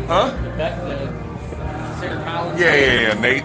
Huh? That's Sarah Collins. Yeah, Nate.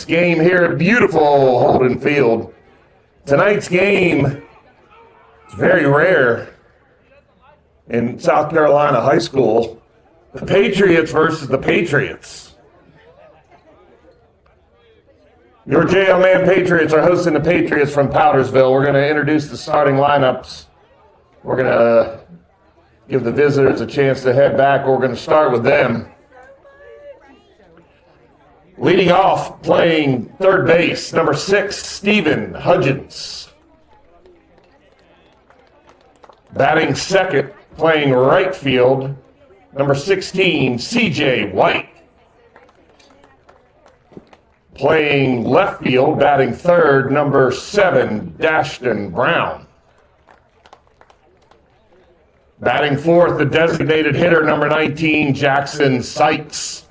Game here at beautiful Holden Field. Tonight's game is very rare in South Carolina high school. The Patriots versus the Patriots. Your JL Mann Patriots are hosting the Patriots from Powdersville. We're going to introduce the starting lineups. We're going to give the visitors a chance to head back. We're going to start with them. Leading off, playing third base, number 6, Stephen Hudgens. Batting second, playing right field, number 16, CJ White. Playing left field, batting third, number 7, Dashton Brown. Batting fourth, the designated hitter, number 19, Jackson Sykes.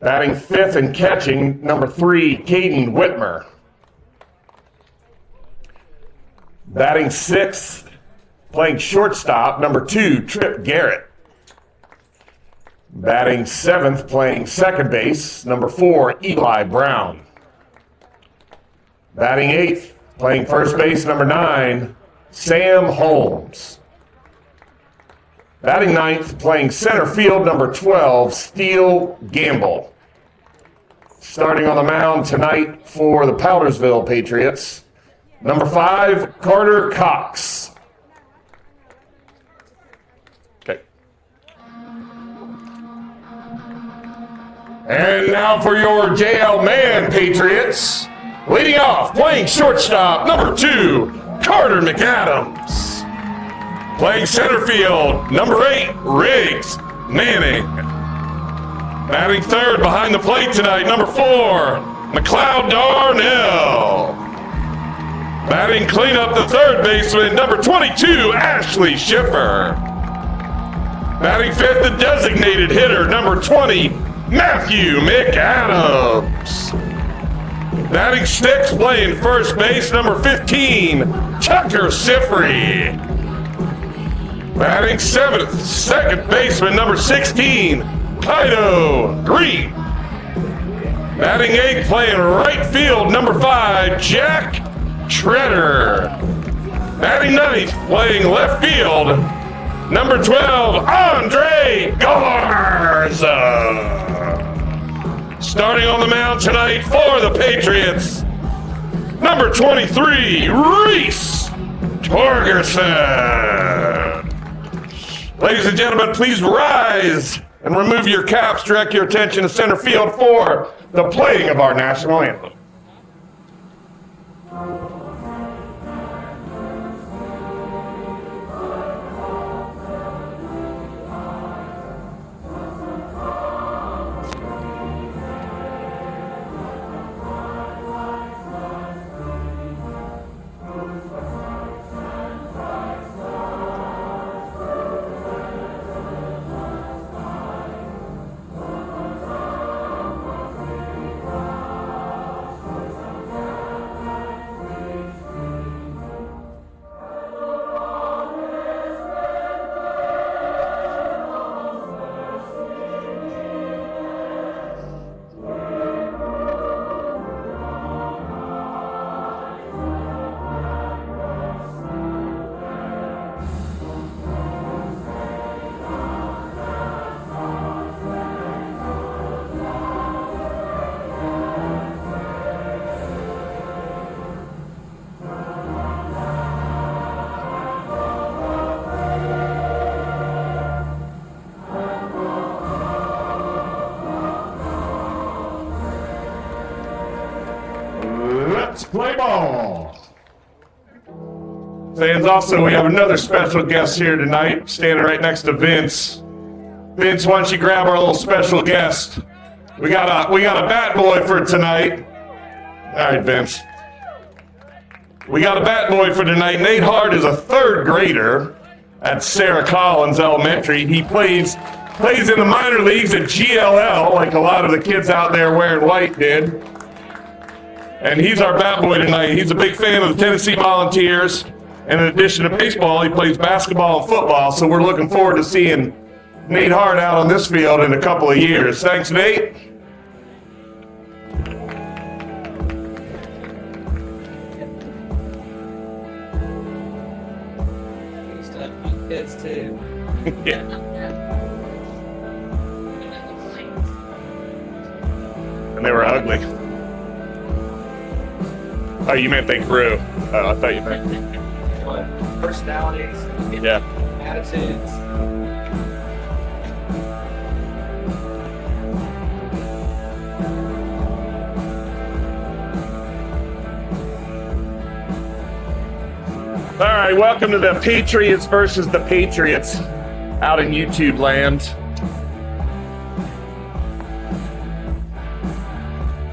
Batting fifth and catching, number 3, Caden Whitmer. Batting sixth, playing shortstop, number 2, Trip Garrett. Batting seventh, playing second base, number 4, Eli Brown. Batting eighth, playing first base, number 9, Sam Holmes. Batting ninth, playing center field, number 12, Steele Gamble. Starting on the mound tonight for the Powdersville Patriots, number 5, Carter Cox. Okay. And now for your JL Mann Patriots. Leading off, playing shortstop, number 2, Carter McAdams. Playing center field, number 8, Riggs Manning. Batting third behind the plate tonight, number 4, McLeod Darnell. Batting cleanup, the third baseman, number 22, Ashley Schiffer. Batting fifth, the designated hitter, number 20, Matthew McAdams. Batting sixth, playing first base, number 15, Tucker Sifry. Batting seventh, second baseman, number 16, Kaido Green. Batting eighth, playing right field, number 5, Jack Treader. Batting ninth, playing left field, number 12, Andre Garza. Starting on the mound tonight for the Patriots, number 23, Reese Torgerson. Ladies and gentlemen, please rise and remove your caps. Direct your attention to center field for the playing of our national anthem. Let's play ball. Fans, also, we have another special guest here tonight, standing right next to Vince. Vince, why don't you grab our little special guest? We got a bat boy for tonight. All right, Vince. We got a bat boy for tonight. Nate Hart is a third grader at Sarah Collins Elementary. He plays in the minor leagues at GLL, like a lot of the kids out there wearing white did. And he's our bat boy tonight. He's a big fan of the Tennessee Volunteers. And in addition to baseball, he plays basketball and football. So we're looking forward to seeing Nate Hart out on this field in a couple of years. Thanks, Nate. Kids too. Yeah. And they were ugly. Oh, you meant they grew. Oh, I thought you meant. What? Personalities. Yeah. Attitudes. All right, welcome to the Patriots versus the Patriots out in YouTube land.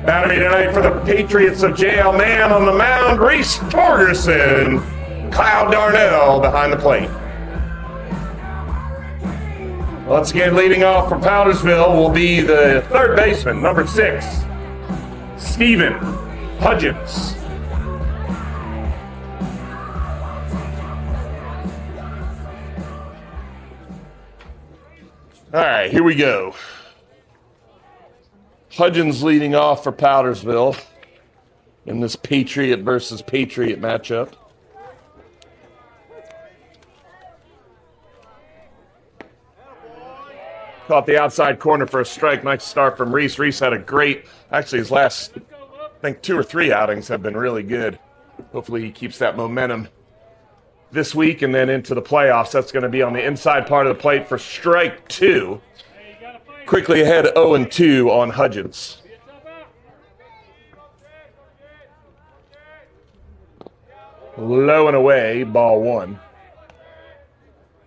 Battery tonight for the Patriots of JL Mann on the mound, Reese Torgerson, Cloud Darnell behind the plate. Once again, leading off for Powdersville will be the third baseman, number 6, Stephen Hudgens. All right, here we go. Hudgens leading off for Powdersville in this Patriot versus Patriot matchup. Caught the outside corner for a strike. Nice start from Reese. Reese had a great, actually his last, I think 2 or 3 outings have been really good. Hopefully he keeps that momentum this week and then into the playoffs. That's going to be on the inside part of the plate for strike 2. Quickly ahead 0-2 on Hudgens. Low and away, ball 1.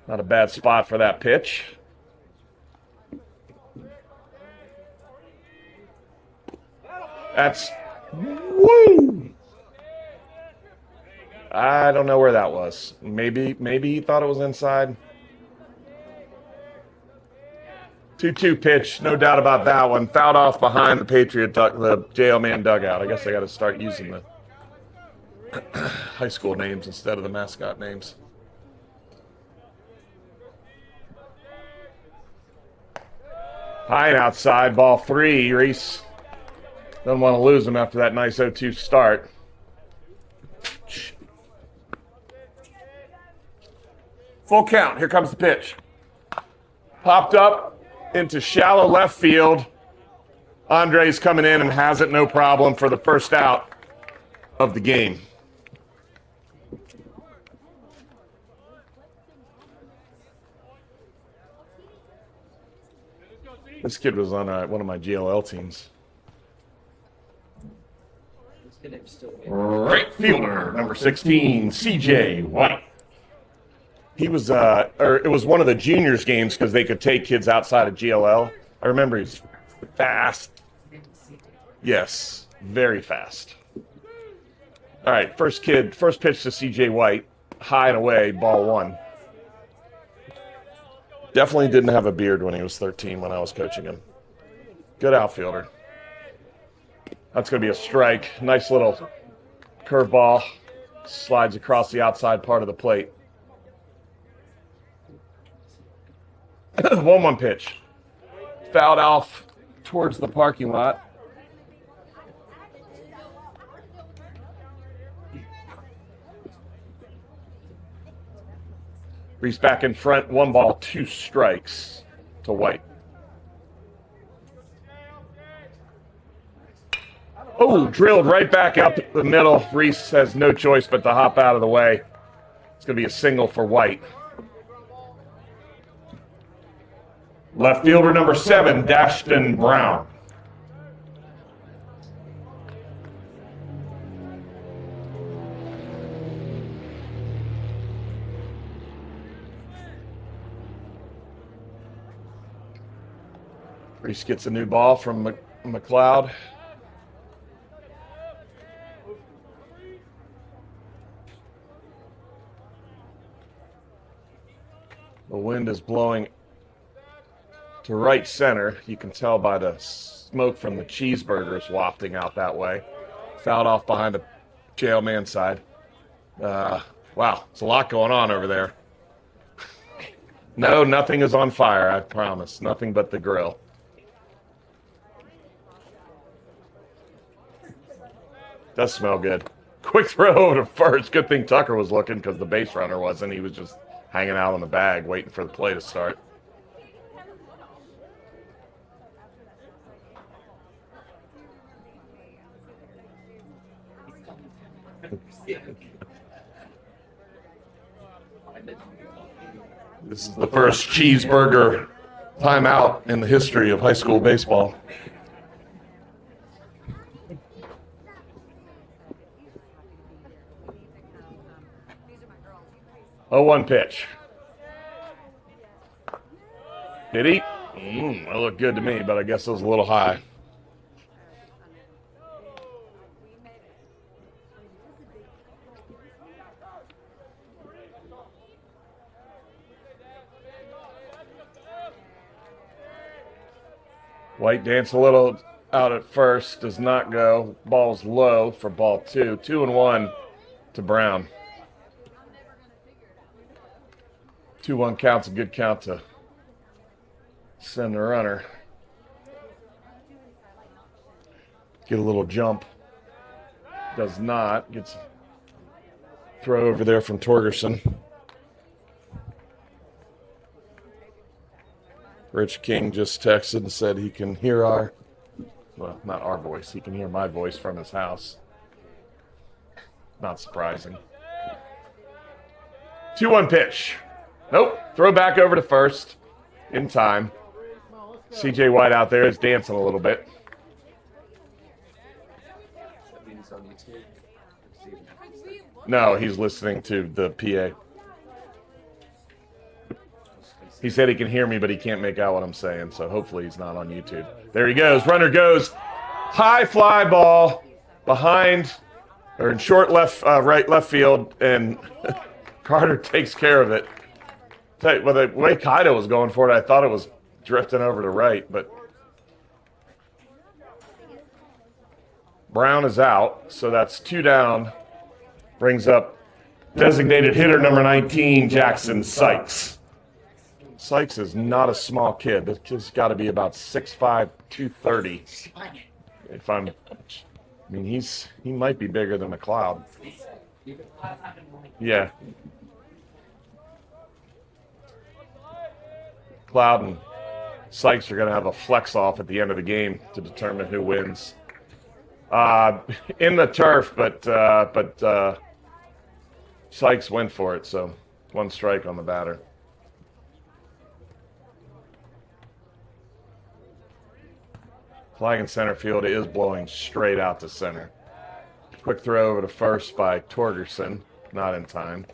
Not a bad spot for that pitch. That's, woo! I don't know where that was. Maybe he thought it was inside. 2-2 pitch, no doubt about that one. Fouled off behind the Patriot, the JL Man dugout. I guess I got to start using the high school names instead of the mascot names. High and outside, ball 3. Reese doesn't want to lose him after that nice 0-2 start. Full count. Here comes the pitch. Popped up into shallow left field. Andre's coming in and has it no problem for the first out of the game. This kid was on one of my GLL teams. Right fielder, number 16, CJ White. He was, or it was one of the juniors games because they could take kids outside of GLL. I remember he's fast. Yes, very fast. All right, first pitch to CJ White, high and away, ball 1. Definitely didn't have a beard when he was 13 when I was coaching him. Good outfielder. That's going to be a strike. Nice little curveball. Slides across the outside part of the plate. 1-1 pitch. Fouled off towards the parking lot. Reese back in front. 1 ball, 2 strikes to White. Oh, drilled right back up the middle. Reese has no choice but to hop out of the way. It's going to be a single for White. Left fielder number 7, Dashton Brown. Reese gets a new ball from McLeod. The wind is blowing to right center. You can tell by the smoke from the cheeseburgers wafting out that way. Fouled off behind the jail man side. Wow, there's a lot going on over there. No, nothing is on fire, I promise. Nothing but the grill. Does smell good. Quick throw over to first. Good thing Tucker was looking because the base runner wasn't. He was just hanging out on the bag waiting for the play to start. This is the first cheeseburger timeout in the history of high school baseball. Oh, 1 pitch. Did he? That looked good to me, but I guess it was a little high. White danced a little out at first, does not go. Ball's low for ball 2. 2-1 to Brown. 2-1 count's a good count to send the runner. Get a little jump. Does not. Gets a throw over there from Torgerson. Rich King just texted and said he can hear well, not our voice. He can hear my voice from his house. Not surprising. 2-1 pitch. Nope. Throw back over to first in time. CJ White out there is dancing a little bit. That means on YouTube. No, he's listening to the PA. He said he can hear me, but he can't make out what I'm saying, so hopefully he's not on YouTube. There he goes. Runner goes. High fly ball behind, or in short right left field, and Carter takes care of it. Well, the way Kaido was going for it, I thought it was drifting over to right, but Brown is out, so that's 2 down. Brings up designated hitter number 19, Jackson Sykes. Sykes is not a small kid. This kid's got to be about 6'5", 230. He might be bigger than McLeod. Yeah. Cloud and Sykes are going to have a flex off at the end of the game to determine who wins. In the turf, but Sykes went for it, so 1 strike on the batter. Flag in center field is blowing straight out to center. Quick throw over to first by Torgerson, not in time.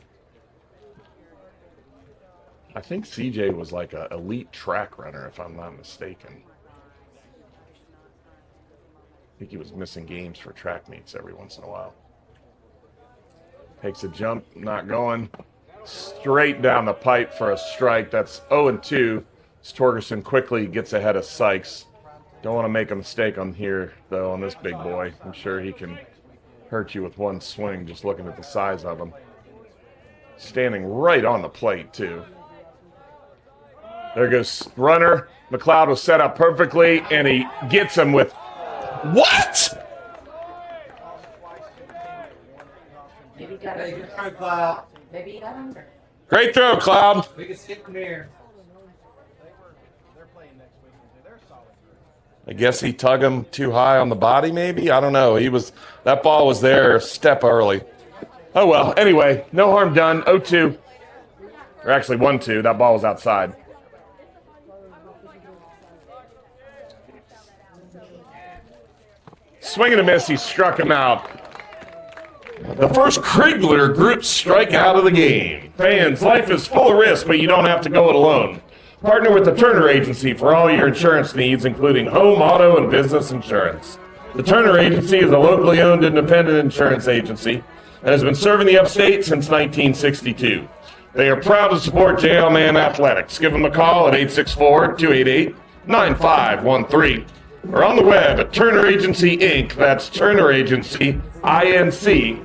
I think CJ was like an elite track runner, if I'm not mistaken. I think he was missing games for track meets every once in a while. Takes a jump, not going. Straight down the pipe for a strike. That's 0-2. As Torgerson quickly gets ahead of Sykes. Don't want to make a mistake on here, though, on this big boy. I'm sure he can hurt you with 1 swing just looking at the size of him. Standing right on the plate, too. There goes runner. McLeod was set up perfectly, and he gets him with... What? Maybe you got Hey, under. good try, Cloud. Maybe you got under. Great throw, Cloud. We can skip from here. I guess he tugged him too high on the body, maybe? I don't know. That ball was there a step early. Oh, well. Anyway, no harm done. 0-2. Or actually 1-2. That ball was outside. Swing and a miss. He struck him out. The first Krigler group strikeout of the game. Fans, life is full of risk, but you don't have to go it alone. Partner with the Turner Agency for all your insurance needs, including home, auto, and business insurance. The Turner Agency is a locally owned independent insurance agency and has been serving the upstate since 1962. They are proud to support JL Man Athletics. Give them a call at 864-288-9513 or on the web at Turner Agency Inc. That's Turner Agency, INC.com.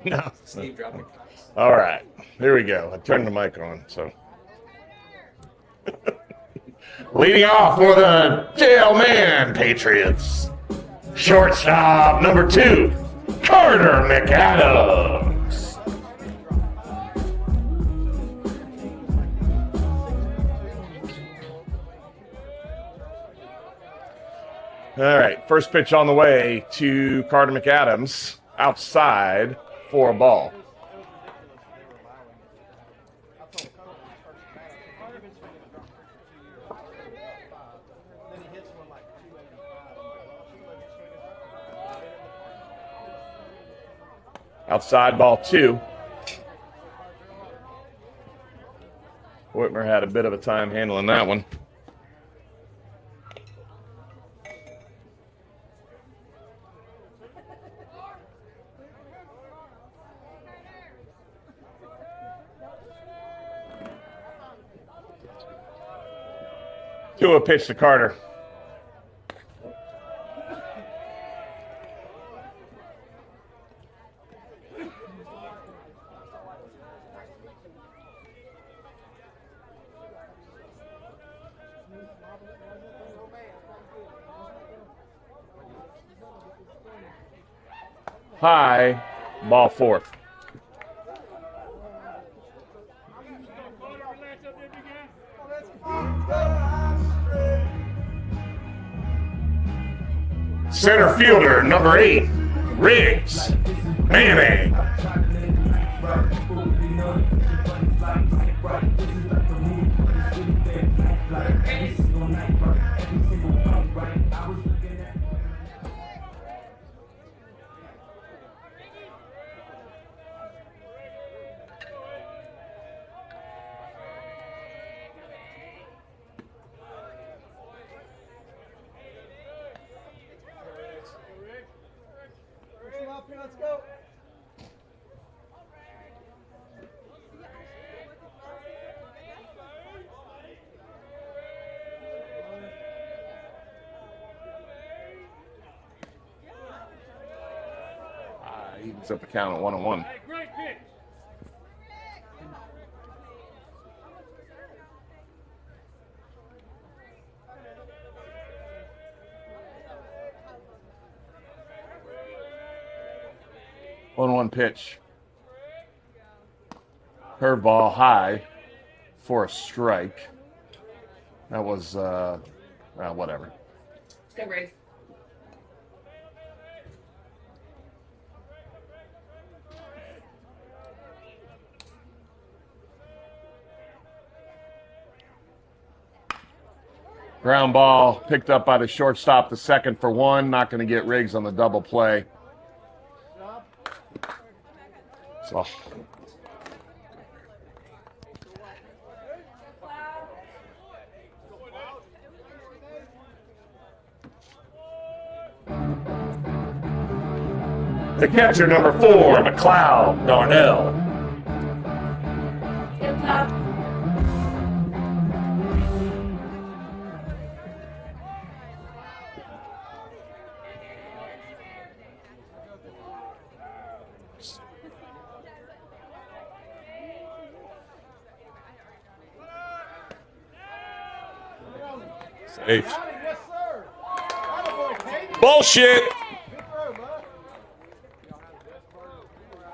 No. Steve dropping. All right. Here we go. I turned the mic on, so. Leading off for the Mann Patriots. Shortstop number 2, Carter McAdams. All right, first pitch on the way to Carter McAdams, outside for a ball. Outside ball 2. Whitmer had a bit of a time handling that one. To a pitch to Carter. High, ball 4. Center fielder, number 8, Riggs Manning. Let's go. Evens up the count at 1-1. Great pitch. One pitch. Curveball high for a strike. That was whatever. Let's go, Riggs. Ground ball picked up by the shortstop, the second for 1. Not going to get Riggs on the double play. So. The catcher, number 4, McLeod Darnell. Good job. Safe. Bullshit.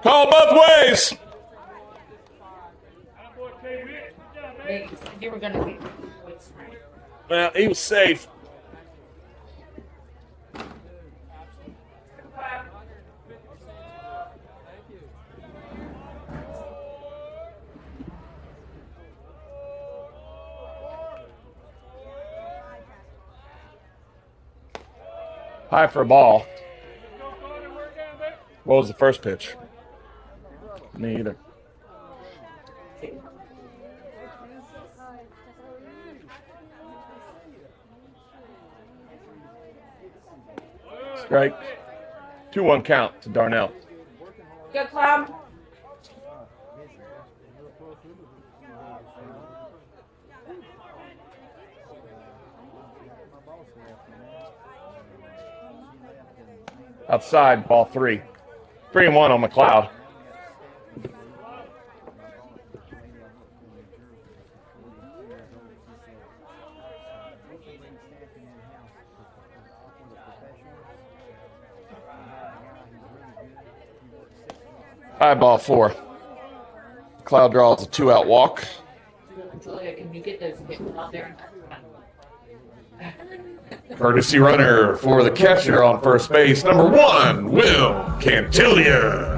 Call both ways. Riggs, you were gonna be. Well, he was safe. High for a ball. What was the first pitch? Me either. Strike. 2-1 count to Darnell. Good club. Outside, ball 3. 3-1 on McLeod. High ball 4. McLeod draws a 2-out walk. Julia, can you get those people out there? Courtesy runner for the catcher on first base, number 1, Will Cantillion.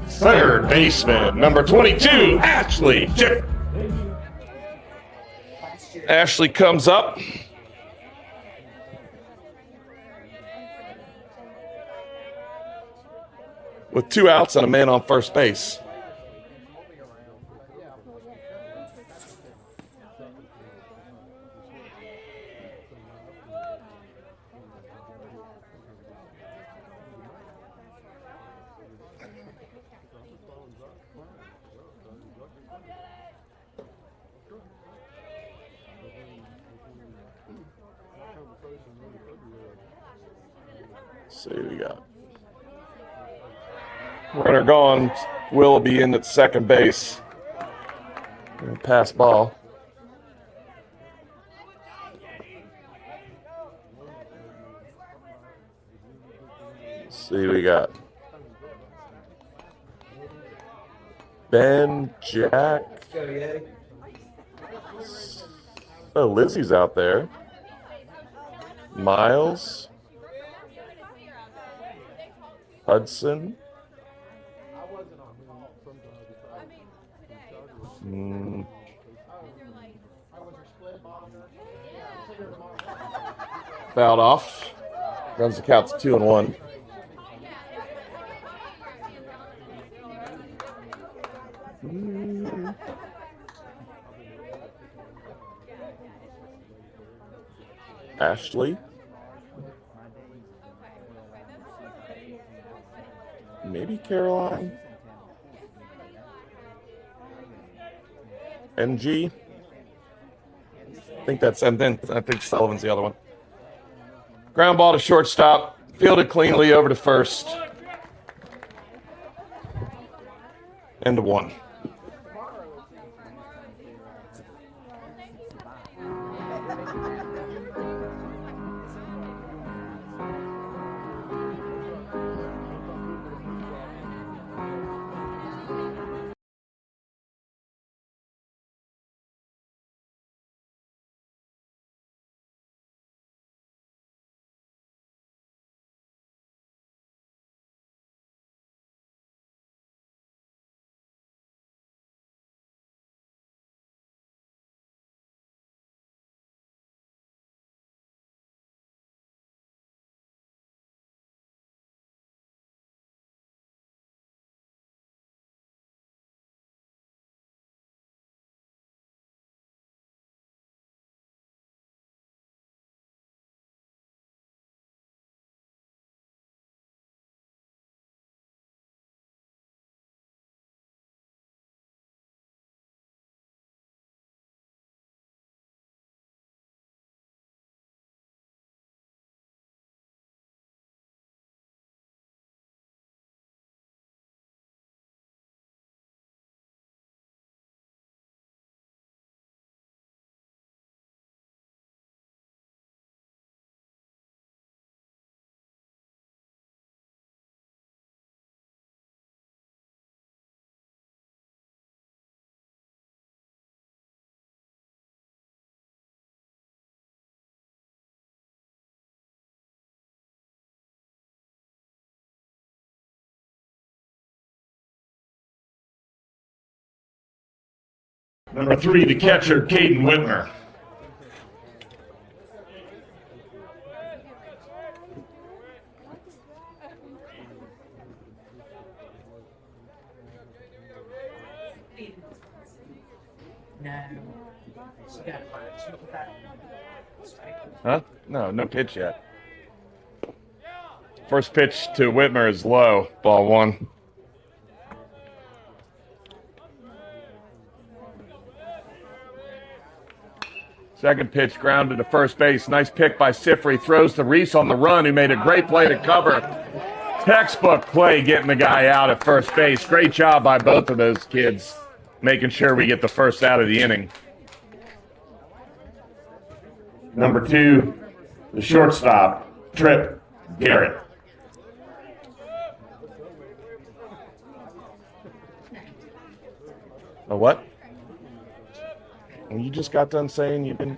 Third baseman, number 22, Ashley Chip. Ashley comes up. With 2 outs and a man on first base. Let's see what we got. Runner gone. Will be in at second base. Pass ball. Let's see what we got. Ben, Jack. Oh, Lizzie's out there. Miles. Hudson. Fouled off. Runs the count to 2-1. Ashley. Maybe Caroline. NG. I think that's, and then I think Sullivan's the other one. Ground ball to shortstop. Fielded cleanly over to first. End of 1. Number 3, the catcher, Caden Whitmer. No. Huh? No pitch yet. First pitch to Whitmer is low, ball one. Second pitch grounded to first base. Nice pick by Sifri. Throws to Reese on the run, who made a great play to cover. Textbook play getting the guy out at first base. Great job by both of those kids, making sure we get the first out of the inning. Number 2, the shortstop, Trip Garrett. A what? You just got done saying you've been...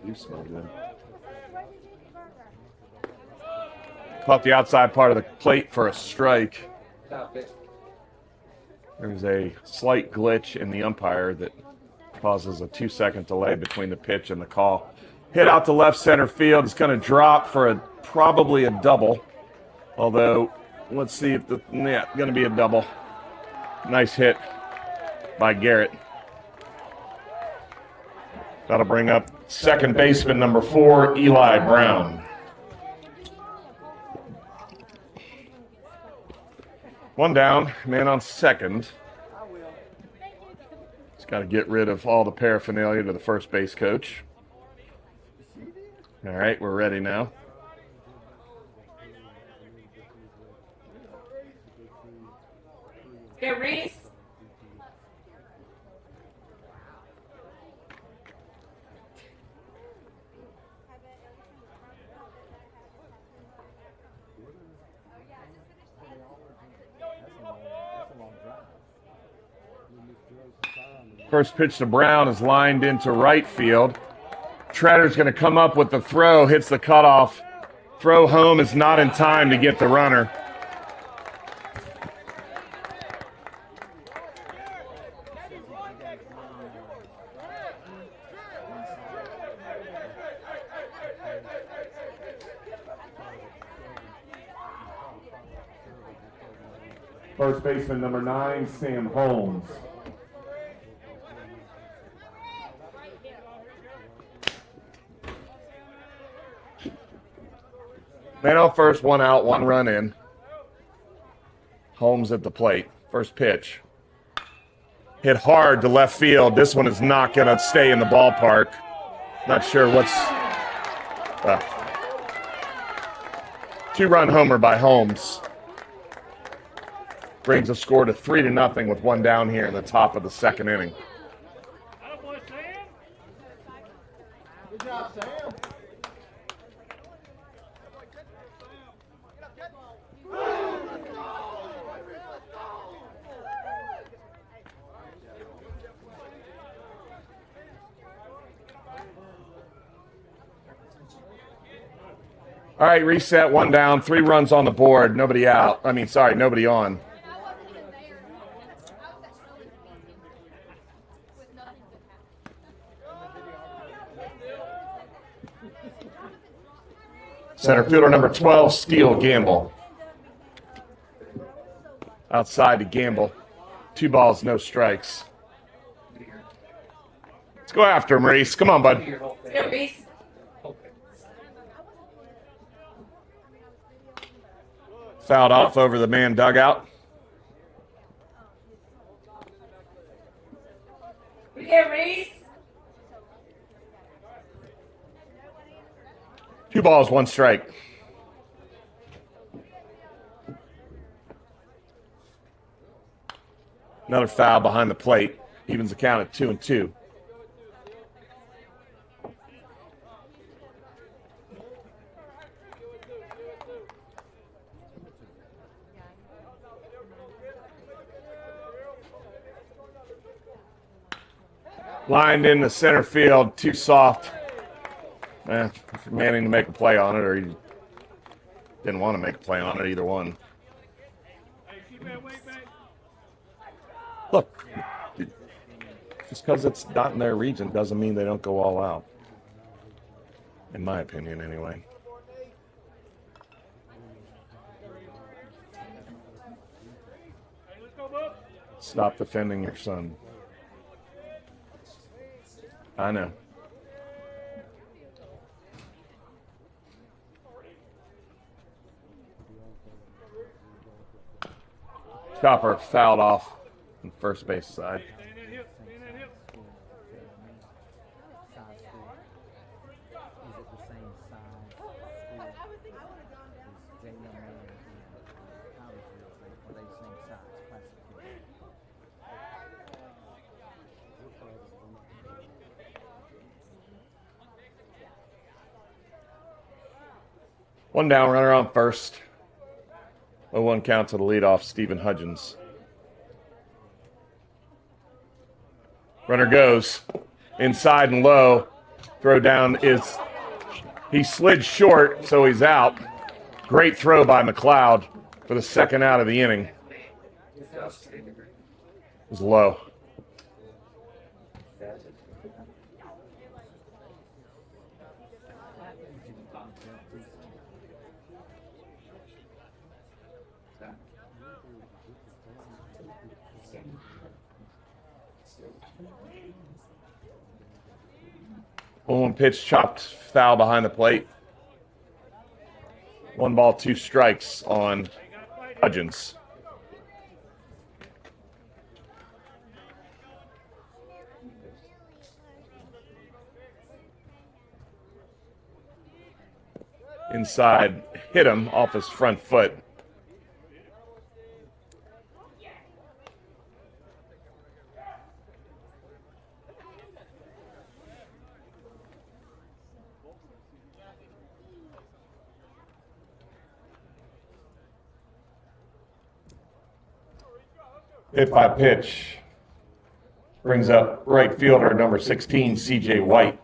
You smell good. Caught the outside part of the plate for a strike. There's a slight glitch in the umpire that causes a 2-second delay between the pitch and the call. Hit out to left center field. It's going to drop for probably a double. Although, let's see if going to be a double. Nice hit by Garrett. That'll bring up second baseman number 4, Eli Brown. One down, man on second. Just got to get rid of all the paraphernalia to the first base coach. All right, we're ready now. Go, Reese. First pitch to Brown is lined into right field. Treader's going to come up with the throw, hits the cutoff. Throw home is not in time to get the runner. First baseman number 9, Sam Holmes. Man on first, 1 out, 1 run in. Holmes at the plate. First pitch. Hit hard to left field. This one is not going to stay in the ballpark. Not sure what's... 2-run homer by Holmes. Brings the score to 3-0 with 1 down here in the top of the second inning. Good job, Sam. All right, reset, 1 down, 3 runs on the board, nobody out. Nobody on. Center fielder number 12, Steele Gamble. Outside to Gamble. 2 balls, no strikes. Let's go after him, Reese. Come on, bud. Go, Reese. Fouled off over the man dugout. Go, Reese. 2 balls, 1 strike. Another foul behind the plate. Evens the count at 2-2. Lined into center field, too soft. If you're manning to make a play on it, or you didn't want to make a play on it, either one. Look, just because it's not in their region doesn't mean they don't go all out. In my opinion, anyway. Stop defending your son. I know. Chopper fouled off on first base side. One down, runner on first. 0-1 count to the leadoff, Stephen Hudgens. Runner goes inside and low. Throw down is, he slid short, so he's out. Great throw by McLeod for the second out of the inning. It was low. One pitch chopped foul behind the plate. 1 ball, 2 strikes on Hudgens. Inside, hit him off his front foot. Hit by pitch. Brings up right fielder number 16, C.J. White.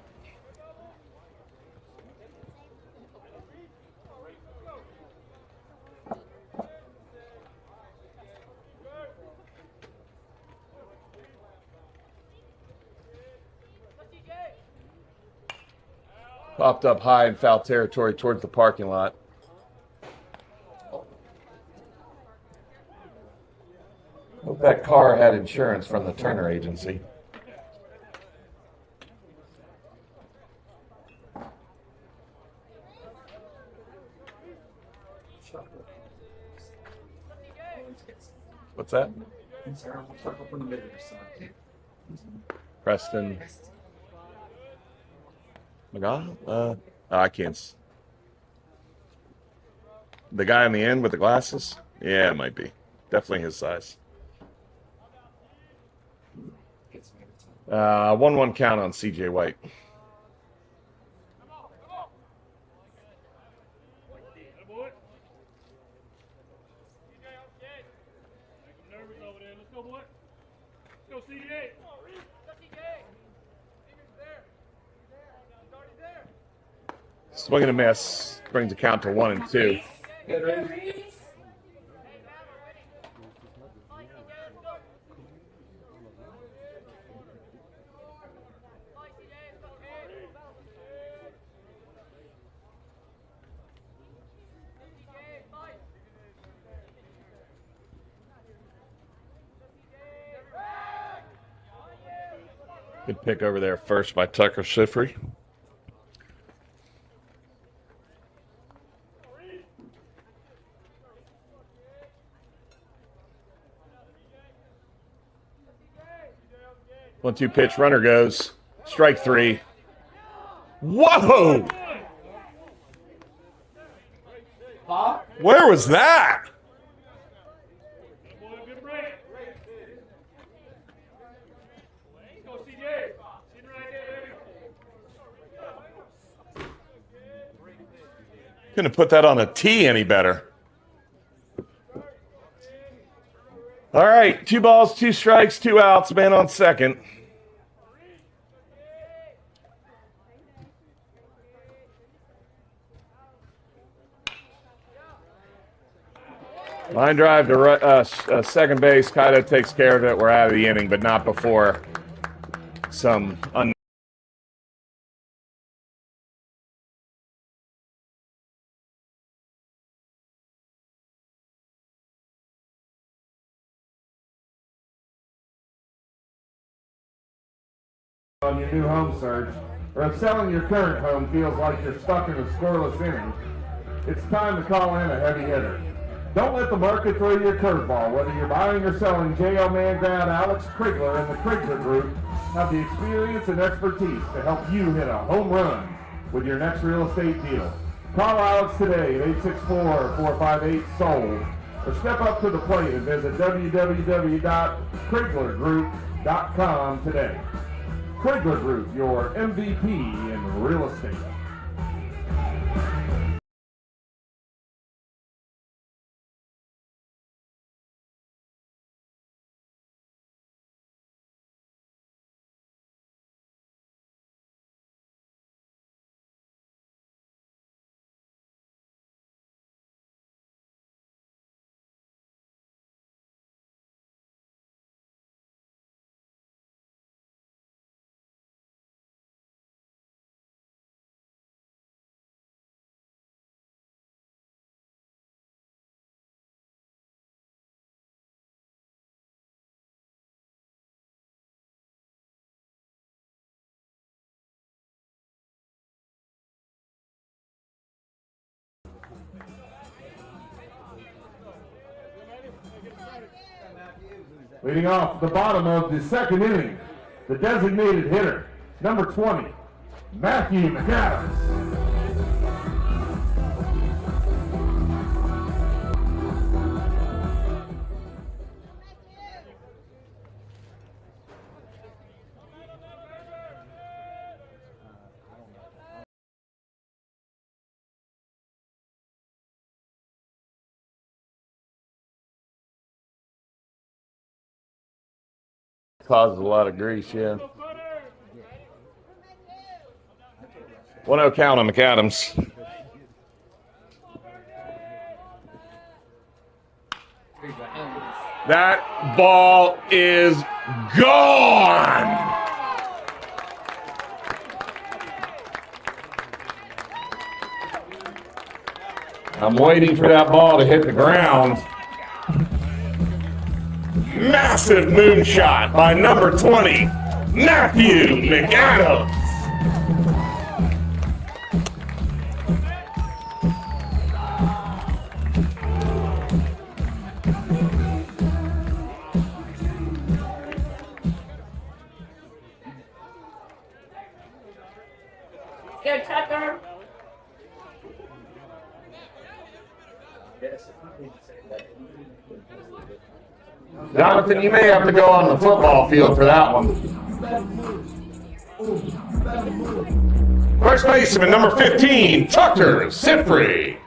Popped up high in foul territory towards the parking lot. Hope that car had insurance from the Turner Agency. What's that? Preston. McGaw? I can't. The guy on the end with the glasses? Yeah, it might be. Definitely his size. 1-1 count on C.J. White. Swing and a miss. Brings the count to 1-2. Good pick over there first by Tucker Schiffery. One-two pitch, runner goes. Strike 3. Whoa! Where was that? Couldn't have put that on a tee any better. All right, 2 balls, 2 strikes, 2 outs, man on second. Line drive to second base. Kaido takes care of it. We're out of the inning, but not before some on your new home search, or if selling your current home feels like you're stuck in a scoreless inning, it's time to call in a heavy hitter. Don't let the market throw you a curveball. Whether you're buying or selling, J.O. Mangrad, Alex Krigler, and the Krigler Group have the experience and expertise to help you hit a home run with your next real estate deal. Call Alex today at 864-458-SOLD or step up to the plate and visit www.kriglergroup.com today. Krigler Group, your MVP in real estate. Leading off the bottom of the second inning, the designated hitter, number 20, Matthew McAdams. Causes a lot of grease, yeah. 1-0 count on McAdams. That ball is gone. I'm waiting for that ball to hit the ground. Massive moonshot by number 20, Matthew McAdams. Let's go, Tucker. Jonathan, you may have to go on the football field for that one. First baseman, number 15, Tucker Sifrey.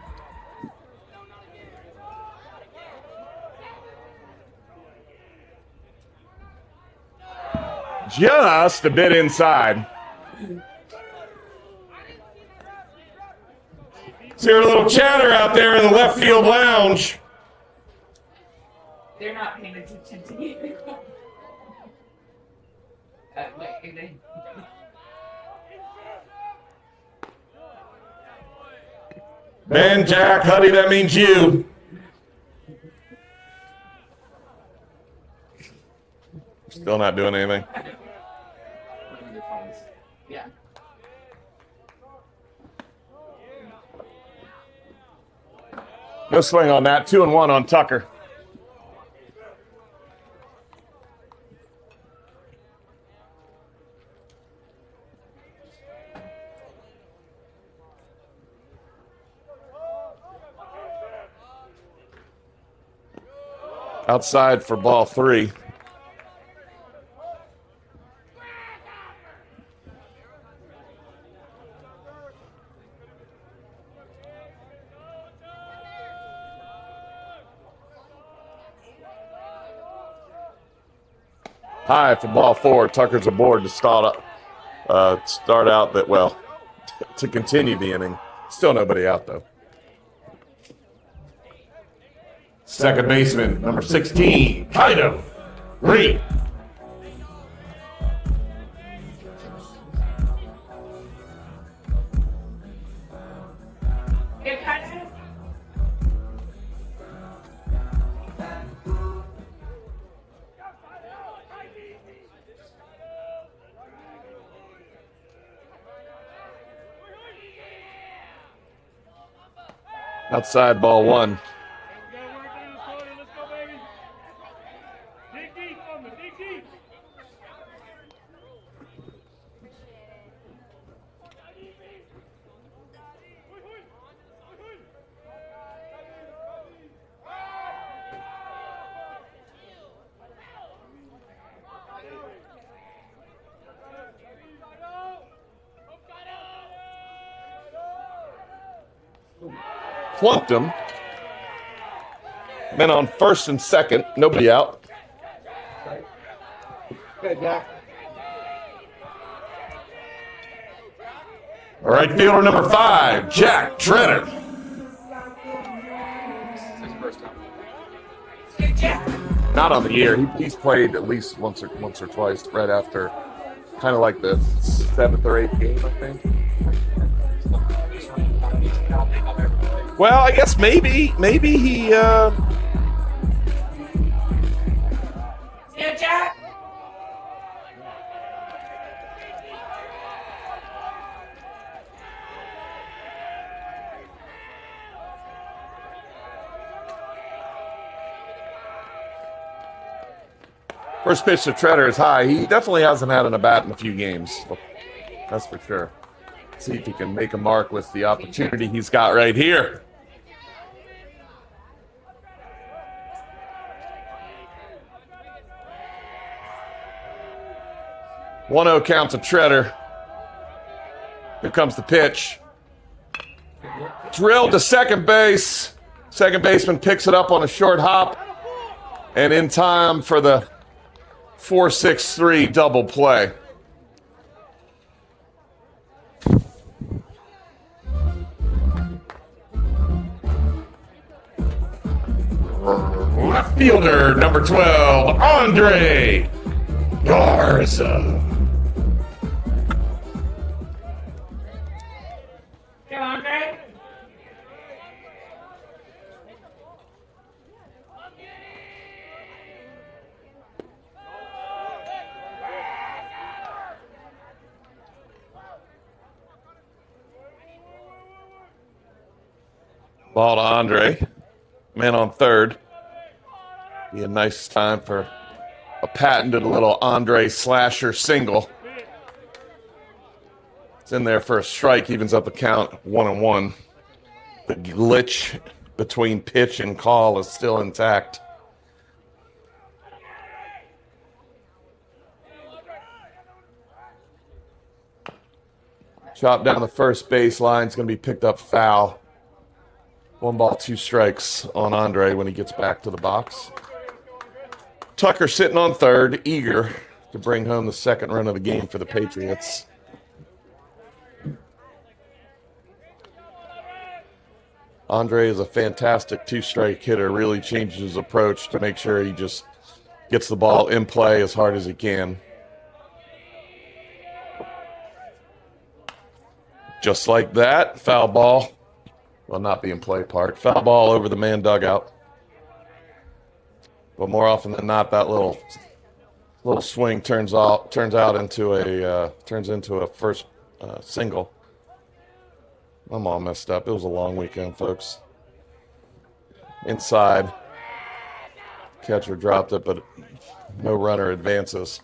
Just a bit inside. See a little chatter out there in the left field lounge. They're not paying attention to you. Wait. Ben, Jack, Huddy, that means you. Still not doing anything. Yeah. No swing on that. 2-1 on Tucker. Outside for ball 3. High for ball 4. Tucker's aboard to start out, but well, to continue the inning. Still nobody out though. Second baseman, number 16, Kaido Green. Here, Kaido. Outside ball 1. Plunked him. Men on first and second. Nobody out. Good, Jack. All right, fielder number 5, Jack Treader. Not on the year. He's played at least once or twice right after, kind of like the 7th or 8th game, I think. Well, I guess maybe he. Yeah, Jack. First pitch to Treader is high. He definitely hasn't had an at-bat in a few games. That's for sure. See if he can make a mark with the opportunity he's got right here. One 0 count to Treader. Here comes the pitch. Drilled to second base. Second baseman picks it up on a short hop. And in time for the 4-6-3 double play. Left fielder, number 12, Andre Garza. Come on, Greg. Ball to Andre. Man on third. Be a nice time for a patented little Andre slasher single. It's in there for a strike, evens up the count 1-1. The glitch between pitch and call is still intact. Chop down the first baseline. It's going to be picked up foul. 1 ball, 2 strikes on Andre when he gets back to the box. Tucker sitting on third, eager to bring home the second run of the game for the Patriots. Andre is a fantastic 2-strike hitter, really changes his approach to make sure he just gets the ball in play as hard as he can. Just like that, foul ball. Well, not the in play part. Foul ball over the man dugout. But more often than not, that little swing turns into a first single. I'm all messed up. It was a long weekend, folks. Inside, catcher dropped it, but no runner advances.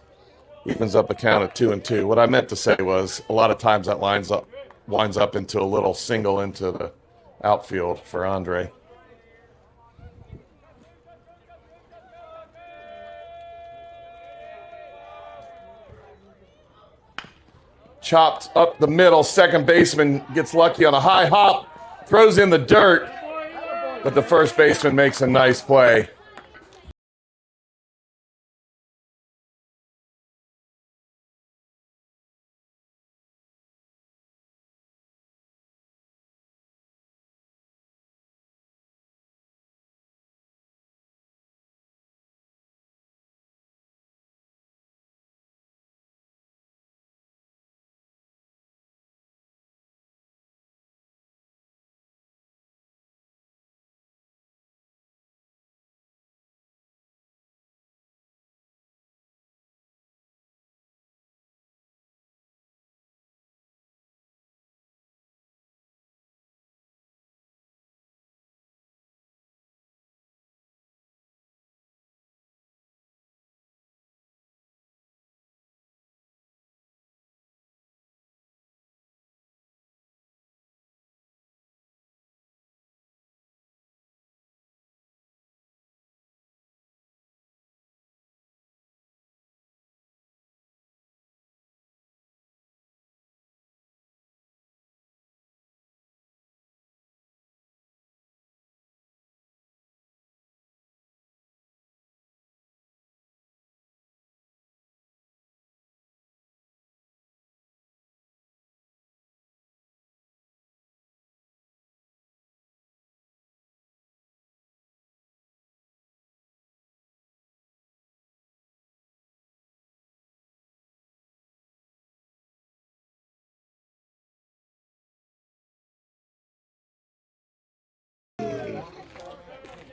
Evens up the count at 2-2. What I meant to say was a lot of times that winds up into a little single into the outfield for Andre. Chopped up the middle. Second baseman gets lucky on a high hop, throws in the dirt, but the first baseman makes a nice play.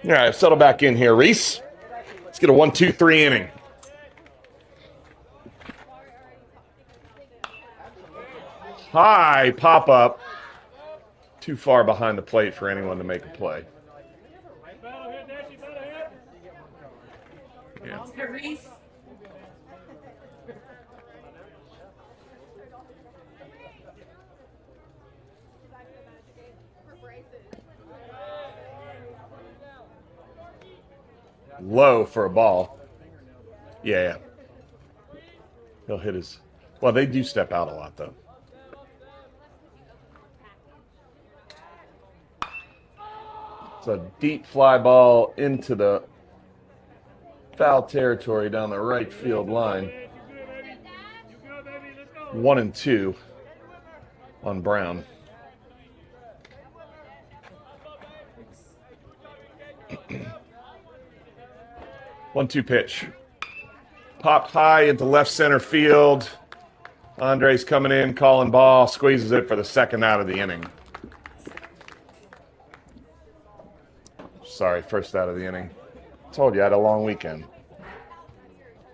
All right, settle back in here, Reese. Let's get a 1-2-3 inning. High pop-up. Too far behind the plate for anyone to make a play. Yeah. Reese. Low for a ball. Yeah. He'll hit his... Well, they do step out a lot, though. It's a deep fly ball into the foul territory down the right field line. 1-2 on Brown. 1-2 pitch. Popped high into left center field. Andre's coming in, calling ball, squeezes it for the second out of the inning. Sorry, first out of the inning. Told you I had a long weekend.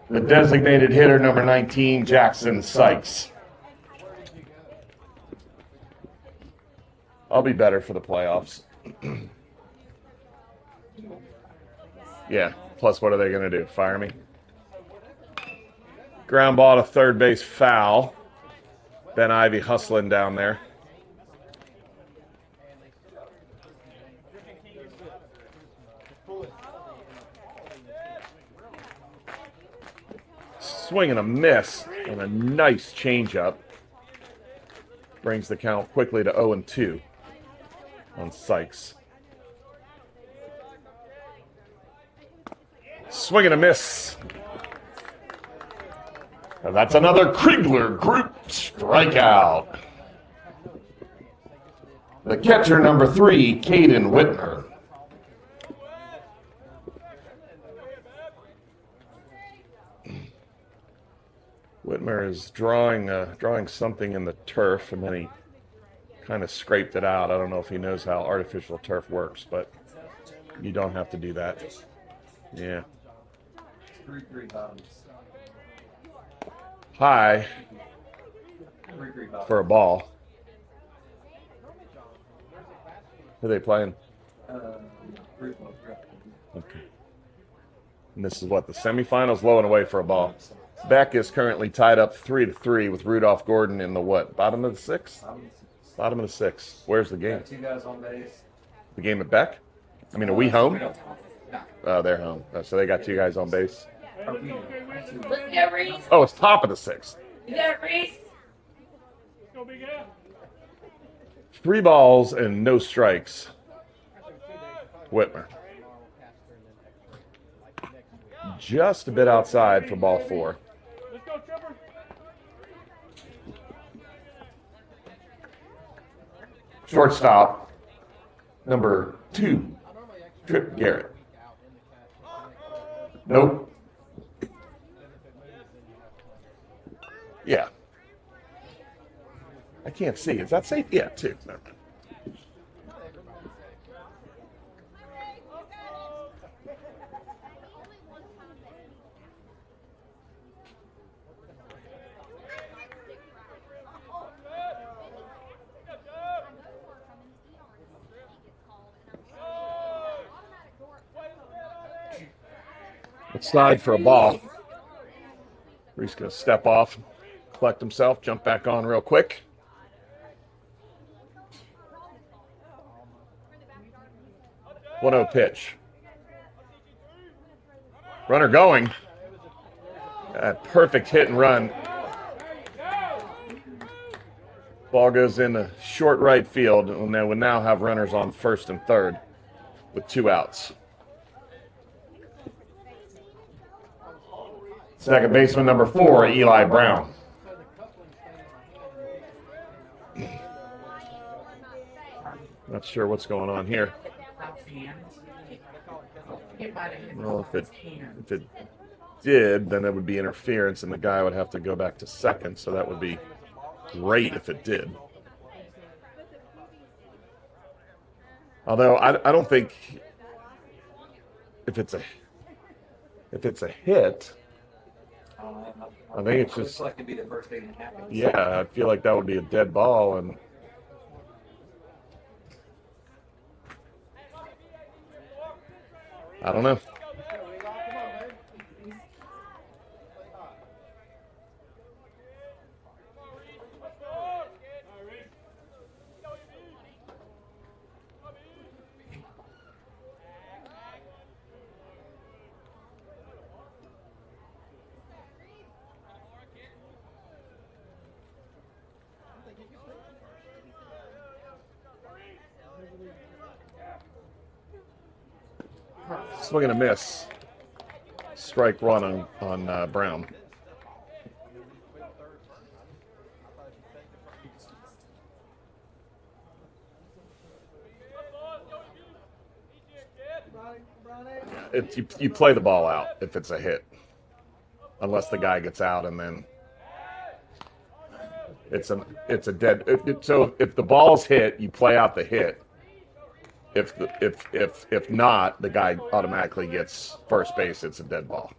The designated hitter, number 19, Jackson Sykes. I'll be better for the playoffs. Yeah, plus what are they going to do? Fire me? Ground ball to third base, foul. Ben Ivy hustling down there. Swing and a miss, and a nice changeup. Brings the count quickly to 0-2 on Sykes. Swing and a miss. And that's another Kriegler group strikeout. The catcher, number 3, Caden Whitmer. Whitmer is drawing something in the turf, and then he kind of scraped it out. I don't know if he knows how artificial turf works, but you don't have to do that. Yeah. High for a ball. Who are they playing? Okay. And this is what, the semifinals? Low and away for a ball. Beck is currently tied up 3-3 with Rudolph Gordon in the what? Bottom of the sixth? Bottom of the sixth. Where's the game? 2 guys on base. The game at Beck? I mean, are we home? Oh, they're home. Oh, so they got 2 guys on base. Let's get Reese. Oh, it's top of the sixth. Get Reese. 3 balls and no strikes. Whitmer. Just a bit outside for ball 4. Shortstop, number 2, Trip Garrett. Nope. Yeah. I can't see. Is that safe? Yeah, 2. Never mind. Let's slide for a ball. Reese going to step off, collect himself, jump back on real quick. One-0 pitch. Runner going. Perfect hit and run. Ball goes in the short right field, and they will now have runners on first and third with 2 outs. Second baseman, number 4, Eli Brown. Not sure what's going on here. Well, if it did, then it would be interference, and the guy would have to go back to second, so that would be great if it did. Although I don't think if it's a hit, I think it's just looks like to be the first thing that happens. yeah. I feel like that would be a dead ball, and I don't know. Swing and a miss. Strike one on Brown. You play the ball out if it's a hit, unless the guy gets out, and then it's a dead. So if the ball's hit, you play out the hit. If not, the guy automatically gets first base. It's a dead ball.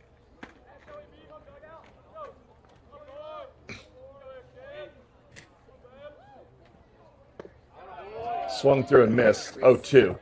Swung through and missed. 0-2.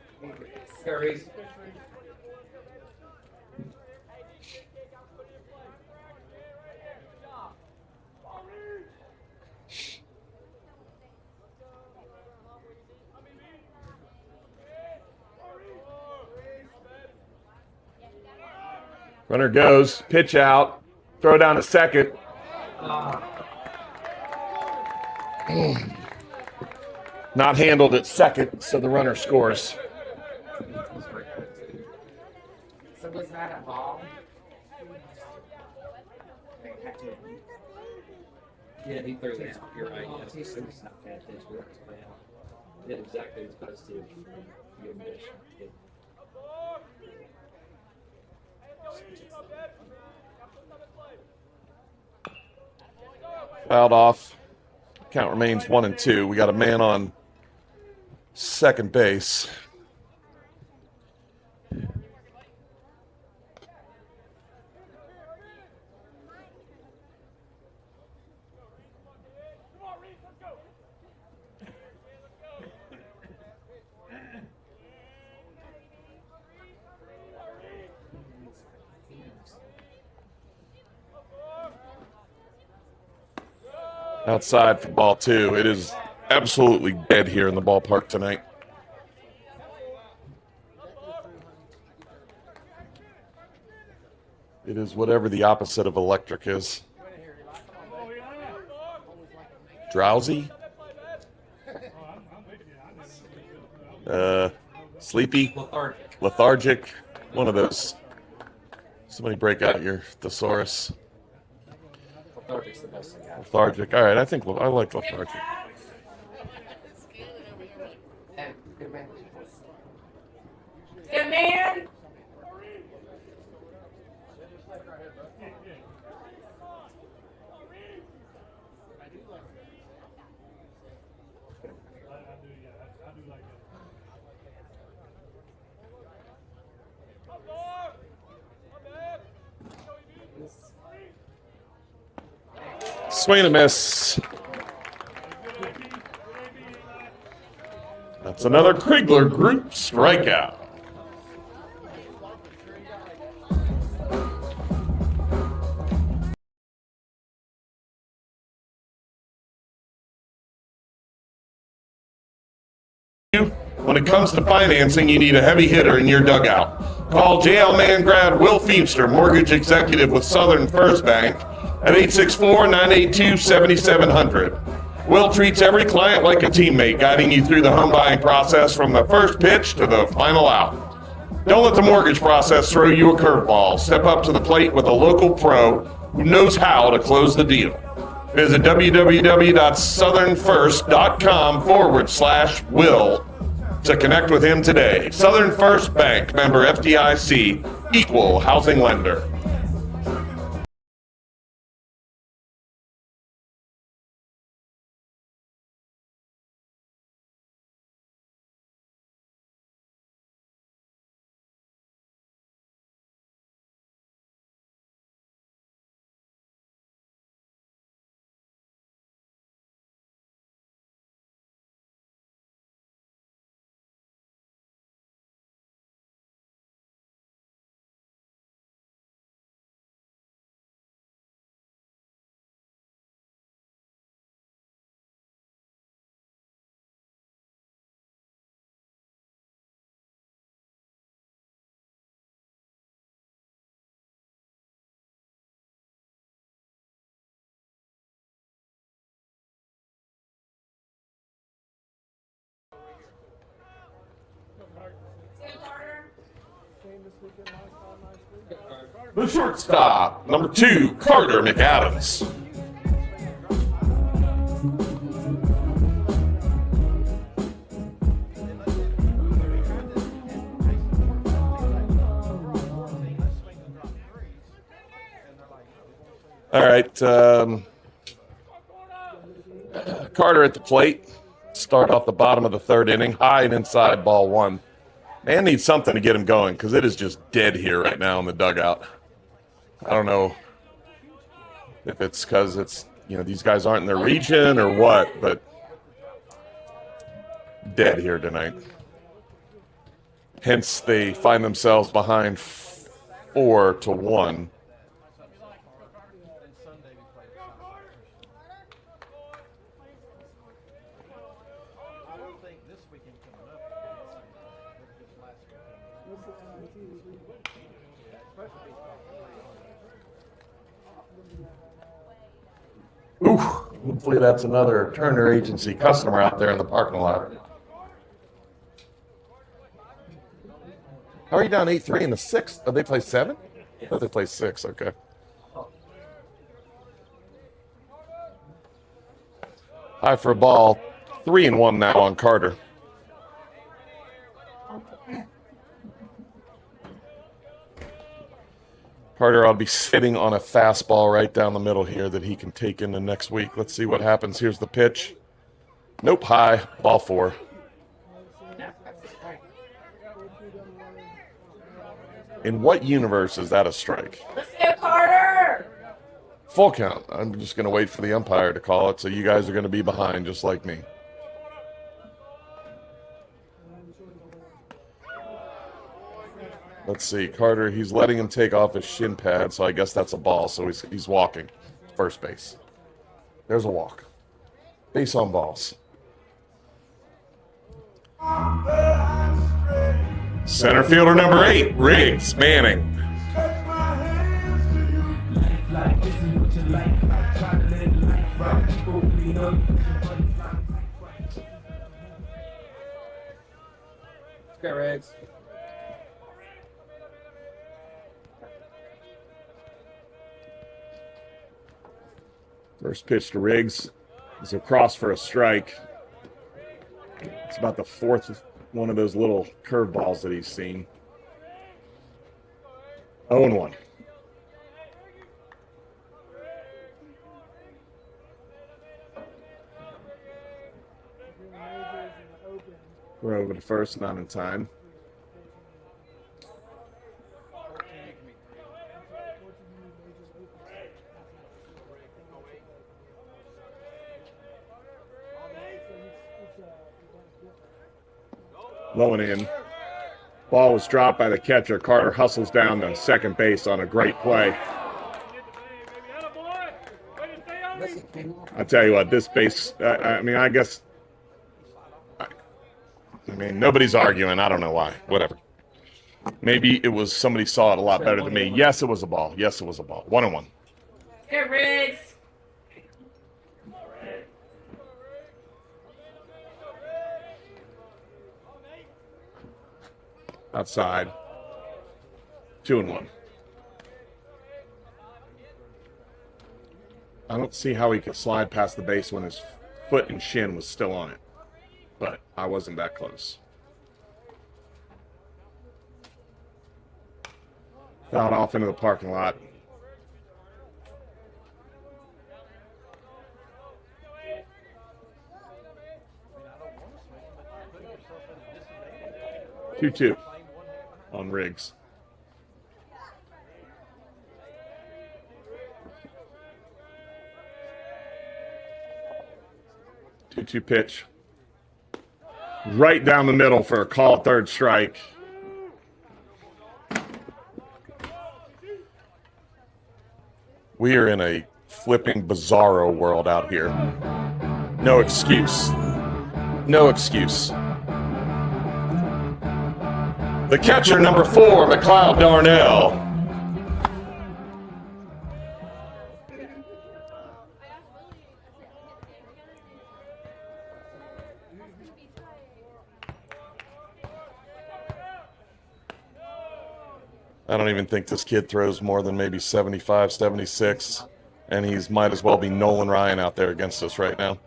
Runner goes, pitch out, throw down to second. Not handled at second, so the runner scores. So was that a ball? Yeah, he threw that. You're right. Yes, he's not bad. His work is bad. Did exactly what he was supposed to. Good mission. Fouled off. Count remains 1-2. We got a man on second base. Outside for ball two. It is absolutely dead here in the ballpark tonight. It is whatever the opposite of electric is. Drowsy? Sleepy? Lethargic? One of those. Somebody break out your thesaurus. Lethargic. All right, I think I like lethargic. Good man. Swing and a miss. That's another Krigler Group strikeout. When it comes to financing, you need a heavy hitter in your dugout. Call JL Mangrad Will Feemster, mortgage executive with Southern First Bank, at 864-982-7700. Will treats every client like a teammate, guiding you through the home buying process from the first pitch to the final out. Don't let the mortgage process throw you a curveball. Step up to the plate with a local pro who knows how to close the deal. Visit www.southernfirst.com/will to connect with him today. Southern First Bank, member FDIC, equal housing lender. The shortstop, number 2, Carter McAdams. All right, Carter at the plate. Start off the bottom of the 3rd inning, high and inside, ball 1. Man needs something to get him going because it is just dead here right now in the dugout. I don't know if it's because it's, these guys aren't in their region or what, but dead here tonight. Hence, they find themselves behind 4-1. Ooh, hopefully that's another Turner Agency customer out there in the parking lot. How are you down 8-3 in the 6th? Oh, they play 7? I thought they play 6, okay. High for a ball, 3-1 now on Carter. Carter ought to be sitting on a fastball right down the middle here that he can take into next week. Let's see what happens. Here's the pitch. Nope, high, ball 4. In what universe is that a strike? Let's go, Carter! Full count. I'm just going to wait for the umpire to call it, so you guys are going to be behind just like me. Let's see, Carter, he's letting him take off his shin pad, so I guess that's a ball, so he's walking. First base. There's a walk. Base on balls. Center fielder number 8, Riggs Manning. Go, Riggs. First pitch to Riggs is across for a strike. It's about the 4th one of those little curveballs that he's seen. 0-1. We're over to first, not in time. Low and in. Ball was dropped by the catcher. Carter hustles down to second base on a great play. I tell you what, this base, I mean, nobody's arguing. I don't know why. Whatever. Maybe it was somebody saw it a lot better than me. Yes, it was a ball. Yes, it was a ball. 1-1. Go, Riggs! Outside. 2-1. I don't see how he could slide past the base when his foot and shin was still on it. But I wasn't that close. Fouled off into the parking lot. Two on Riggs. Two pitch. Right down the middle for a call, 3rd strike. We are in a flipping bizarro world out here. No excuse. No excuse. The catcher, number 4, McLeod Darnell. I don't even think this kid throws more than maybe 75, 76, and he's might as well be Nolan Ryan out there against us right now.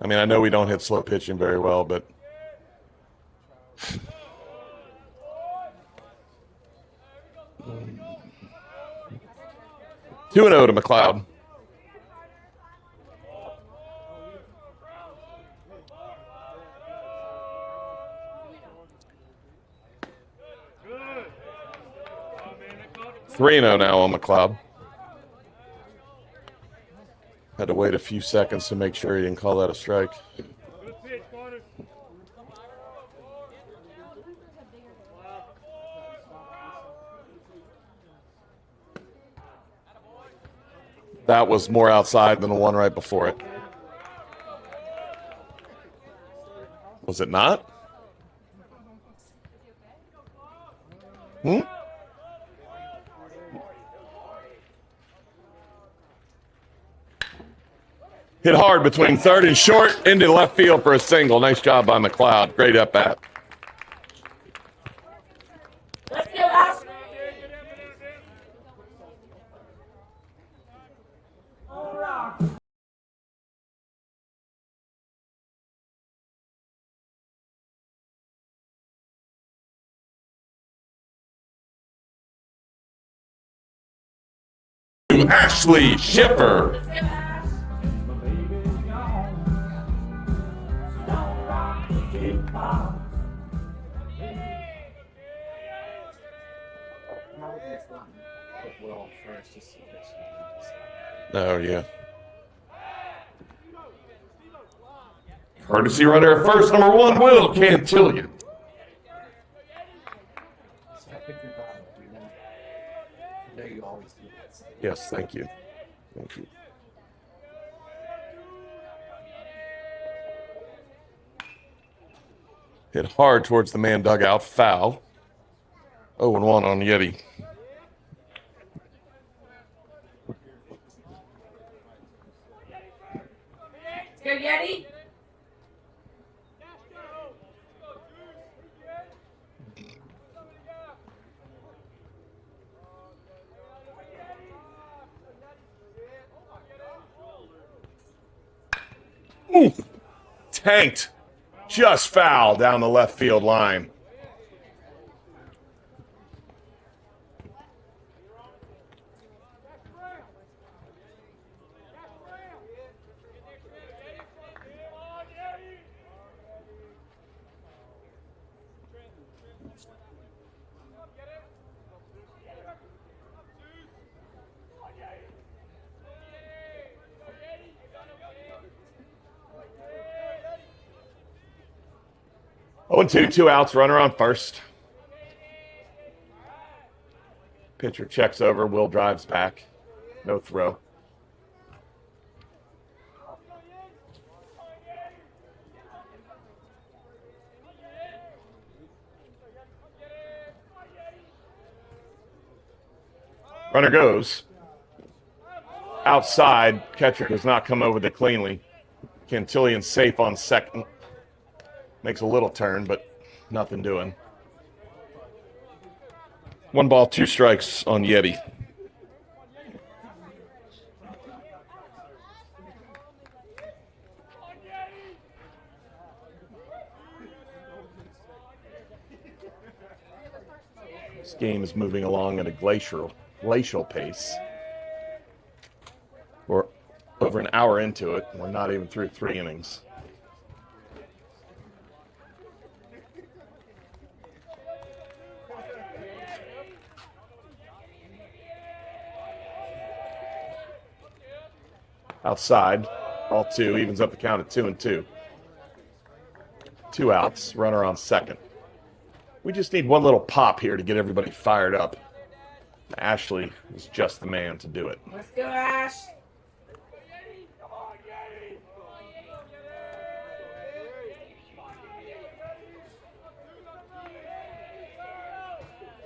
I mean, I know we don't hit slow pitching very well, but 2-0 to McLeod. Good. 3-0 now on McLeod. Had to wait a few seconds to make sure he didn't call that a strike. That was more outside than the one right before it. Was it not? Hit hard between third and short into left field for a single. Nice job by McLeod. Great at bat. Let's go, Ash. Ashley Schiffer. Oh, yeah. Courtesy runner at first, number 1, Will Cantillion. Yes, thank you. Thank you. Hit hard towards the man dugout. Foul. 0-1 on Yeti. Go, Yeti. Ooh, tanked. Just foul down the left field line. Oh, 2, 2 outs, runner on first. Pitcher checks over, Will drives back. No throw. Runner goes. Outside, catcher does not come over there cleanly. Cantillion safe on second. Makes a little turn, but nothing doing. 1 ball, 2 strikes on Yeti. This game is moving along at a glacial pace. We're over an hour into it. We're not even through 3 innings. Outside, all 2, evens up the count at 2-2. 2 outs, runner on second. We just need one little pop here to get everybody fired up. Ashley is just the man to do it. Let's go, Ash.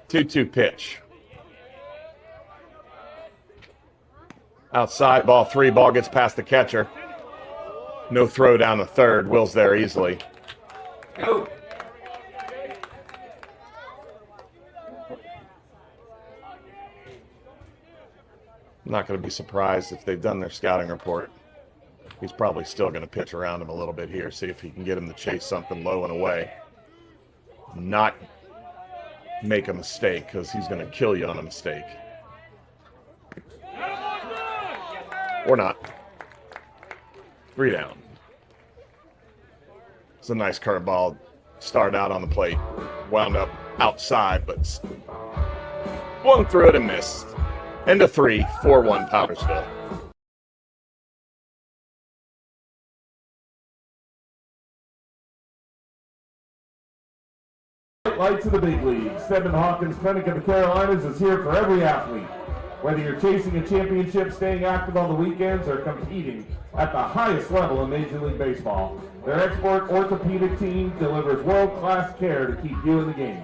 Two pitch. Outside, ball 3, ball gets past the catcher. No throw down the third. Will's there easily. Go. not going to be surprised if they've done their scouting report. He's probably still going to pitch around him a little bit here, see if he can get him to chase something low and away. Not make a mistake, because he's going to kill you on a mistake. Or not. 3 down. It's a nice curveball. Started out on the plate. Wound up outside, but swung through it and missed. End of 3, 4-1 Powdersville. Lights of the big league. Stedman Hawkins Clinic of the Carolinas is here for every athlete. Whether you're chasing a championship, staying active on the weekends, or competing at the highest level in Major League Baseball, their expert orthopedic team delivers world-class care to keep you in the game.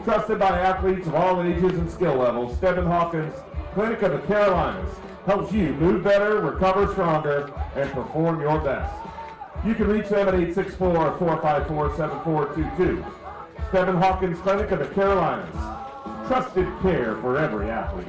Trusted by athletes of all ages and skill levels, Stedman Hawkins Clinic of the Carolinas helps you move better, recover stronger, and perform your best. You can reach them at 864-454-7422. Stedman Hawkins Clinic of the Carolinas. Trusted care for every athlete.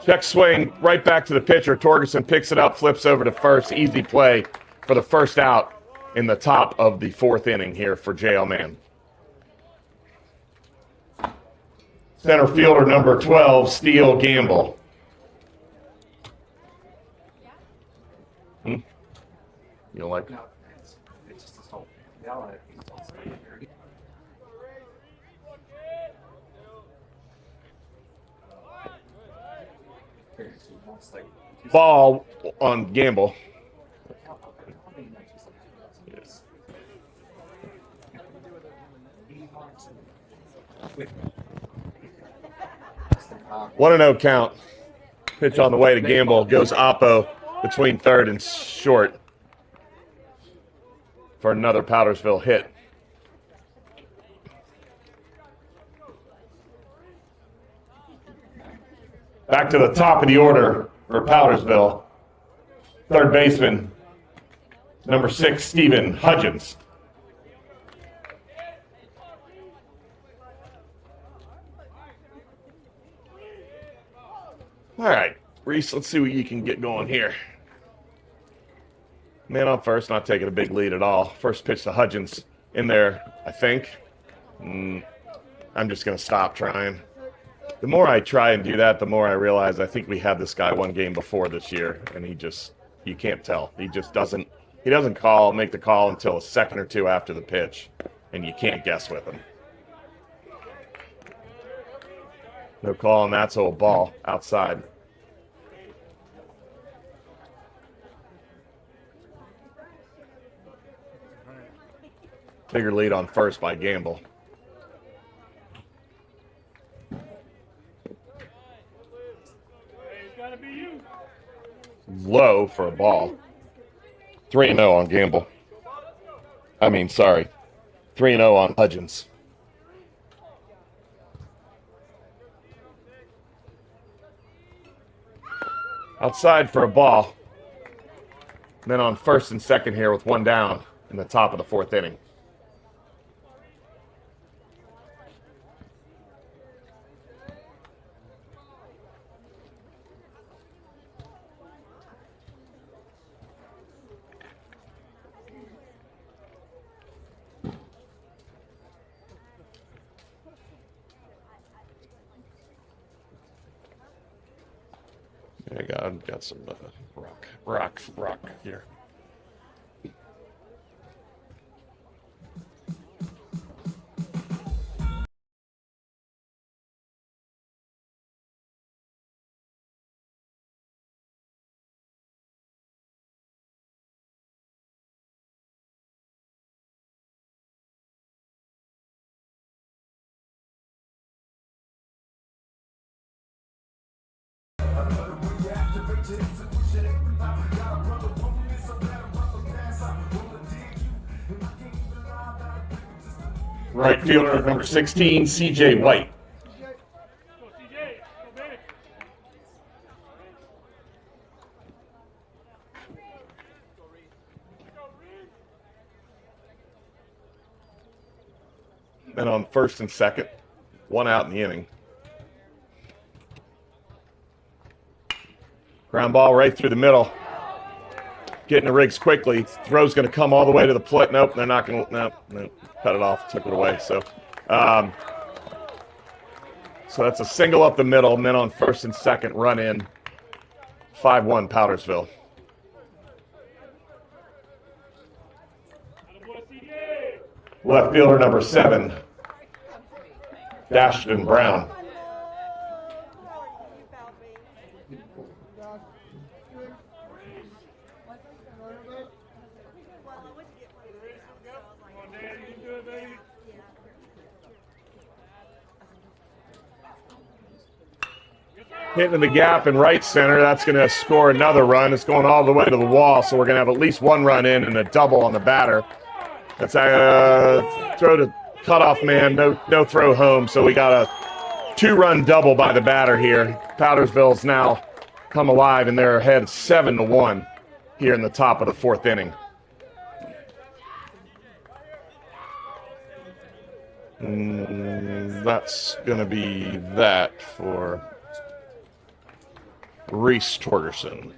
Check swing right back to the pitcher. Torgerson picks it up, flips over to first. Easy play for the first out in the top of the 4th inning here for J.L. Mann. Center fielder number 12, Steele Gamble. You don't like it? No, it's just this whole yell at it. Ball on Gamble. One and 0 count. Pitch on the way to Gamble. Goes oppo between third and short for another Powdersville hit. Back to the top of the order for Powdersville. Third baseman, number 6, Stephen Hudgens. All right, Reese, let's see what you can get going here. Man on first, not taking a big lead at all. First pitch to Hudgens in there, I think. I'm just going to stop trying. The more I try and do that, the more I realize I think we had this guy one game before this year, and you can't tell. He just doesn't make the call until a second or two after the pitch, and you can't guess with him. No call on that, so a ball outside. Bigger lead on first by Gamble. Low for a ball. 3-0 on Gamble. 3-0 on Hudgens. Outside for a ball. Men on first and second here with one down in the top of the fourth inning. I've got some rock here. Right fielder number 16, C.J. White. And on first and second, one out in the inning. Ground ball right through the middle. Getting to Riggs quickly. Throw's going to come all the way to the plate. Nope, they're not going to. Nope. Cut it off, took it away. So that's a single up the middle. Men on first and second, run in. 5-1 Powdersville. Left fielder number 7, Dashton Brown. Hitting the gap in right center. That's going to score another run. It's going all the way to the wall, so we're going to have at least one run in and a double on the batter. That's a throw to cutoff man, no throw home, so we got a 2-run double by the batter here. Powdersville's now come alive, and they're ahead 7-1 here in the top of the fourth inning. That's going to be that for Reese Torgerson.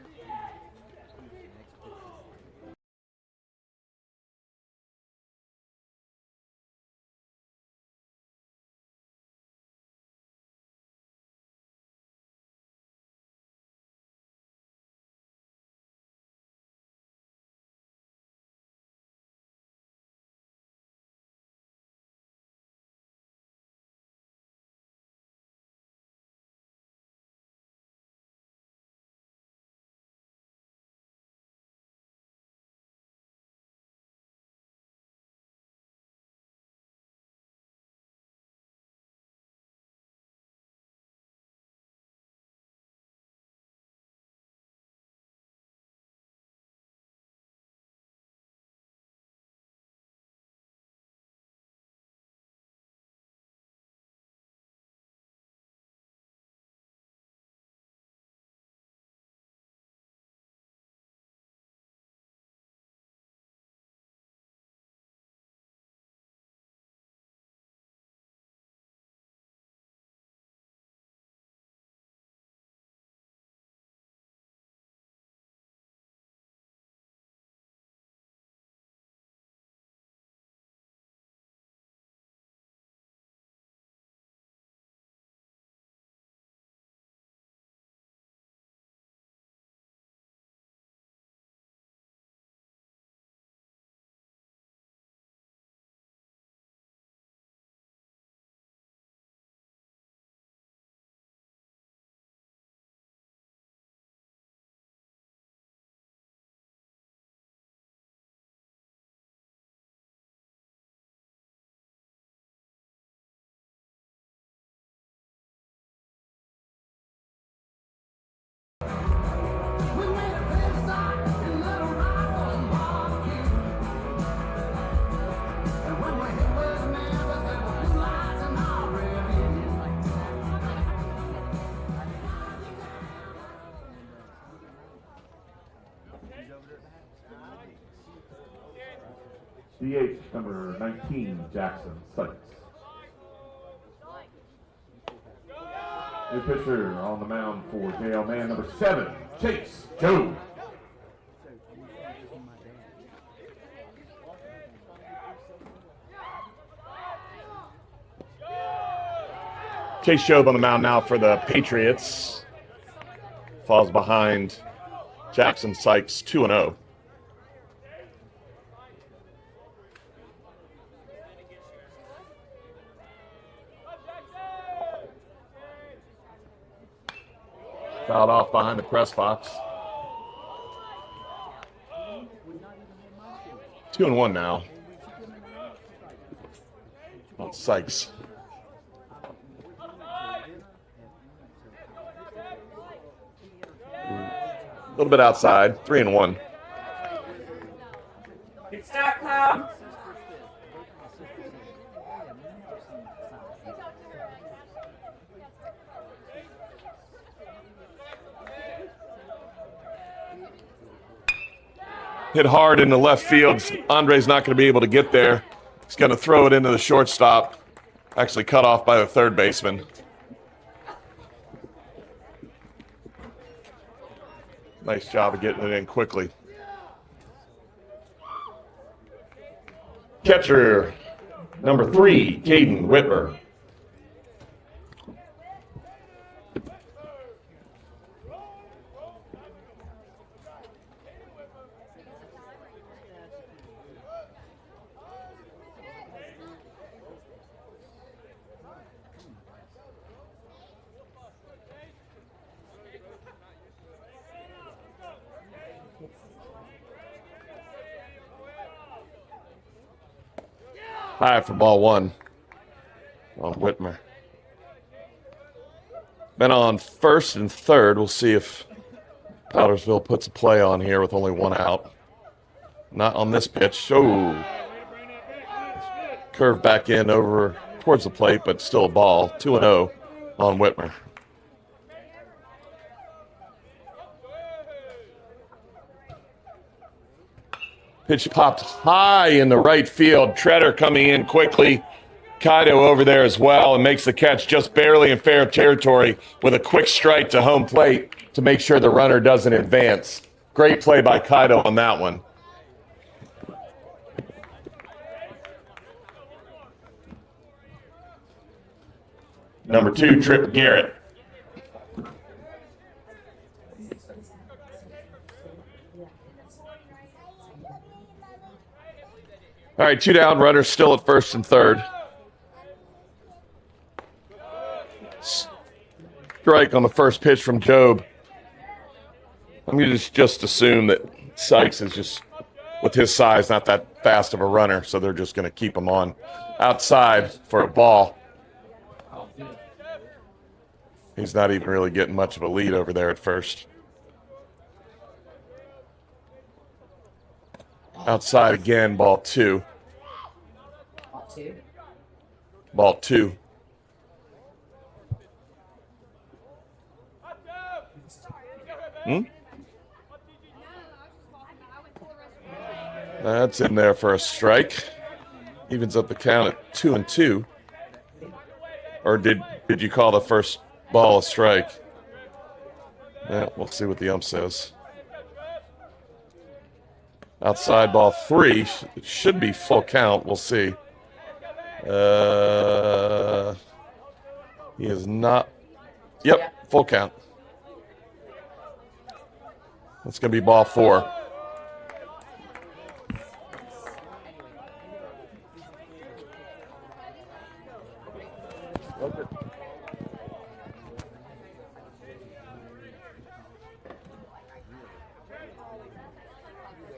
DH number 19, Jackson Sykes. New pitcher on the mound for JL Man number 7, Chase Joe. Chase Jobe on the mound now for the Patriots. Falls behind Jackson Sykes 2-0. Fouled off behind the press box. 2-1 now. On Sykes. A little bit outside, 3-1. Good start, Kyle. Hit hard in the left field. Andre's not going to be able to get there. He's going to throw it into the shortstop. Actually cut off by the third baseman. Nice job of getting it in quickly. Catcher number 3, Caden Whitmer. High for ball 1 on Whitmer. Been on first and third. We'll see if Powdersville puts a play on here with only 1 out. Not on this pitch. Oh. Curve back in over towards the plate, but still a ball. 2-0 on Whitmer. Pitch popped high in the right field. Treader coming in quickly. Kaido over there as well and makes the catch just barely in fair territory with a quick strike to home plate to make sure the runner doesn't advance. Great play by Kaido on that one. Number 2, Trip Garrett. All right, 2 down, runners still at first and third. Strike on the first pitch from Jobe. I'm going to just assume that Sykes is just, with his size, not that fast of a runner, so they're just going to keep him on outside for a ball. He's not even really getting much of a lead over there at first. Outside again, ball 2. Ball 2. That's in there for a strike. Evens up the count at 2-2. Or did you call the first ball a strike? Yeah, we'll see what the ump says. Outside ball 3. It should be full count. We'll see. He is not. Yep, full count. That's going to be ball 4.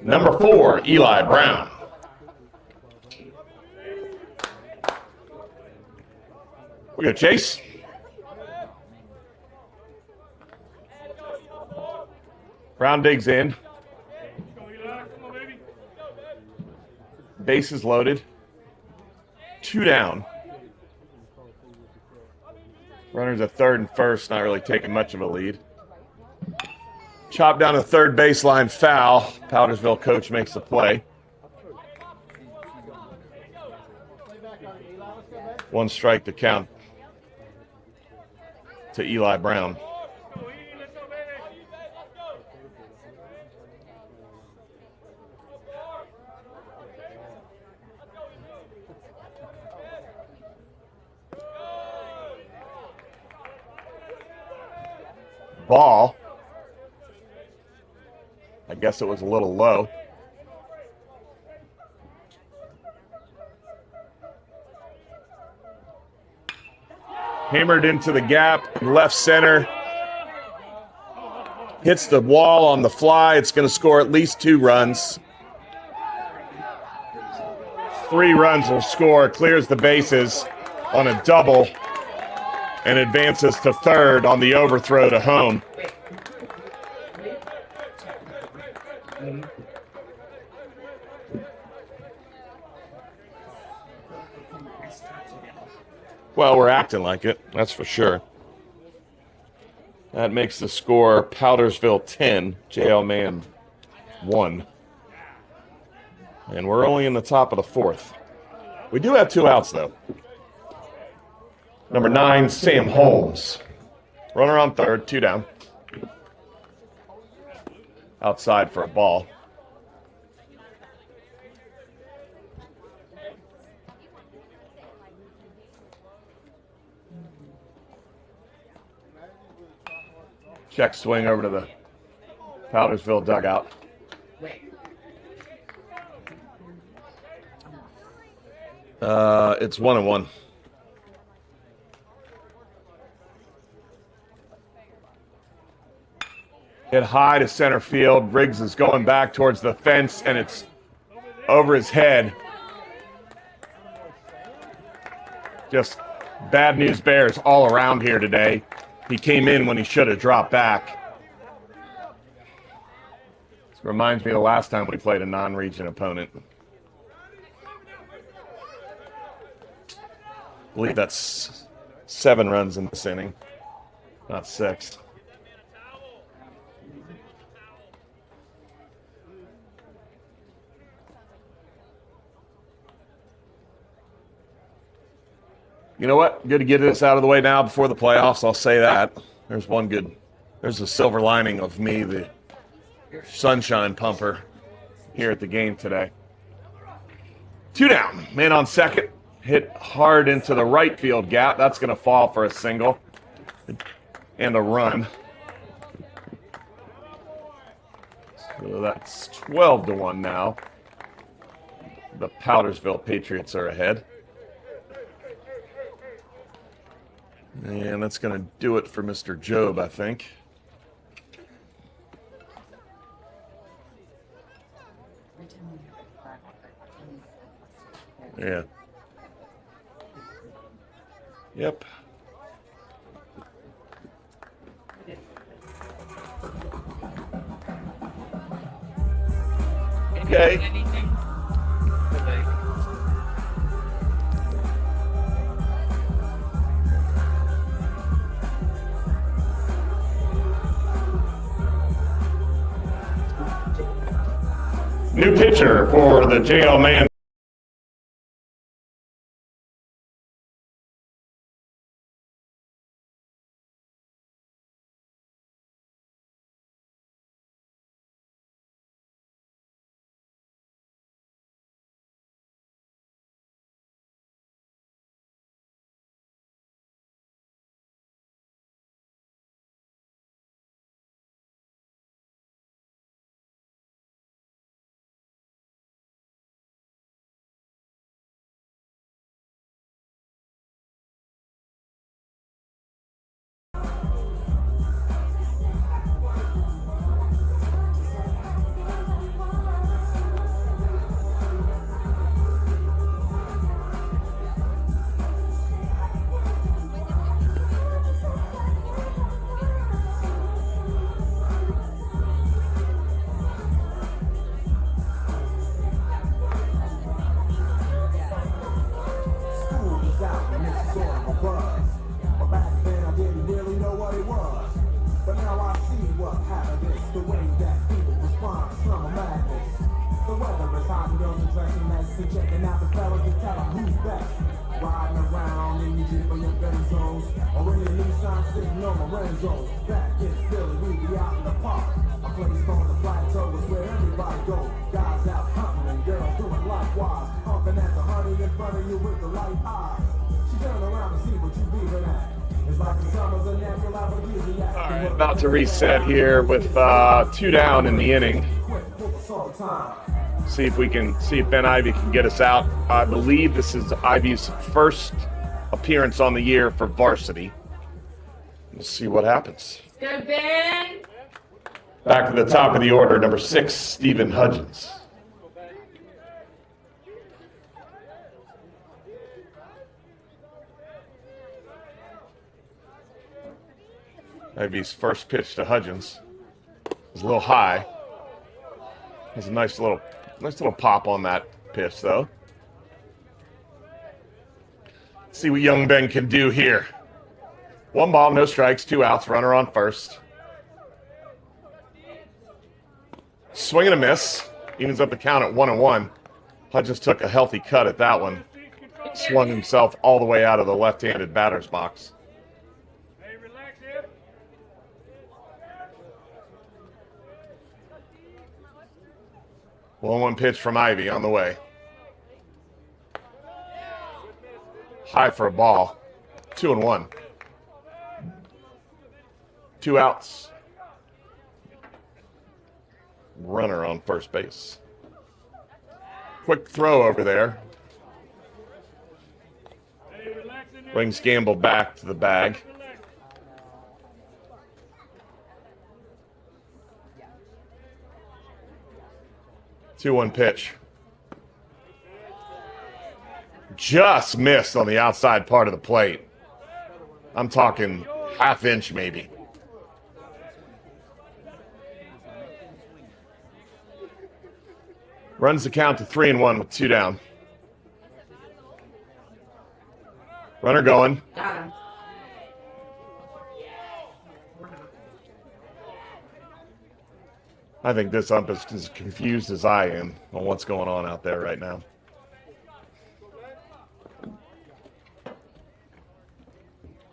Number 4, Eli Brown. We got Chase. Brown digs in. Bases loaded. 2 down. Runners at third and first, not really taking much of a lead. Chop down the third baseline, foul. Powdersville coach makes the play. 1 strike to count to Eli Brown. Ball. I guess it was a little low. Hammered into the gap, left center. Hits the wall on the fly. It's going to score at least 2 runs. 3 runs will score, clears the bases on a double, and advances to third on the overthrow to home. Well, we're acting like it, that's for sure. That makes the score Powdersville 10, JL Mann 1. And we're only in the top of the 4th. We do have 2 outs, though. Number 9, Sam Holmes. Runner on third, 2 down. Outside for a ball. Check swing over to the Powdersville dugout. It's 1-1. Hit high to center field. Riggs is going back towards the fence, and it's over his head. Just bad news bears all around here today. He came in when he should have dropped back. This reminds me of the last time we played a non-region opponent. I believe that's 7 runs in this inning, not 6. You know what? Good to get this out of the way now before the playoffs. I'll say that. There's a silver lining of me, the sunshine pumper, here at the game today. 2 down. Man on second. Hit hard into the right field gap. That's going to fall for a single and a run. So that's 12-1 now. The Powdersville Patriots are ahead. And that's going to do it for Mr. Job, I think. Yeah. Yep. Okay. New pitcher for the JL Mann. Checking out the fellas and tell them who's best. Riding around in your Jeep or your Benzos, or in your Nissan sitting on my Renzo. Back in Philly, we be out in the park. A place on the plateau is where everybody go. Guys out hunting and girls doing likewise. Humping at the honey in front of you with the light eyes. She turn around and see what you beaving at. It's like the summer's a natural aphrodisiac. All right, about to reset here with 2 down in the inning. See if Ben Ivy can get us out. I believe this is Ivy's first appearance on the year for varsity. Let's see what happens. Go, Ben. Back to the top of the order, number 6, Stephen Hudgens. Ivy's first pitch to Hudgens is a little high. Has a nice little pop on that pitch, though. See what young Ben can do here. 1 ball, no strikes, 2 outs, runner on first. Swing and a miss. Evens up the count at 1-1. Hudgens took a healthy cut at that one. Swung himself all the way out of the left-handed batter's box. 1-1 pitch from Ivy on the way. High for a ball. 2-1. 2 outs. Runner on first base. Quick throw over there. Brings Gamble back to the bag. Two-one pitch. Just missed on the outside part of the plate. I'm talking half-inch maybe. Runs the count to 3-1 with 2 down. Runner going. Got him. I think this ump is as confused as I am on what's going on out there right now.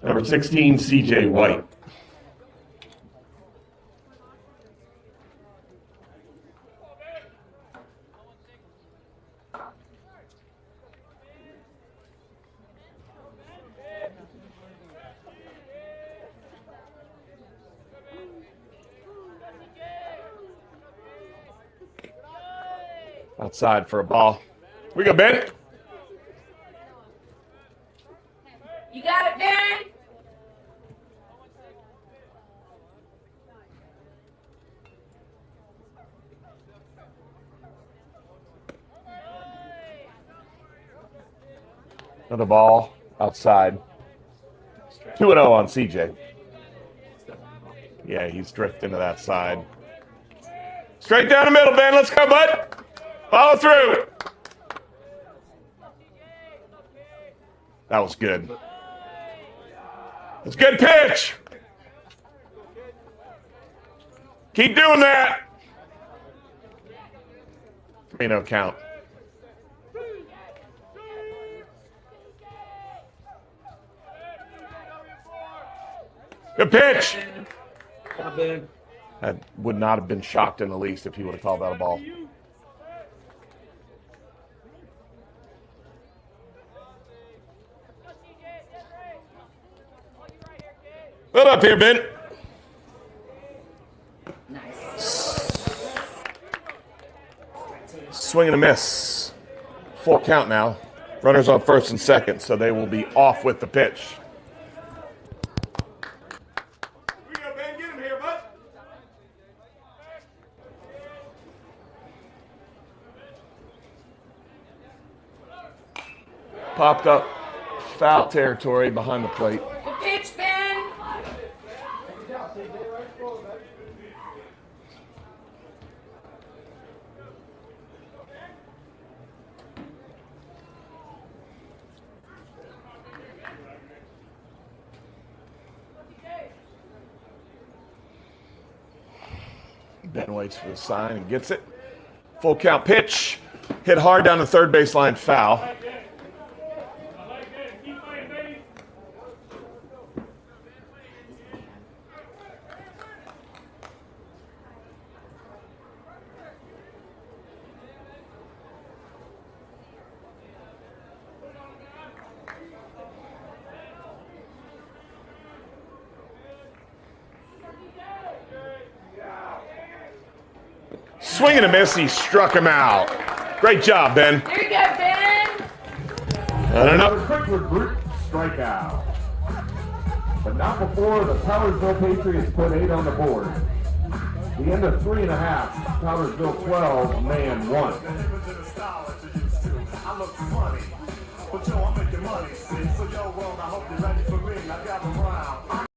Number 16, C.J. White. Outside for a ball. We go, Ben. You got it, Ben. Another ball outside. 2-0 on CJ. Yeah, he's drifting to that side. Straight down the middle, Ben. Let's go, bud. Follow through. That was good. It's a good pitch. Keep doing that. 3-0 count. Good pitch. I would not have been shocked in the least if he would have called that a ball. Put up here, Ben. Nice. Swing and a miss. Full count now. Runners on first and second, so they will be off with the pitch. We go, Ben. Get him here, bud. Popped up foul territory behind the plate. Good pitch, Ben. Ben waits for the sign and gets it. Full count pitch. Hit hard down the third baseline, foul. swing and a miss. He struck him out. Great job, Ben. There you go, Ben. I don't know. Quickly group strikeout. But not before the Powdersville Patriots put 8 on the board. The end of 3.5. Powdersville 12, Man 1. I look funny, but yo, I'm making money. So yo, world, I hope you're ready for me. I got around.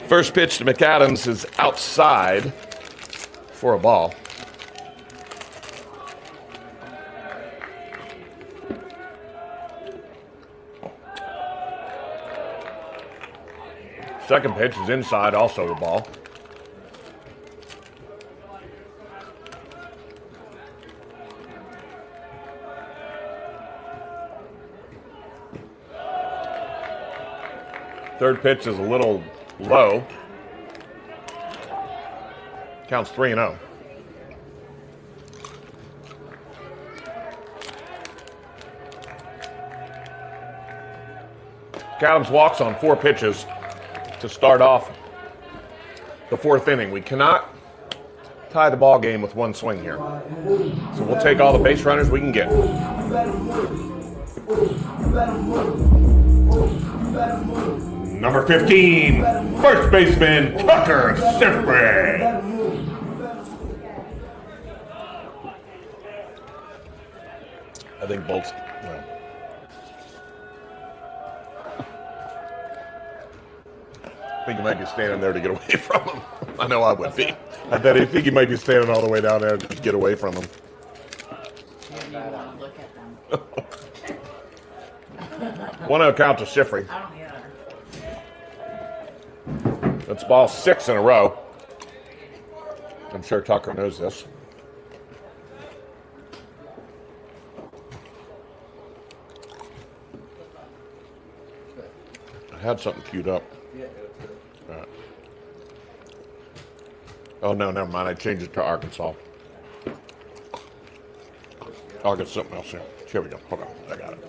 First pitch to McAdams is outside for a ball. Second pitch is inside, also a ball. Third pitch is a little low. Counts 3-0. McAdams walks on 4 pitches to start off the 4th inning. We cannot tie the ball game with 1 swing here. So we'll take all the base runners we can get. Number 15, first baseman Tucker Sifrin. I think Bolt's. Well, I think he might be standing there to get away from him. I know I would be. I think he might be standing all the way down there to get away from him. You want to look at them. 1-0 count to Sifrin. I don't either. That's ball 6 in a row. I'm sure Tucker knows this. I had something queued up. All right. Oh, no, never mind. I changed it to Arkansas. I'll get something else here. Here we go. Hold on. I got it.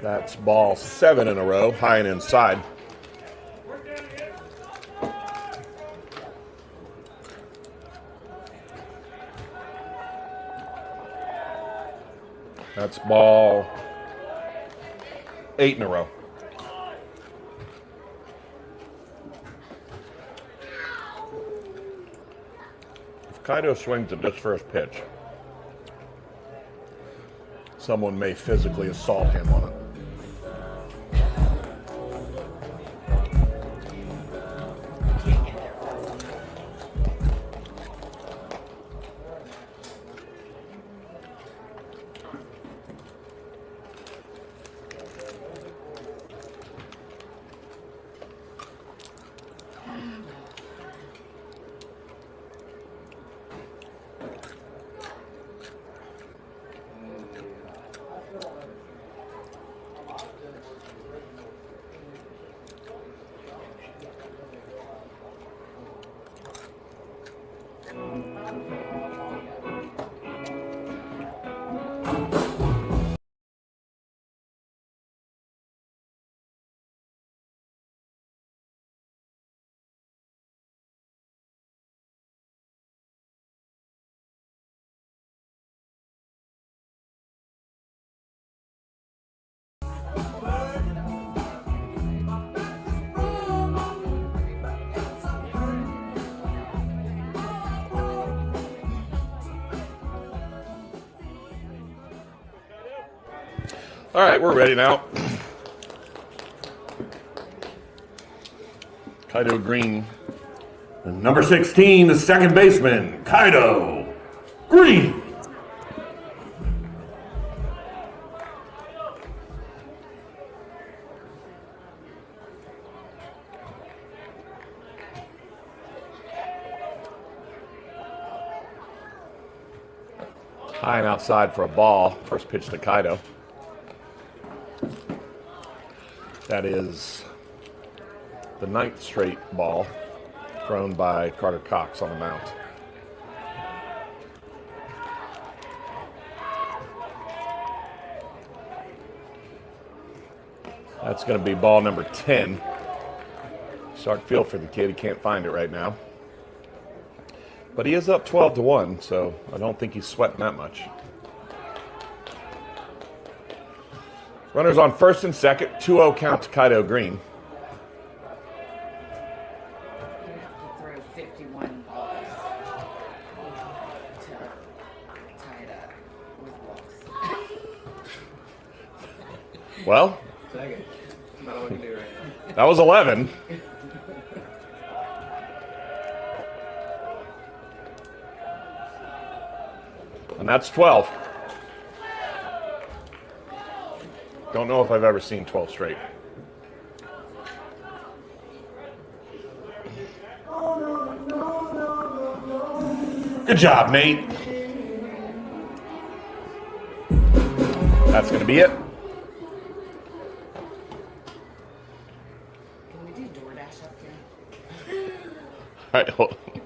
That's ball 7 in a row, high and inside. That's ball 8 in a row. Kaido swings at this first pitch, someone may physically assault him on it. All right, we're ready now. Kaido Green. And number 16, the second baseman, Kaido Green. High and outside for a ball. First pitch to Kaido. That is the 9th straight ball thrown by Carter Cox on the mound. That's going to be ball number 10. Start feel for the kid. He can't find it right now. But he is up 12-1, so I don't think he's sweating that much. Runners on first and second, 2-0 count to Kaido Green. You have to throw 51 balls to tie it up with walks. Well, Second. Not what I can do right now. that was 11. And that's 12. Don't know if I've ever seen 12 straight. Good job, Nate. That's going to be it. Can we do DoorDash up here? All right. Hold on.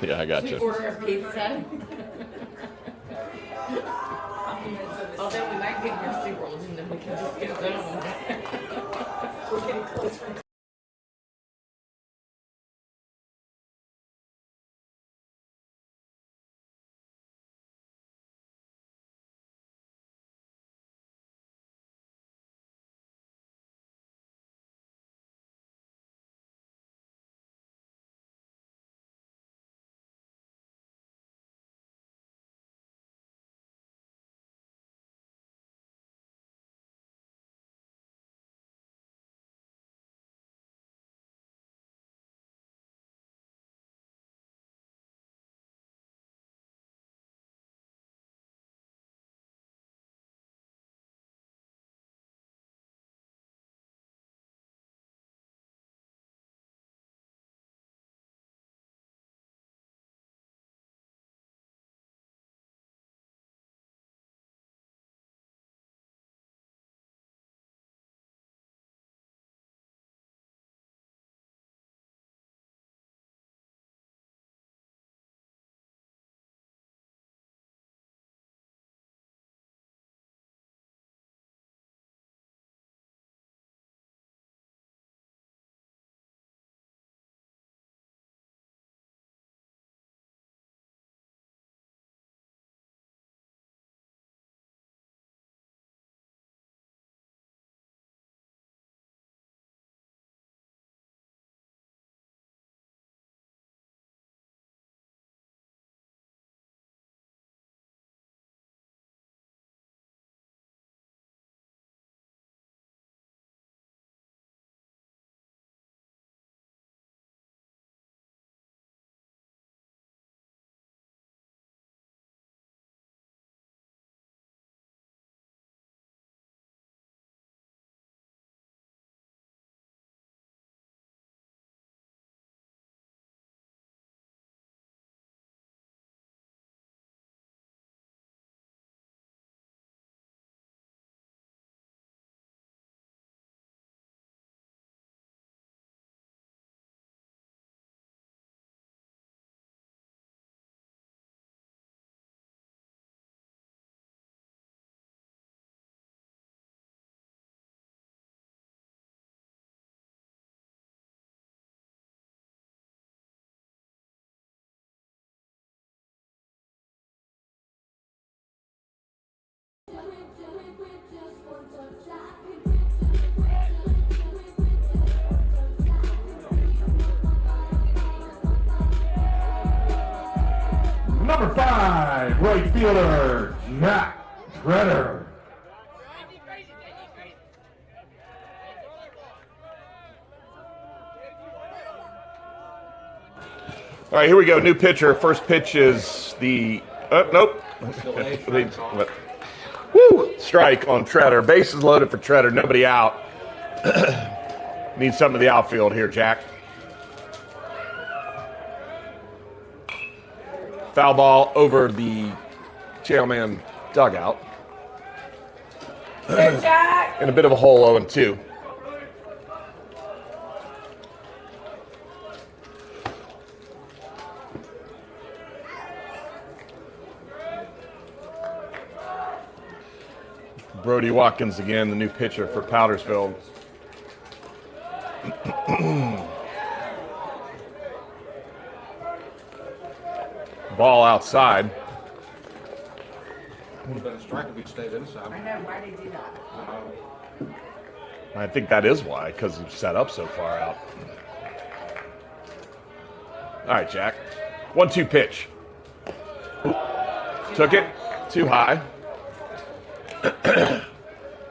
Yeah, I got you. Order a pizza. Although we might get mercy rolls and then we can just get them. We're getting closer. number 5, right fielder, Matt Patriot. All right, here we go. New pitcher. First pitch is the nope. Woo! Strike on Treader. Bases loaded for Treader. Nobody out. Need something to the outfield here, Jack. Foul ball over the Jailman dugout. Good, Jack. In a bit of a hole, 0-2. Brody Watkins again, the new pitcher for Powdersville. Ball outside. Would have been a strike if he'd stayed inside. I know, why did he do that? I think that is why, because he's set up so far out. All right, Jack. 1-2 pitch. Took it. Too high.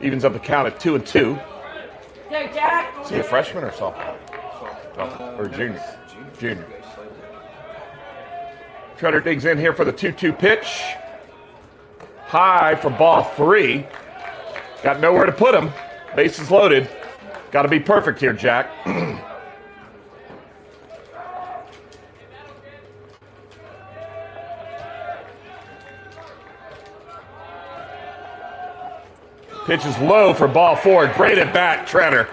Evens up the count at 2-2. Go, Jack. Is he a freshman or sophomore? Or junior? Junior. Treader digs in here for the 2-2 pitch. High for ball 3. Got nowhere to put him. Bases loaded. Got to be perfect here, Jack. Pitch is low for ball 4. Great at bat, Treader.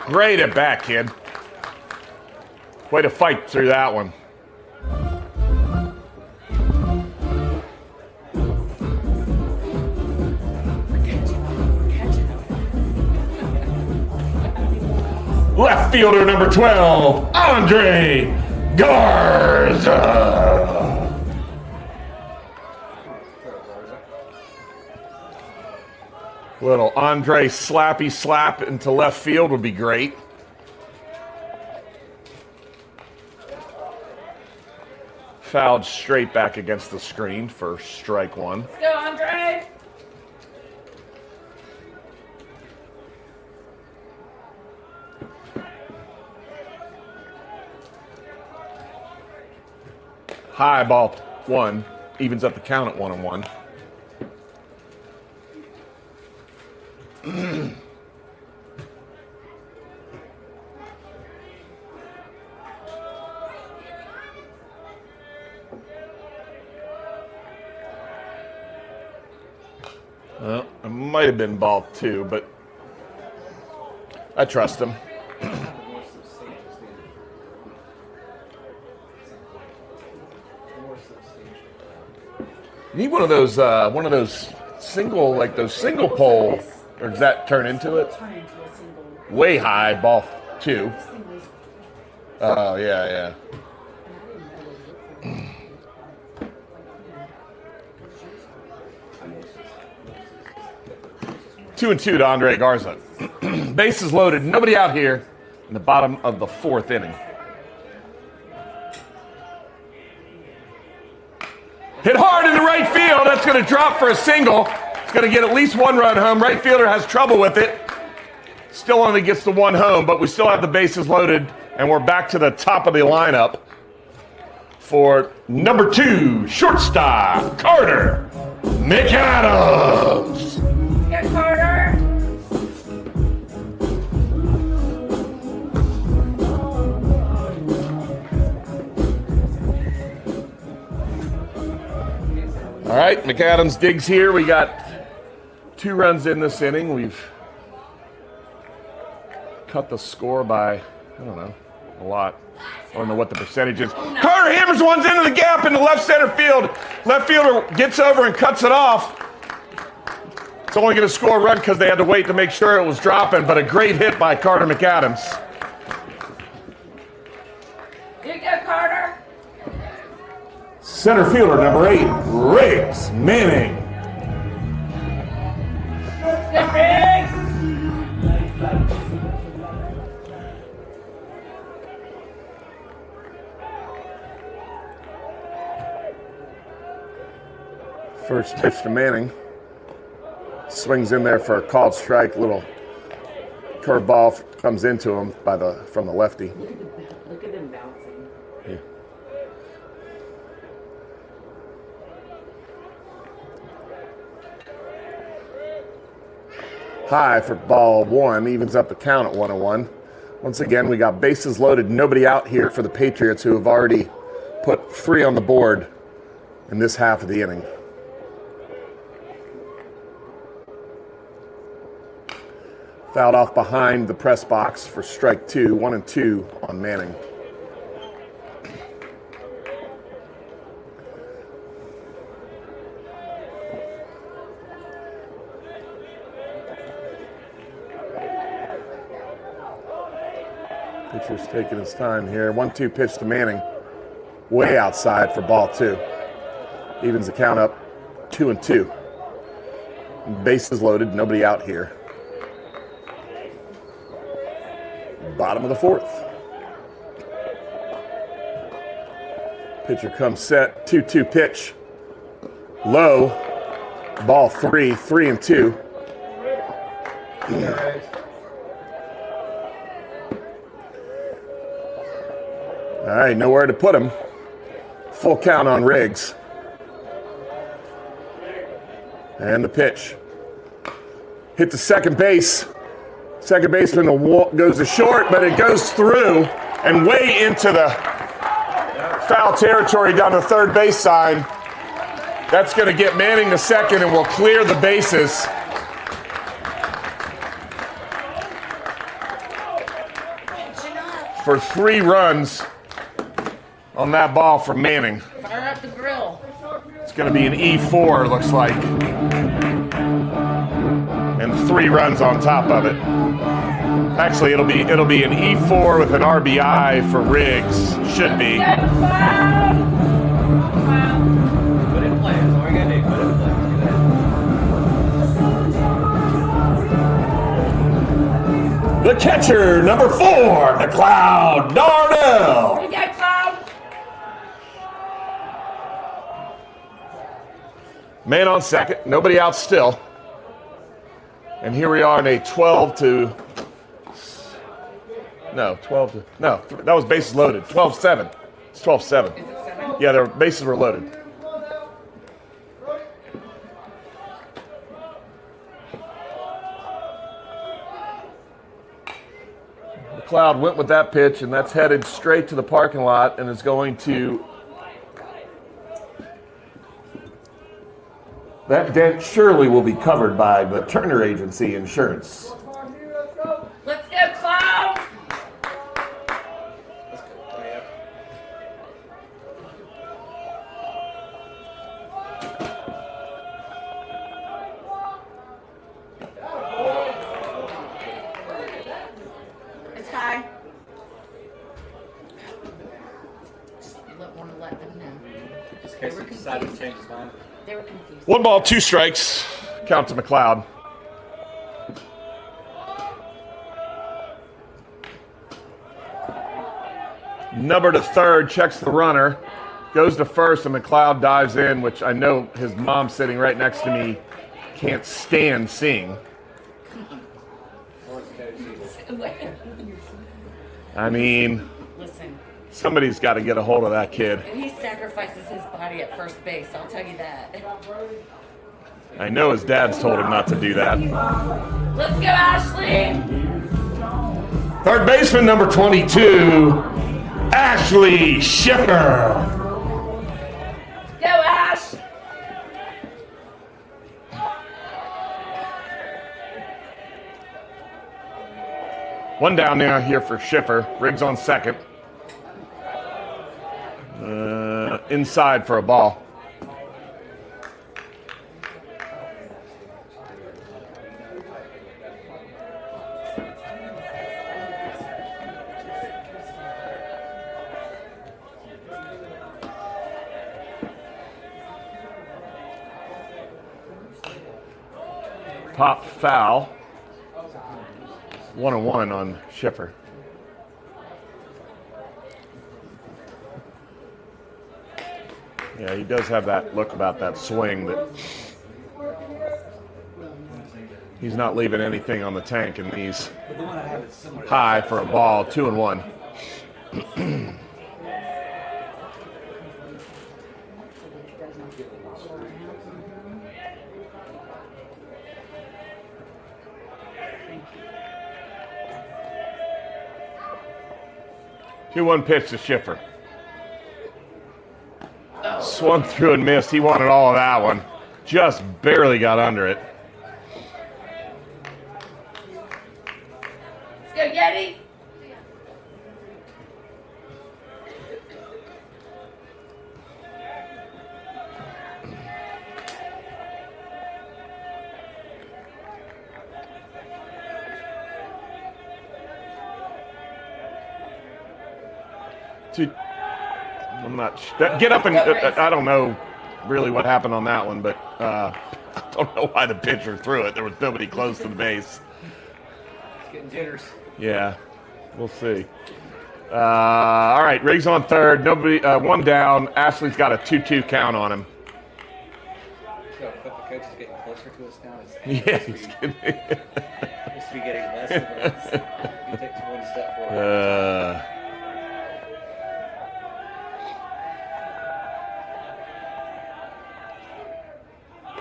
Great at bat, kid. Way to fight through that one. Left fielder number 12, Andre Garza. Little Andre slappy slap into left field would be great. Fouled straight back against the screen for strike 1. Let's go, Andre. High ball 1, evens up the count at 1-1. Well, it might have been ball 2, but I trust him. You need one of those single, like those single pole, or does that turn into it? Way high, ball 2. Oh, yeah. 2-2 to Andre Garza. Bases loaded, nobody out here in the bottom of the 4th inning. Hit hard in the right field. That's going to drop for a single. It's going to get at least 1 run home. Right fielder has trouble with it. Still only gets the 1 home, but we still have the bases loaded, and we're back to the top of the lineup for number 2, shortstop, Carter McAdams. Go, Carter. All right, McAdams digs here. We got 2 runs in this inning. We've cut the score by, I don't know, a lot. I don't know what the percentage is. Carter hammers one's into the gap in the left center field. Left fielder gets over and cuts it off. It's only going to score a run because they had to wait to make sure it was dropping, but a great hit by Carter McAdams. You go, Carter. Center fielder number 8, Riggs Manning. Go, Riggs. First pitch to Manning. Swings in there for a called strike. Little curveball comes into him from the lefty. Look at them bouncing. Yeah. High for ball one, evens up the count at 1-1. Once again, we got bases loaded, nobody out here for the Patriots, who have already put 3 on the board in this half of the inning. Fouled off behind the press box for strike 2, 1-2 on Manning. Pitcher's taking his time here. 1-2 pitch to Manning. Way outside for ball 2. Evens the count up 2-2. Bases loaded, nobody out here. Bottom of the 4th. Pitcher comes set. 2-2 pitch. Low. Ball 3. 3-2. All right, nowhere to put him. Full count on Riggs. And the pitch. Hit the second base. Second baseman goes to short, but it goes through and way into the foul territory down the third base side. That's going to get Manning to second and will clear the bases. For 3 runs on that ball from Manning. Fire up the grill. It's going to be an E4, looks like. And 3 runs on top of it. Actually, it'll be an E4 with an RBI for Riggs. Should be. Put it in play. That's all you gotta do. Put it in play. Let's do that. The catcher, number 4, McLeod Darnell. You got Cloud. Man on second, nobody out still. And here we are in a 12 to, no, that was bases loaded, 12-7. It's 12-7. Is it 7? Yeah, their bases were loaded. McLeod went with that pitch, and that's headed straight to the parking lot and is going to. That dent surely will be covered by the Turner Agency Insurance. Let's go, Cloud. It's high. Just want to let them know. Just in case he decided to change his mind. They were confused. 1 ball, 2 strikes. Count to McLeod. Number to third, checks the runner, goes to first, and McLeod dives in, which I know his mom sitting right next to me can't stand seeing. I mean, Listen, somebody's got to get a hold of that kid. he sacrifices his body at first base, I'll tell you that. I know his dad's told him not to do that. Let's go, Ashley! Third baseman, number 22, Ashley Schiffer. Go, Ash! One down now here for Schiffer. Riggs on second. Inside for a ball. Pop foul. 1-1 on Schiffer. Yeah, he does have that look about that swing that he's not leaving anything on the tank in these. High for a ball, 2-1. 2-1 pitch to Schiffer. Swung through and missed. He wanted all of that one. Just barely got under it. Let's go, Yeti. I'm not. Get up and I don't know really what happened on that one, but I don't know why the pitcher threw it. There was nobody close to the base. It's getting jitters. Yeah, we'll see. All right, Riggs on third. Nobody. One down. Ashley's got a 2-2 count on him. So, but the coach is getting closer to us now. Yeah, he's getting. Seems to be getting less and less. He takes one step forward.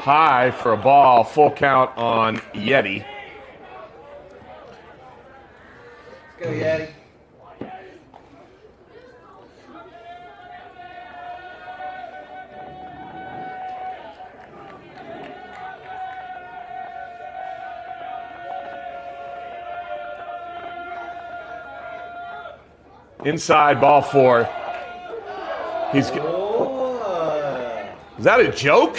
High for a ball, full count on Yeti. Let's go, Yeti. Inside, ball 4. Is that a joke?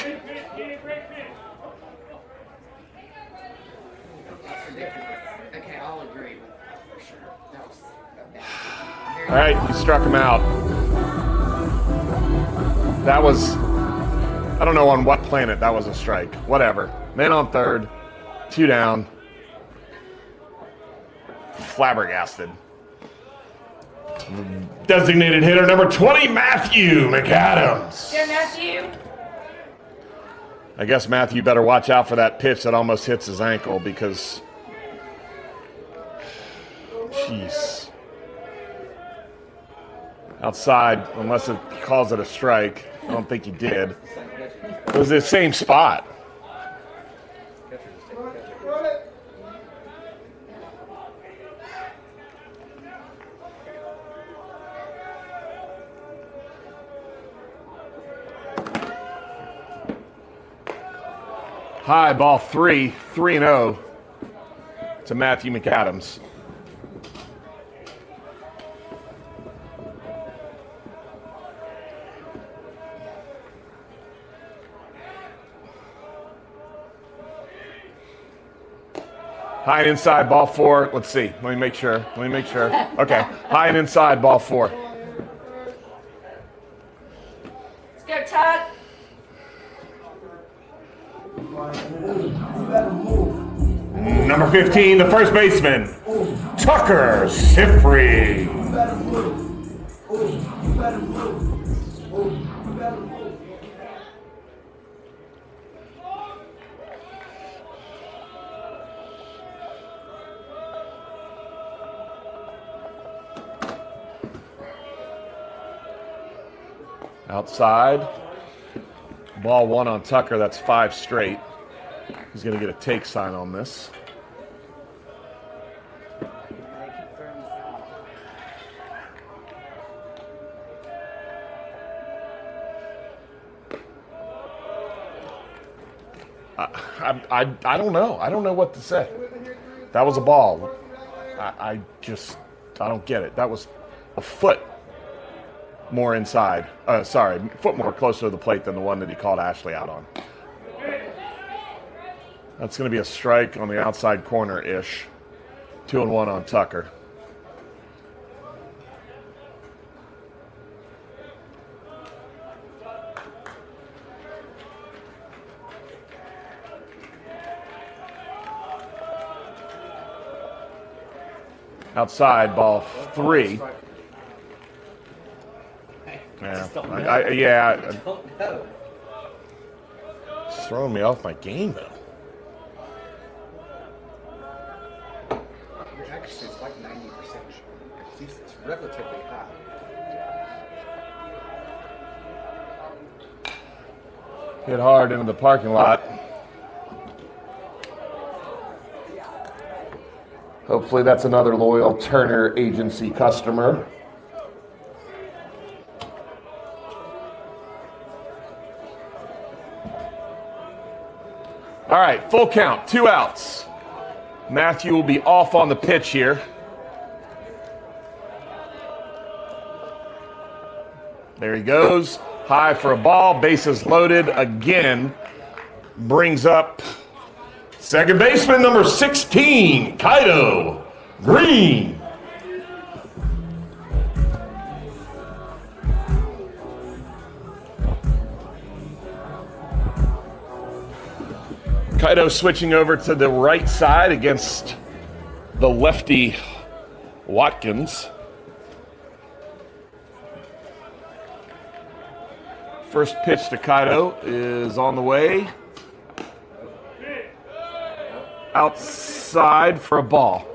Okay, I'll agree with that for sure. That was a bad. All right, he struck him out. That was, I don't know on what planet that was a strike. Whatever. Man on third, 2 down. Flabbergasted. Designated hitter number 20, Matthew McAdams. Yeah, Matthew. I guess Matthew better watch out for that pitch that almost hits his ankle because, jeez. Outside, unless it calls it a strike. I don't think he did. It was the same spot. High, ball 3, 3-0 to Matthew McAdams. High and inside, ball 4. Let's see. Let me make sure. Okay. High and inside, ball 4. Let's go, Todd. Number 15, the first baseman, Tucker Sifrey. Outside, ball 1 on Tucker. That's 5 straight. He's going to get a take sign on this. I don't know. I don't know what to say. That was a ball. I don't get it. That was a foot more inside. Foot more closer to the plate than the one that he called Ashley out on. That's going to be a strike on the outside corner-ish. 2-1 on Tucker. Outside, ball 3. Yeah, don't know. yeah. Don't know. It's throwing me off my game, though. Your accuracy is like 90%. It's relatively high. Hit hard into the parking lot. Hopefully that's another loyal Turner Agency customer. All right, full count, 2 outs. Matthew will be off on the pitch here. There he goes. High for a ball, bases loaded again. Brings up second baseman number 16, Kaido Green. Kaido switching over to the right side against the lefty Watkins. First pitch to Kaido is on the way. Outside for a ball.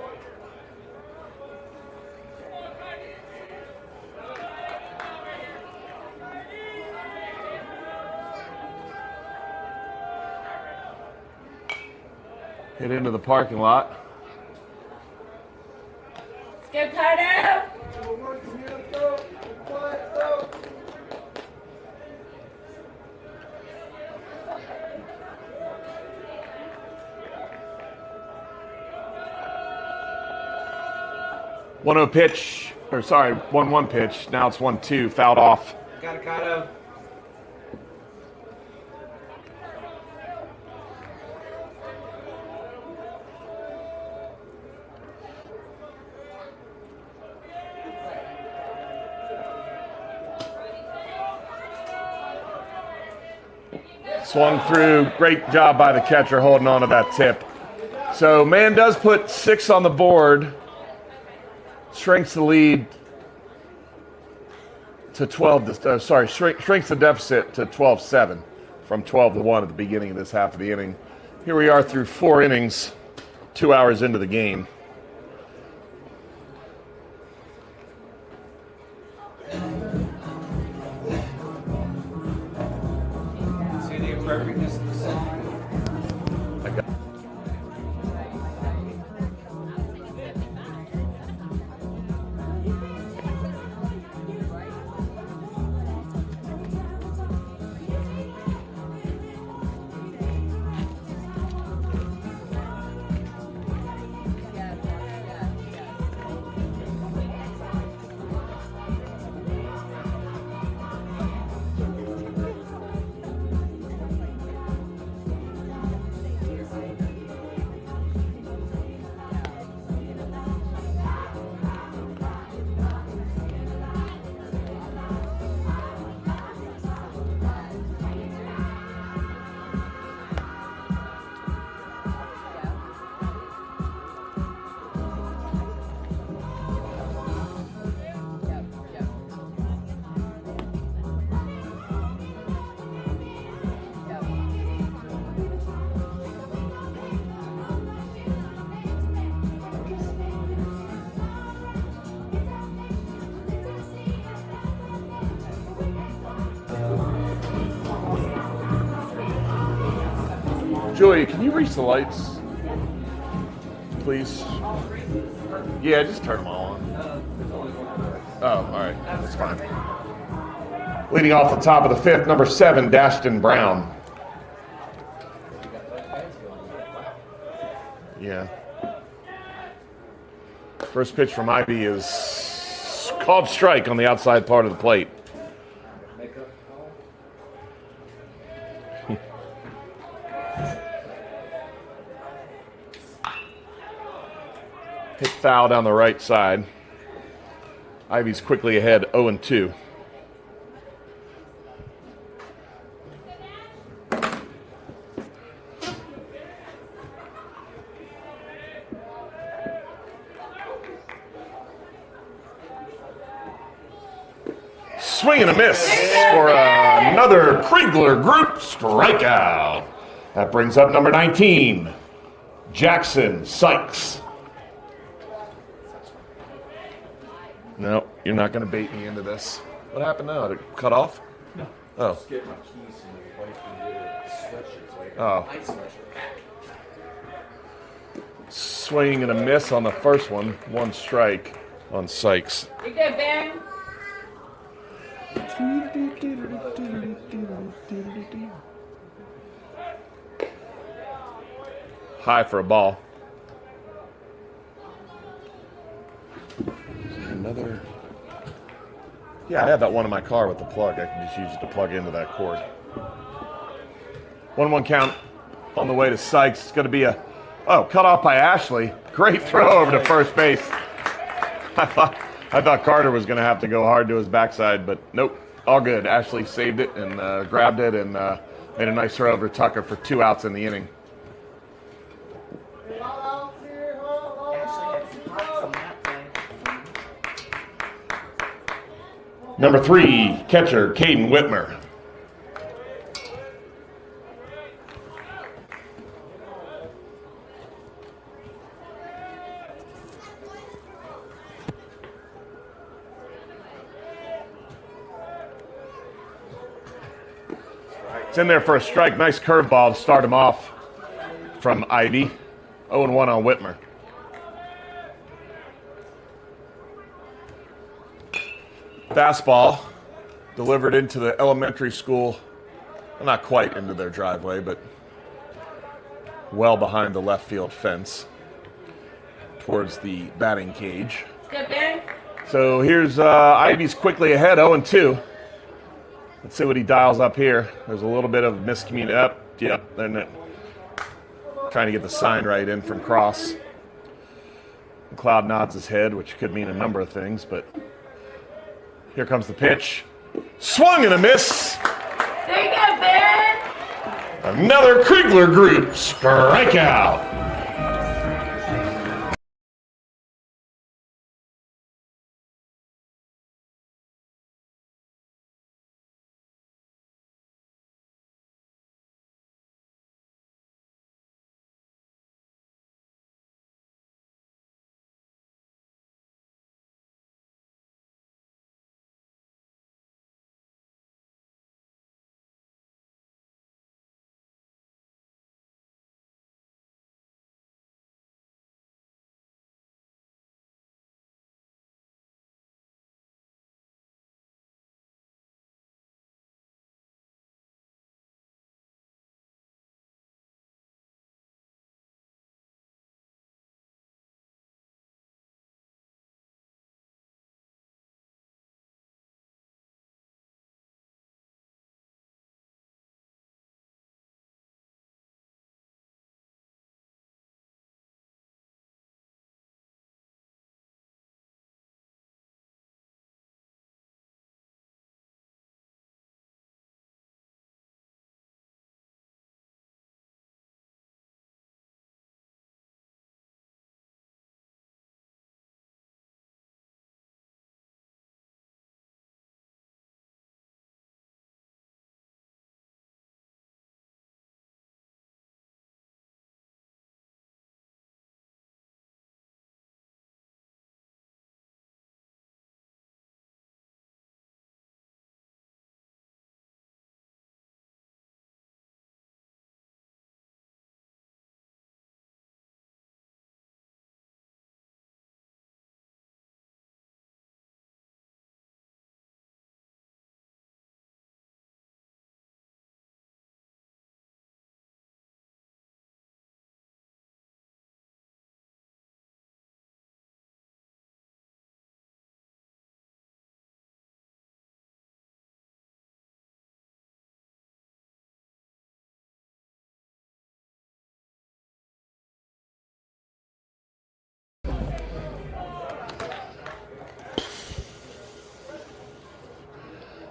Hit into the parking lot. Let's go, Kaido! 1-0 pitch, or sorry, 1-1 pitch. Now it's 1-2, fouled off. Got it, Kaido. Swung through, great job by the catcher holding on to that tip. So Mann does put 6 on the board. Shrinks the lead to 12. Shrinks the deficit to 12-7 from 12-1 at the beginning of this half of the inning. Here we are through 4 innings, 2 hours into the game. See the appropriateness of the set. Julia, can you reach the lights, please? Yeah, just turn them all on. Oh, all right, that's fine. Leading off the top of the 5th, number 7, Dashton Brown. Yeah. First pitch from Ivy is called strike on the outside part of the plate. Hit foul down the right side. Ivy's quickly ahead, 0-2. Swing and a miss for another Kriegler Group strikeout. That brings up number 19, Jackson Sykes. No, you're not going to bait me into this. What happened now? Did it cut off? No. Oh. Just get my keys and my wife can get a sweatshirt so I can Oh. night sweatshirt. Swing and a miss on the first one. One strike on Sykes. You good, Ben? High for a ball. Another. Yeah, I have that one in my car with the plug. I can just use it to plug into that cord. 1-1 count on the way to Sykes. It's going to be a cut off by Ashley. Great throw over to first base. I thought Carter was going to have to go hard to his backside, but nope. All good. Ashley saved it and grabbed it and made a nice throw over Tucker for 2 outs in the inning. Number 3, catcher Caden Whitmer. It's in there for a strike. Nice curveball to start him off from Ivy. 0-1 on Whitmer. Fastball delivered into the elementary school. Well, not quite into their driveway, but well behind the left field fence towards the batting cage. Good, Ben? So here's Ivy's quickly ahead, 0-2. Let's see what he dials up here. There's a little bit of miscommunication. Yep, they're not trying to get the sign right in from Cross. McLeod nods his head, which could mean a number of things, but here comes the pitch. Swung and a miss. There you go, Ben! Another Kriegler Group strikeout.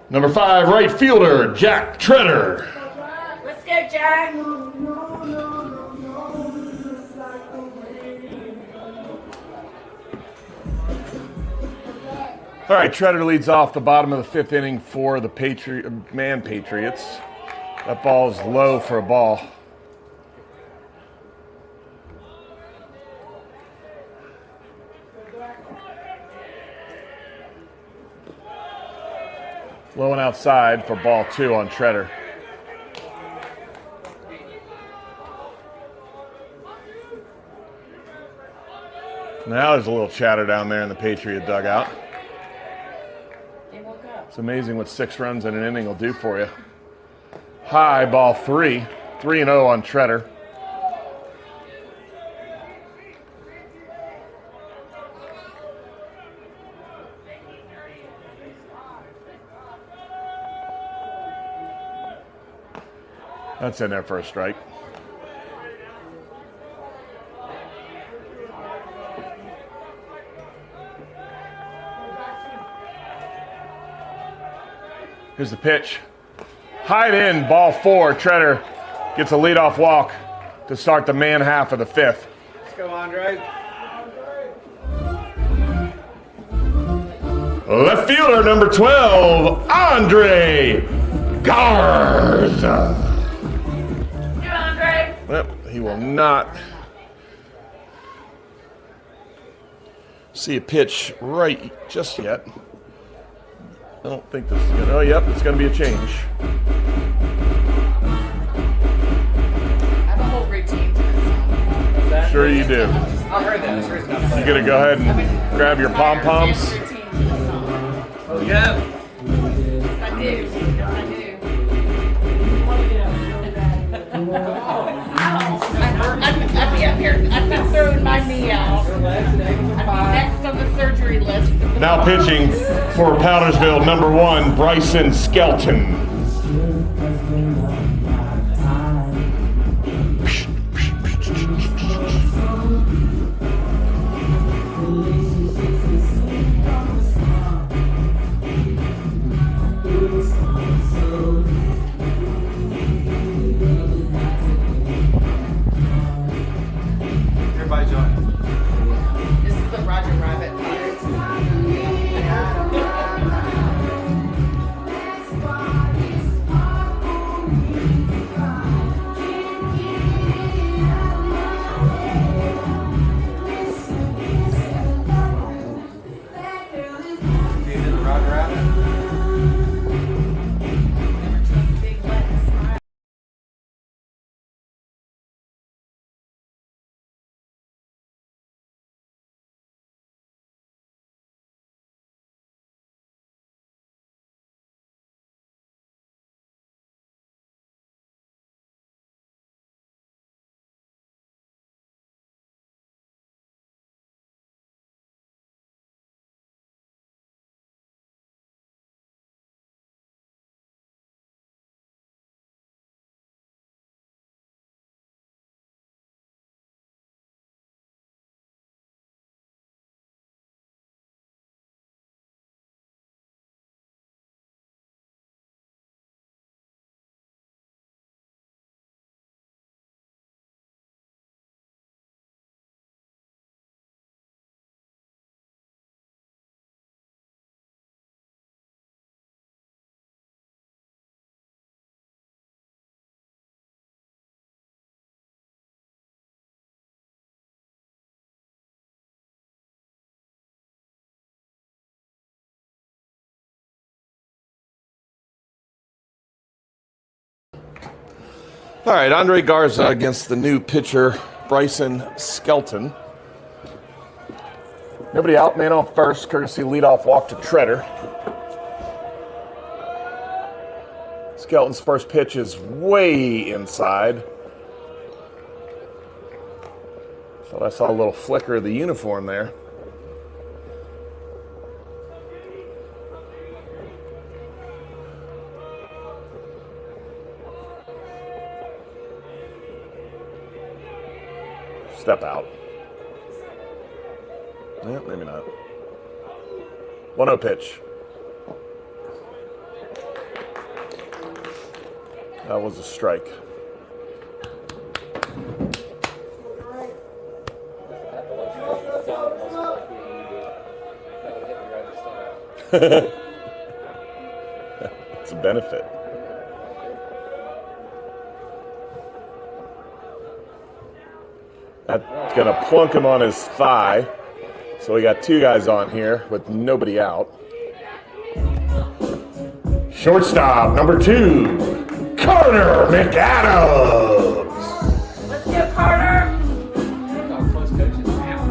Number 5, right fielder, Jack Treader. Let's go, Jack! All right, Treader leads off the bottom of the fifth inning for the Mann Patriots. That ball is low for a ball. Low and outside for ball 2 on Treader. Now there's a little chatter down there in the Patriot dugout. It's amazing what 6 runs in an inning will do for you. High, ball 3. 3-0 on Treader. That's in there for a strike. Here's the pitch. High in, ball 4. Treader gets a leadoff walk to start the Mann half of the 5th. Let's go, Andre. Left fielder number 12, Andre Garza. Come on, Andre. Well, he will not see a pitch right just yet. I don't think this is good. Oh, yep, it's going to be a change. I have a whole routine to this song. Sure you do. I heard that. It's reason I'm You going to go ahead and grab your pom-poms? Routine to this song. Oh, yeah. Yes, I do. Yes, I do. I'd be up here. I'd be throwing my knee out. I'd be next on the surgery list. Now pitching for Powdersville, number 1, Bryson Skelton. Everybody join. This is the Roger Rabbit part. You did the Roger Rabbit. Big Latin smile. All right, Andre Garza against the new pitcher, Bryson Skelton. Nobody out, man on first, courtesy leadoff walk to Treader. Skelton's first pitch is way inside. Thought I saw a little flicker of the uniform there. Step out. Yeah, maybe not. 1-0 pitch. That was a strike. It's a benefit. That's going to plunk him on his thigh. So we got two guys on here with nobody out. Shortstop, number 2, Carter McAdams. Let's go, Carter. Got close coaches now.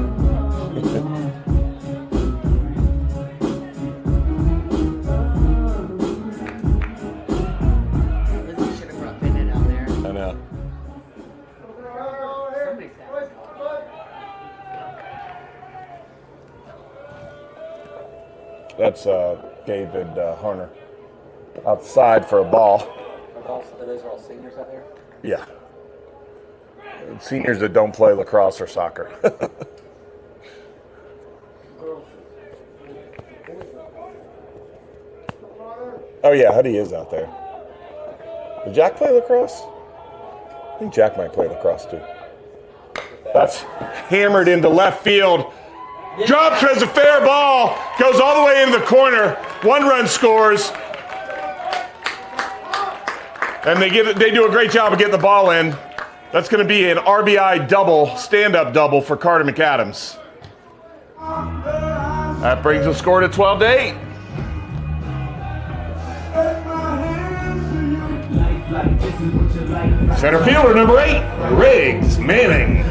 Lizzie should have brought Bennett out there. I know. Somebody's got it. That's David Harner. Outside for a ball. Those are all seniors out there? Yeah. Seniors that don't play lacrosse or soccer. Oh yeah, Huddy is out there. Did Jack play lacrosse? I think Jack might play lacrosse too. That's hammered into left field. Drops as a fair ball. Goes all the way into the corner. 1 run scores. And they do a great job of getting the ball in. That's going to be an RBI double, stand-up double for Carter McAdams. That brings the score to 12-8. Center fielder number 8, Riggs Manning.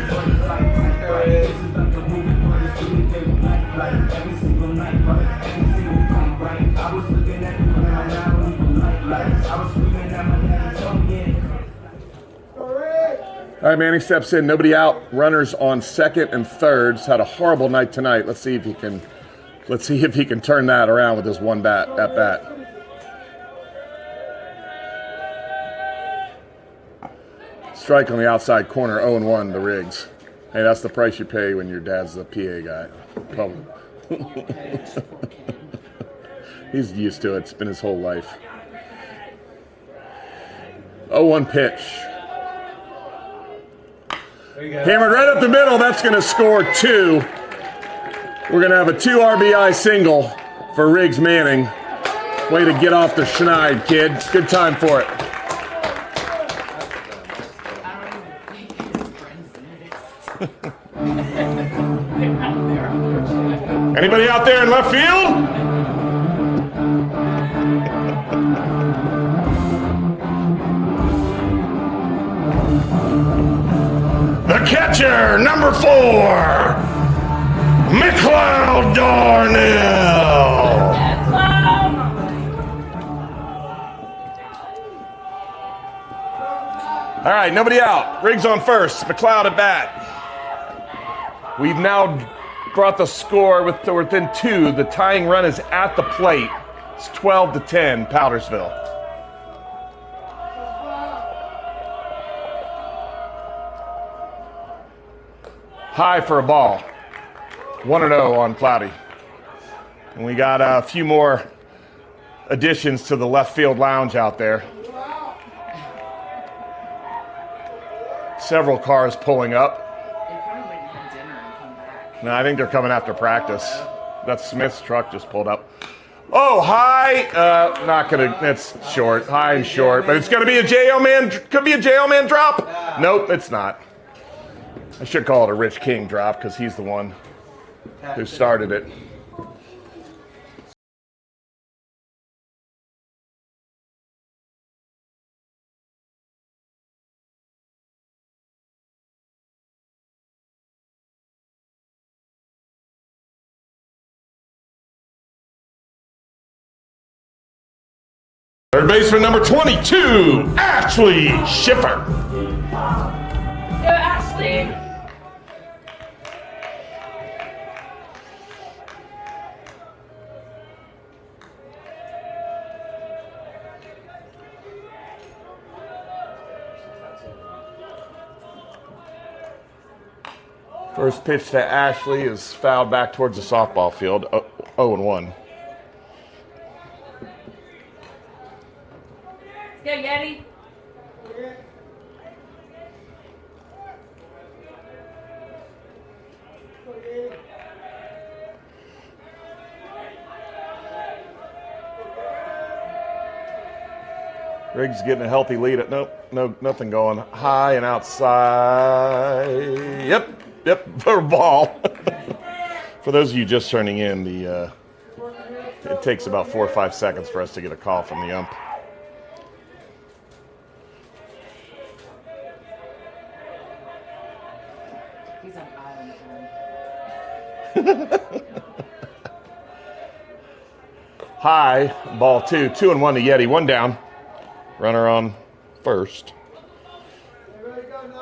All right, Manning steps in. Nobody out. Runners on second and third. He's had a horrible night tonight. Let's see if he can turn that around with his one bat at bat. Strike on the outside corner. 0-1 to Riggs. Hey, that's the price you pay when your dad's the PA guy. Probably. He's used to it. It's been his whole life. 0-1 pitch. Hammered right up the middle. That's going to score 2. We're going to have a 2 RBI single for Riggs Manning. Way to get off the schneid, kid. Good time for it. Anybody out there in left field? The catcher, number 4, McLeod Darnell. All right, nobody out. Riggs on first, McLeod at bat. We've now brought the score within 2. The tying run is at the plate. It's 12-10, Powdersville. High for a ball. 1-0 on Cloudy. And we got a few more additions to the left field lounge out there. Several cars pulling up. They probably went and had dinner and come back. No, I think they're coming after practice. That's Smith's truck just pulled up. Oh, high. Not gonna. It's short. High and short, but it's gonna be a JL man. Could be a JL man drop. Nope, it's not. I should call it a Rich King drop because he's the one who started it. Third baseman number 22, Ashley Schiffer. Go, Ashley. First pitch to Ashley is fouled back towards the softball field. 0-1. Go, Yeti. Riggs getting a healthy lead. Nope, nothing going. High and outside. Yep, for a ball. For those of you just turning in, it takes about 4 or 5 seconds for us to get a call from the ump. He's on island time. High, ball 2. 2-1 to Yeti. 1 down. Runner on first. Ready, go, 9.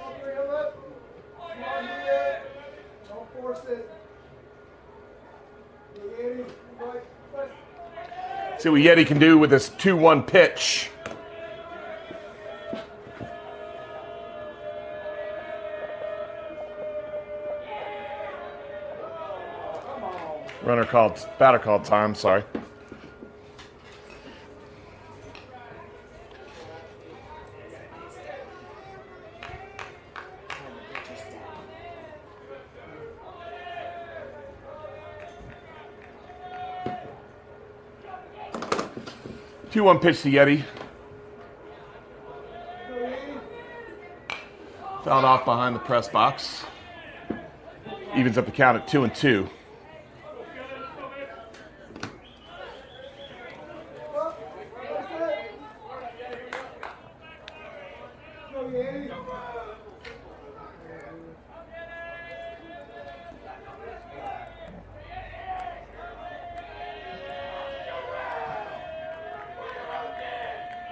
All 3 of them. Come on, here. Don't force it. See what Yeti can do with this 2-1 pitch. Batter called time, sorry. Two-one pitch to Yeti. Fouled off behind the press box. Evens up the count at 2-2.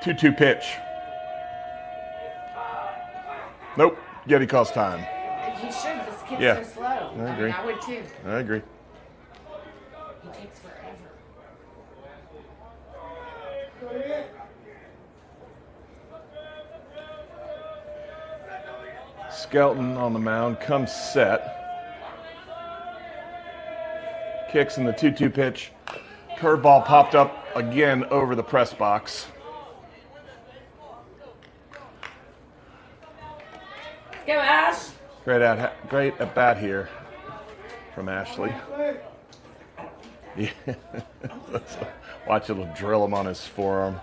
Two-two pitch. Nope. Yeti calls time. He should. This kid's Yeah. so slow. I agree. I would too. I agree. He takes forever. Skelton on the mound, comes set. Kicks in the 2-2 pitch. Curveball popped up again over the press box. Go, Ash. Great at bat here from Ashley. Yeah. Watch it drill him on his forearm.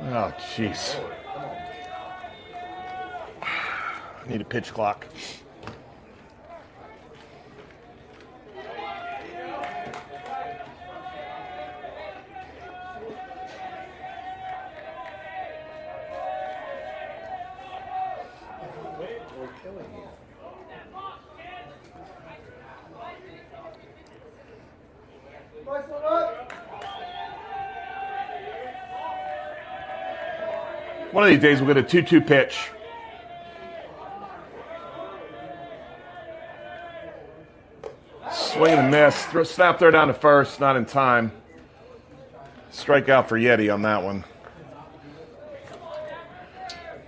Oh, jeez. Need a pitch clock. One of these days we'll get a 2-2 pitch. Swing and a miss. Snap throw down to first, not in time. Strikeout for Yeti on that one.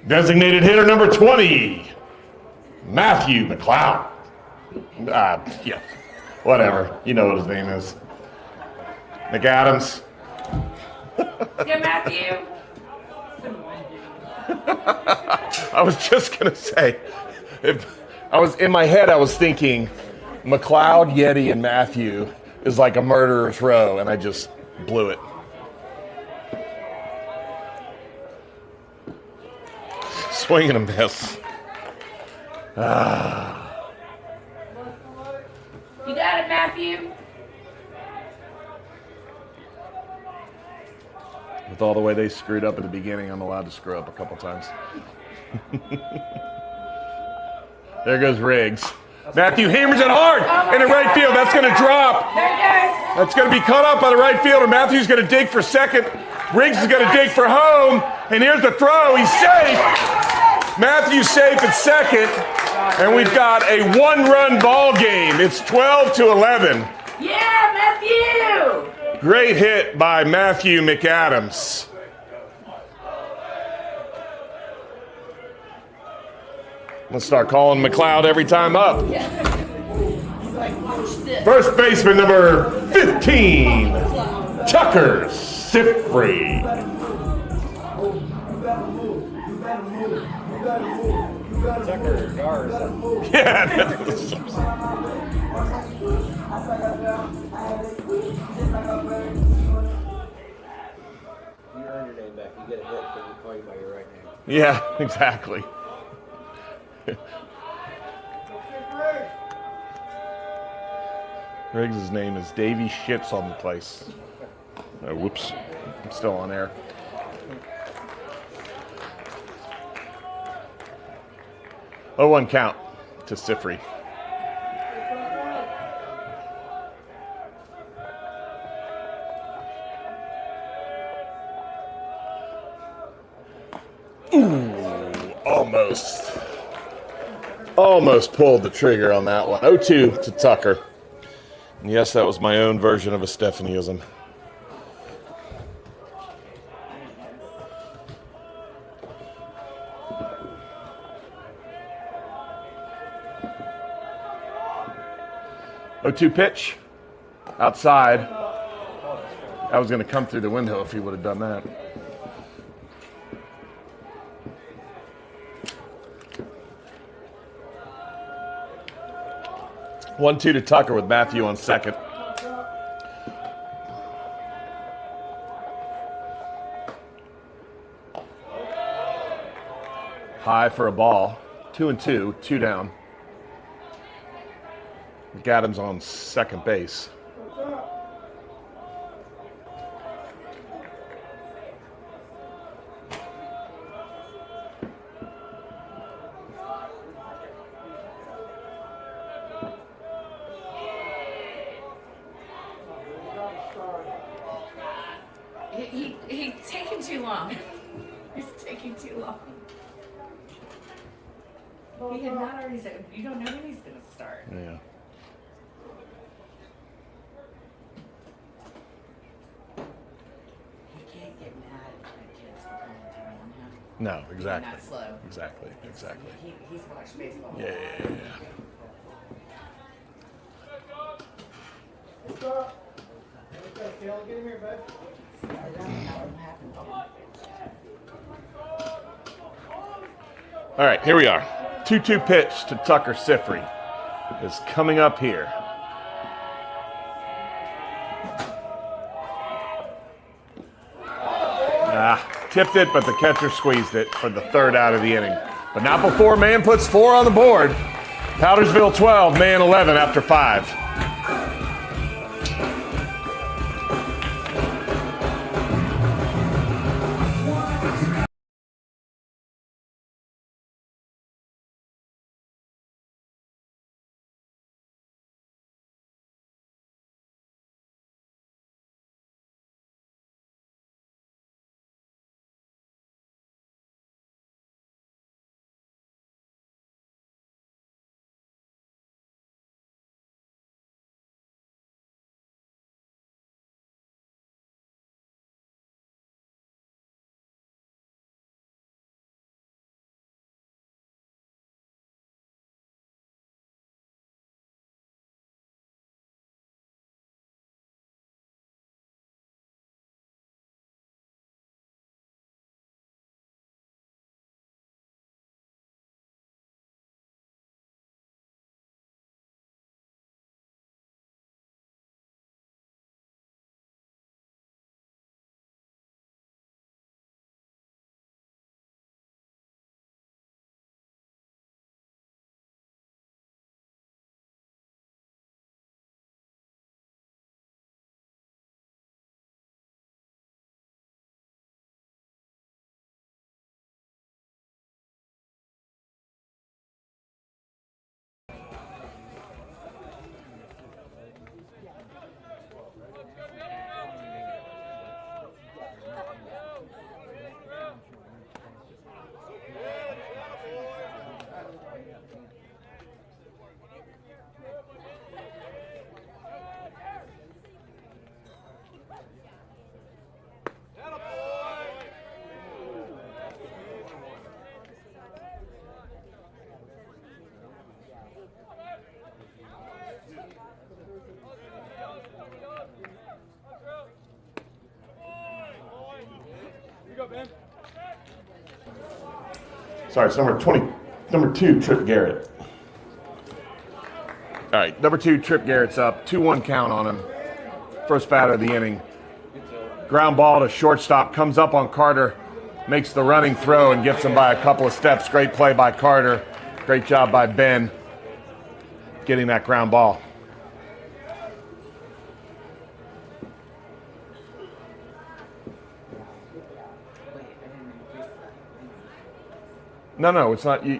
Designated hitter number 20, Matthew McLeod. Yeah, whatever. You know what his name is. McAdams. Yeah, Matthew. I was just gonna say, if I was in my head, I was thinking McLeod, Yeti, and Matthew is like a murderer's row, and I just blew it. Swing and a miss. You got it, Matthew. With all the way they screwed up at the beginning, I'm allowed to screw up a couple times. There goes Riggs. Matthew hammers it hard into right field. That's going to drop. There it goes. That's going to be caught up by the right fielder. Matthew's going to dig for second. Riggs is going to dig for home. And here's the throw. He's safe. Matthew's safe at second. And we've got a one-run ball game. It's 12-11. Yeah, Matthew. Great hit by Matthew McAdams. Let's start calling McLeod every time up. First baseman number 15, Tucker Sifree. gotta move. You gotta move. You gotta Tucker, move. You guard. gotta move. Yeah. You earn your name back. You get a hit when we call you by your right name. Yeah, exactly. Riggs' name is Davey Shits on the place. Oh, whoops. I'm still on air. Oh, 1 count to Sifri. Ooh, almost. Almost pulled the trigger on that one. 0-2 to Tucker. And yes, that was my own version of a Stephanieism. Oh, 2 pitch. Outside. I was going to come through the window if he would have done that. One, 2 to Tucker with Matthew on second. High for a ball. 2-2, 2 down. McAdams on second base. He's taking too long. He's taking too long. He had not already said, you don't know when he's going to start. Yeah. You can't get mad at kids for calling time on him. No, exactly. Not slow. Exactly. Exactly. He's watched baseball. Yeah. Let's go. Okay, Kale, get him here, bud. All right, here we are. 2-2 pitch to Tucker Sifri is coming up here. Tipped it, but the catcher squeezed it for the 3rd out of the inning. But not before Mann puts 4 on the board. Powdersville 12, Mann 11 after 5. Sorry, it's number 2, Trip Garrett. All right, number 2, Trip Garrett's up. 2-1 count on him. First batter of the inning. Ground ball to shortstop, comes up on Carter, makes the running throw and gets him by a couple of steps. Great play by Carter. Great job by Ben getting that ground ball. No, it's not. Yeah.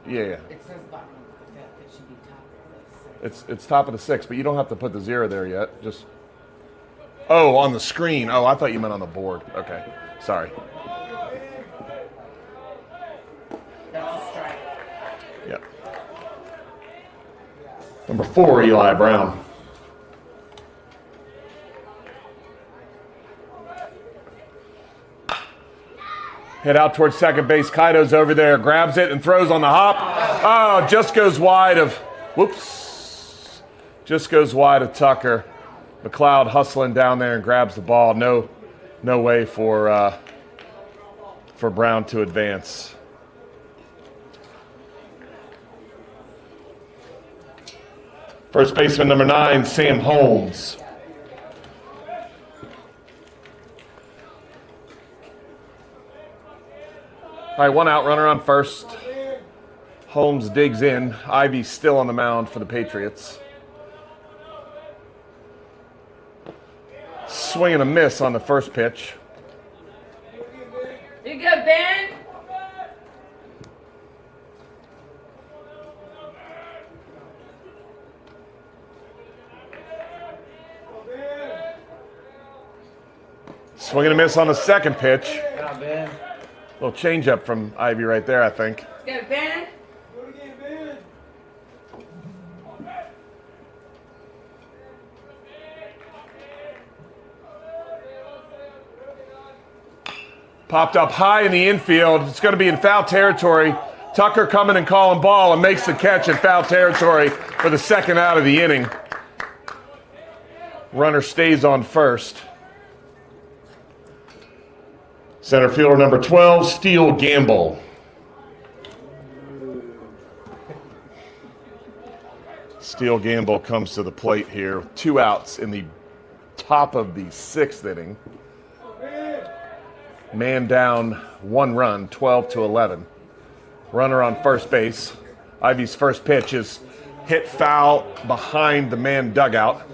It says bottom of the fifth. It should be top of the sixth. It's top of the 6th, but you don't have to put the 0 there yet. Just on the screen. Oh, I thought you meant on the board. Okay, sorry. That's a strike. Yep. Number 4, Eli Brown. Head out towards second base. Kaido's over there, grabs it and throws on the hop. Oh, just goes wide of, just goes wide of Tucker. McLeod hustling down there and grabs the ball. No way for Brown to advance. First baseman number 9, Sam Holmes. All right, 1 out, runner on first. Holmes digs in. Ivy's still on the mound for the Patriots. Swing and a miss on the first pitch. You good, Ben? Swing and a miss on the second pitch. Yeah, Ben. Little changeup from Ivy right there, I think. Good, Ben? Do it again, Ben. Popped up high in the infield. It's going to be in foul territory. Tucker coming and calling ball and makes the catch in foul territory for the second out of the inning. Runner stays on first. Center fielder number 12, Steele Gamble. Steele Gamble comes to the plate here with 2 outs in the top of the 6th inning. Man down 1 run, 12-11. Runner on first base. Ivy's first pitch is hit foul behind the man dugout.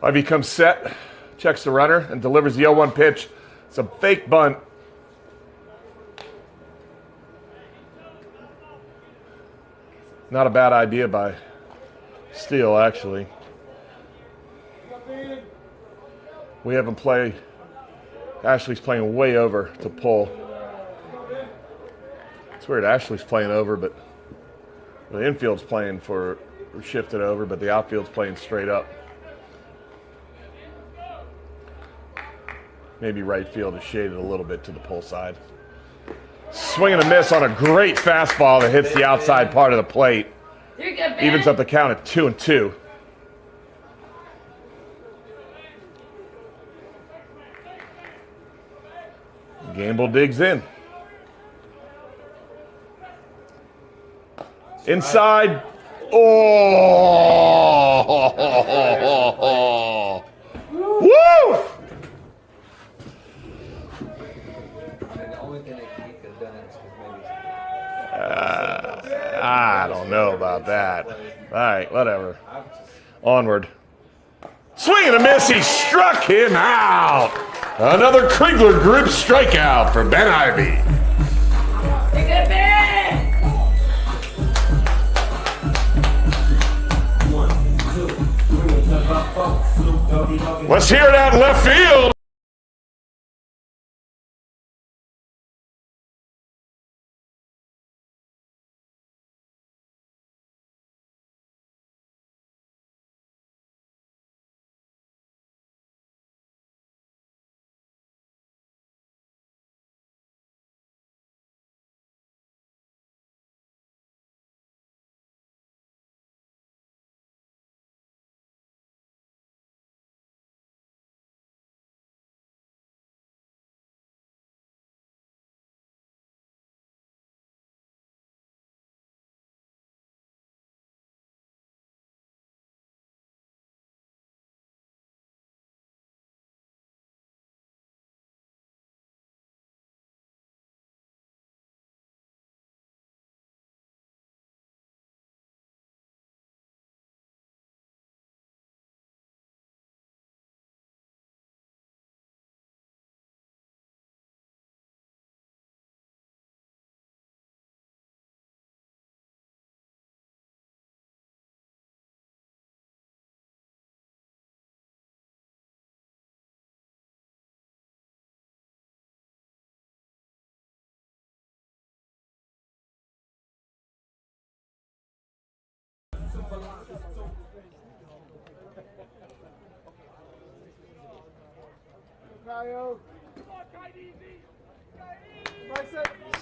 Ivy comes set, checks the runner, and delivers the 0-1 pitch. It's a fake bunt. Not a bad idea by Steele, actually. We have him play. Ashley's playing way over to pull. It's weird, Ashley's playing over, but the infield's playing for shifted over, but the outfield's playing straight up. Maybe right field is shaded a little bit to the pull side. Swing and a miss on a great fastball that hits the outside part of the plate. You're good, Ben. Evens up the count at 2-2. Gamble digs in. Inside. Oh! Woo! The only thing that he could have done is maybe. I don't know about that. All right, whatever. Onward. Swing and a miss. He struck him out. Another Kriegler Group strikeout for Ben Ivy. You're good, Ben. Let's hear it out in left field.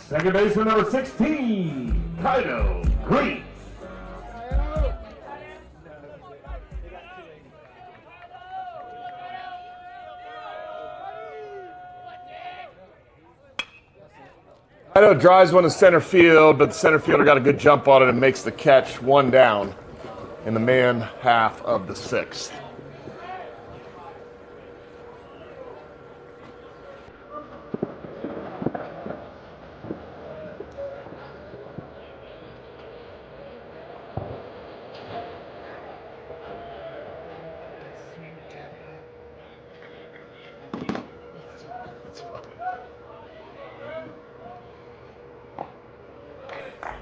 Second baseman number 16, Kaido Green. Kaido drives one to center field, but the center fielder got a good jump on it and makes the catch, one down in the man half of the sixth.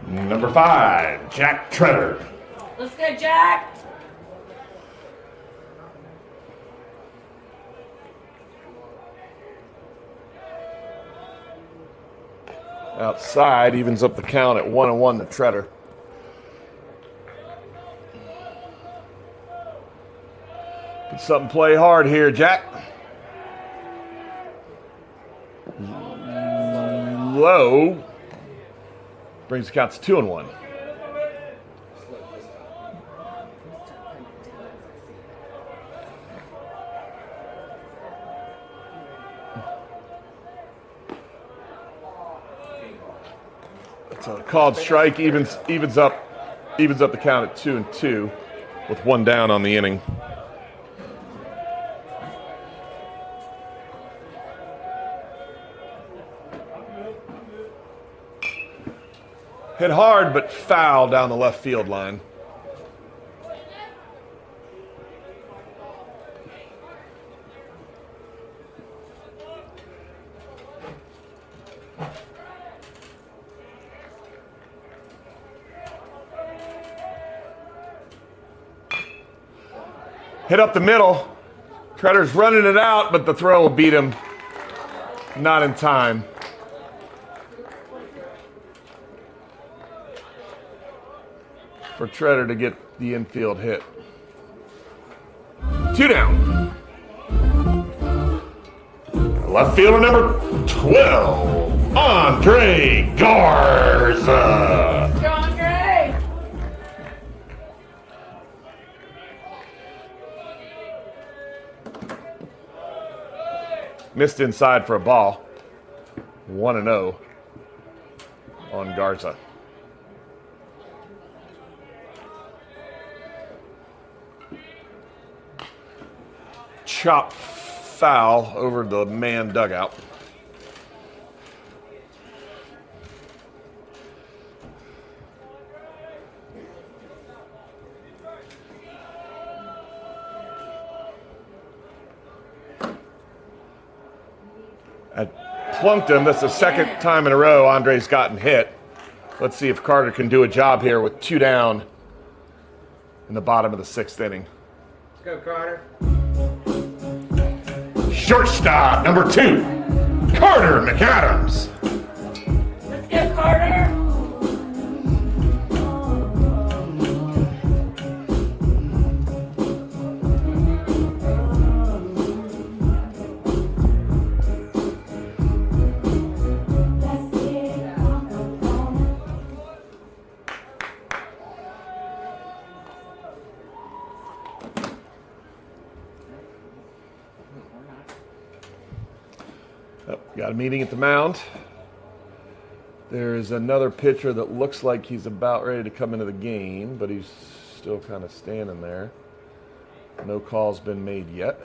Number 5, Jack Treader. Let's go, Jack. Outside, evens up the count at 1-1 to Treader. Put something play hard here, Jack. Low. Brings the count to 2-1. It's a called strike, evens up the count at 2-2 with one down on the inning. Hit hard, but foul down the left field line. Hit up the middle. Treader's running it out, but the throw will beat him. Not in time. For Treader to get the infield hit. 2 down. Left fielder number 12, Andre Garza. Go, Andre. Missed inside for a ball. 1-0 on Garza. Chop foul over the man dugout. I plunked him. That's the second time in a row Andre's gotten hit. Let's see if Carter can do a job here with 2 down in the bottom of the 6th inning. Let's go, Carter. Shortstop, number 2, Carter McAdams. Let's go, Carter. Got a meeting at the mound. There's another pitcher that looks like he's about ready to come into the game, but he's still kind of standing there. No call's been made yet.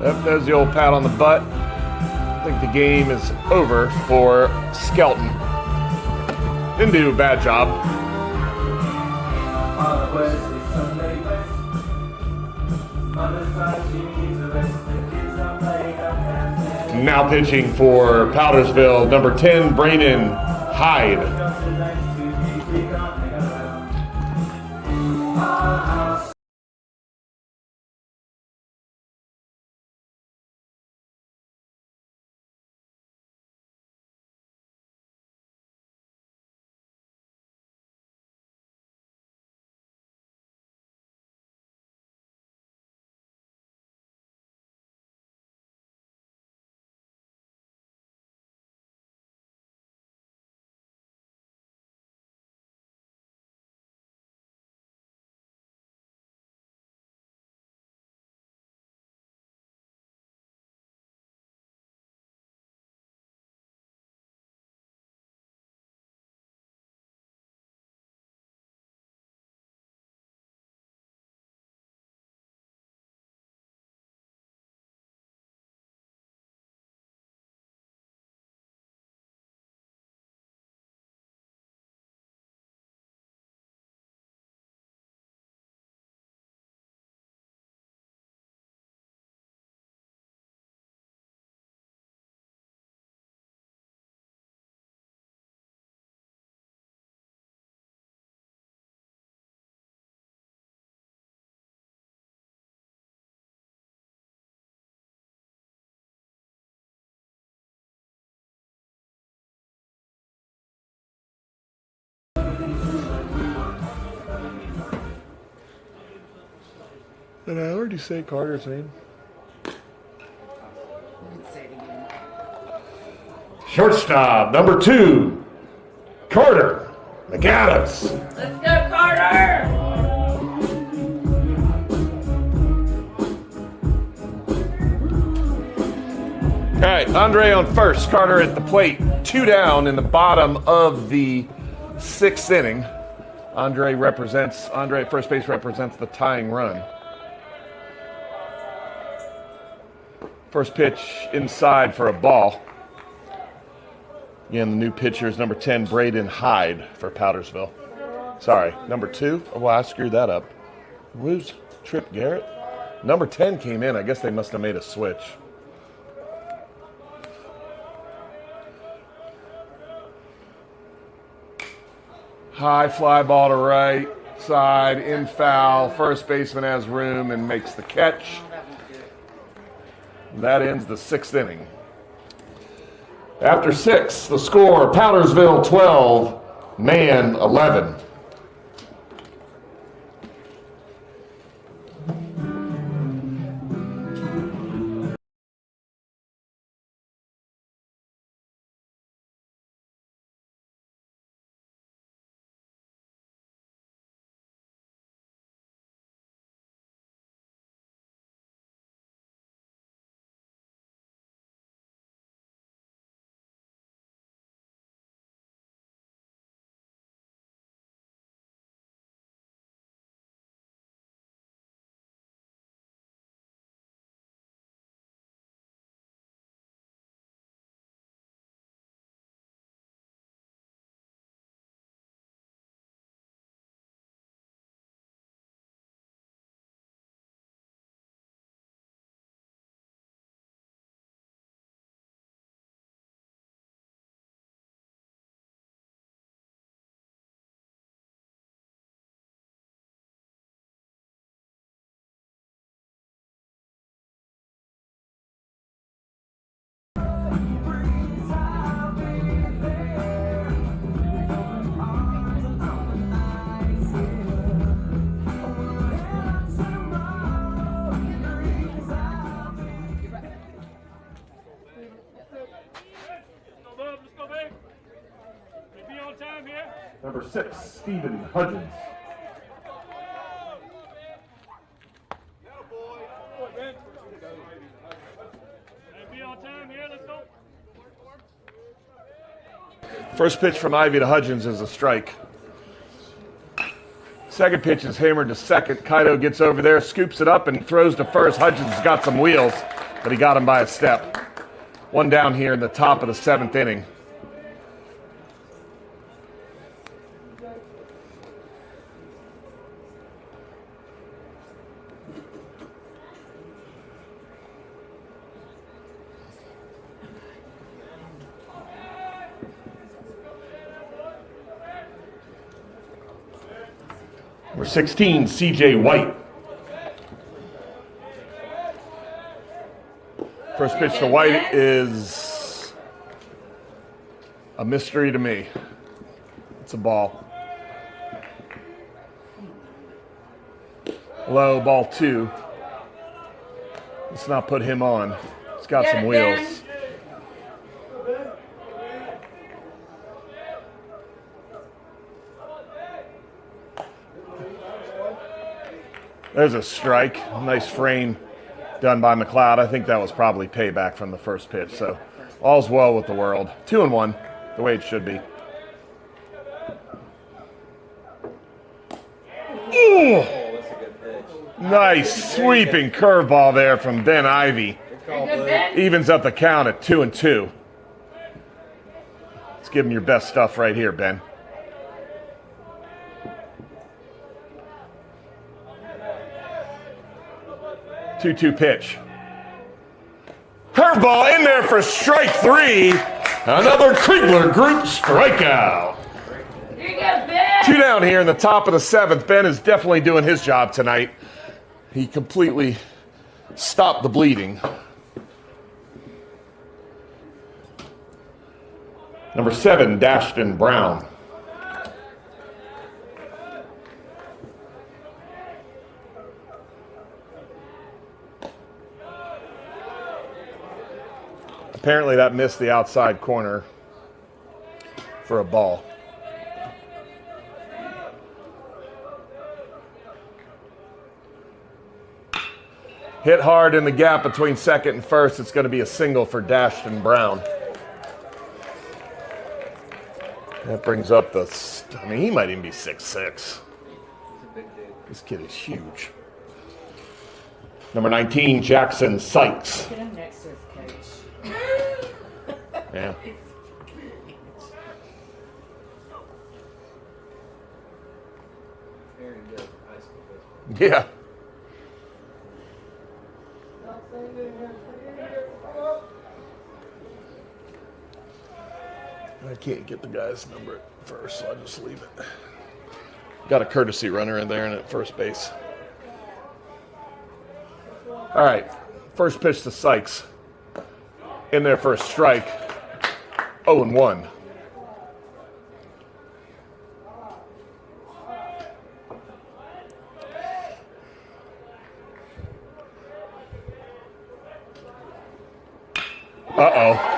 Yep, there's the old pat on the butt. I think the game is over for Skelton. Didn't do a bad job. Now pitching for Powdersville, number 10, Brayden Hyde. Did I already say Carter's name? Let's say it again. Shortstop, number 2, Carter McAdams. Let's go, Carter! All right, Andre on first, Carter at the plate. 2 down in the bottom of the 6th inning. Andre at first base represents the tying run. First pitch inside for a ball. Again, the new pitcher is number 10, Braden Hyde for Powdersville. Sorry, number 2? Oh, well, I screwed that up. Who's Trip Garrett? Number 10 came in. I guess they must have made a switch. High fly ball to right side, in foul. First baseman has room and makes the catch. That ends the 6th inning. After 6, the score, Powdersville 12, Mann 11. Number 6, Stephen Hudgens. First pitch from Ivy to Hudgens is a strike. Second pitch is hammered to second. Kaido gets over there, scoops it up, and throws to first. Hudgens has got some wheels, but he got him by a step. 1 down here in the top of the 7th inning. Number 16, CJ White. First pitch to White is a mystery to me. It's a ball. Low, ball 2. Let's not put him on. He's got some wheels. There's a strike. Nice frame done by McLeod. I think that was probably payback from the first pitch. So all's well with the world. 2-1, the way it should be. Ooh. Nice sweeping curveball there from Ben Ivy. Evens up the count at 2-2. Let's give him your best stuff right here, Ben. 2-2 pitch. Curveball in there for strike 3. Another Kriegler Group strikeout. Here you go, Ben. 2 down here in the top of the 7th. Ben is definitely doing his job tonight. He completely stopped the bleeding. Number 7, Dashton Brown. Apparently that missed the outside corner for a ball. Hit hard in the gap between second and first. It's going to be a single for Dashton Brown. That brings up I mean, he might even be 6'6". This kid is huge. Number 19, Jackson Sykes. Put him next to his coach. Yeah. Very good high school baseball. Yeah. I can't get the guy's number at first, so I'll just leave it. Got a courtesy runner in there and at first base. All right, first pitch to Sykes. In there for a strike. 0-1. Uh-oh.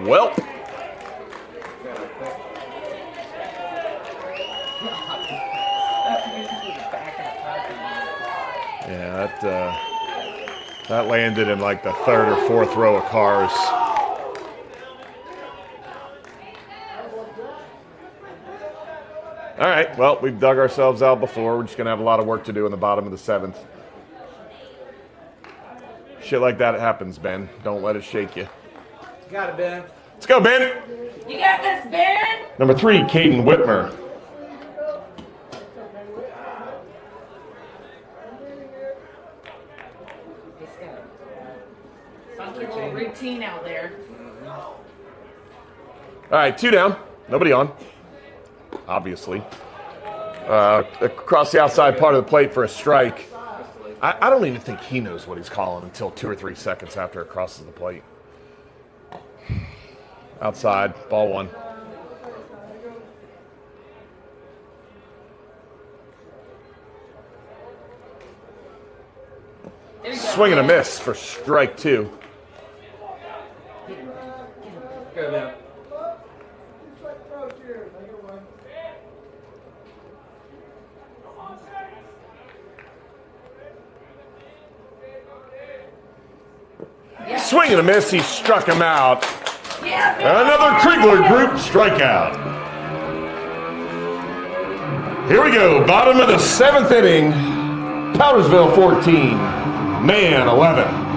Well. Yeah, that landed in like the third or fourth row of cars. All right, well, we've dug ourselves out before. We're just going to have a lot of work to do in the bottom of the seventh. Shit like that happens, Ben. Don't let it shake you. You got it, Ben. Let's go, Ben. You got this, Ben? Number 3, Caden Whitmer. He's got a funky little routine out there. All right, 2 down. Nobody on. Obviously. Across the outside part of the plate for a strike. I don't even think he knows what he's calling until 2 or 3 seconds after it crosses the plate. Outside, ball 1. Swing and a miss for strike 2. Go now. Swing and a miss, he struck him out. Yeah, Another Kriegler Group strikeout. Here we go, bottom of the 7th inning. Powdersville 14, Mann 11.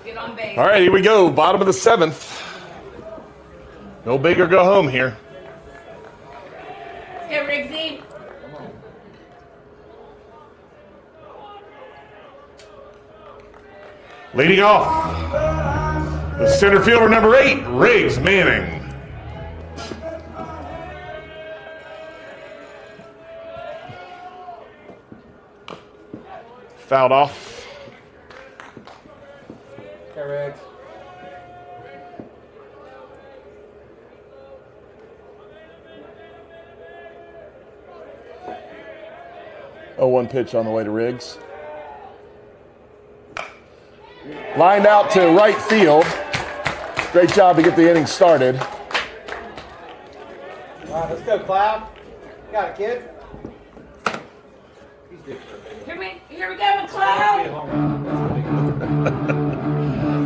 get on base. All right, here we go, bottom of the 7th. Go big or go home here. Let's go, Riggsy. Leading off, the center fielder number 8, Riggs Manning. Fouled off. Correct. Oh, 1 pitch on the way to Riggs. Lined out to right field. Great job to get the inning started. All right, let's go, Cloud. Got it, kid. Here we go, McLeod.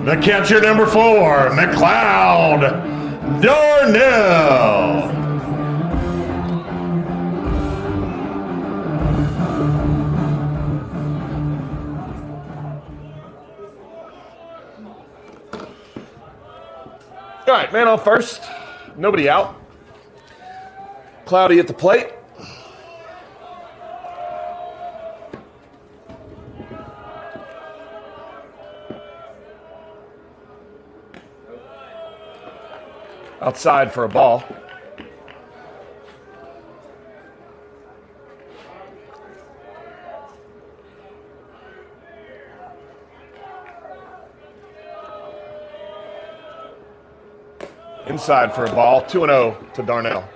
The catcher number 4, McLeod Darnell. All right, man on first. Nobody out. Cloudy at the plate. Outside for a ball. Inside for a ball. 2-0 to Darnell.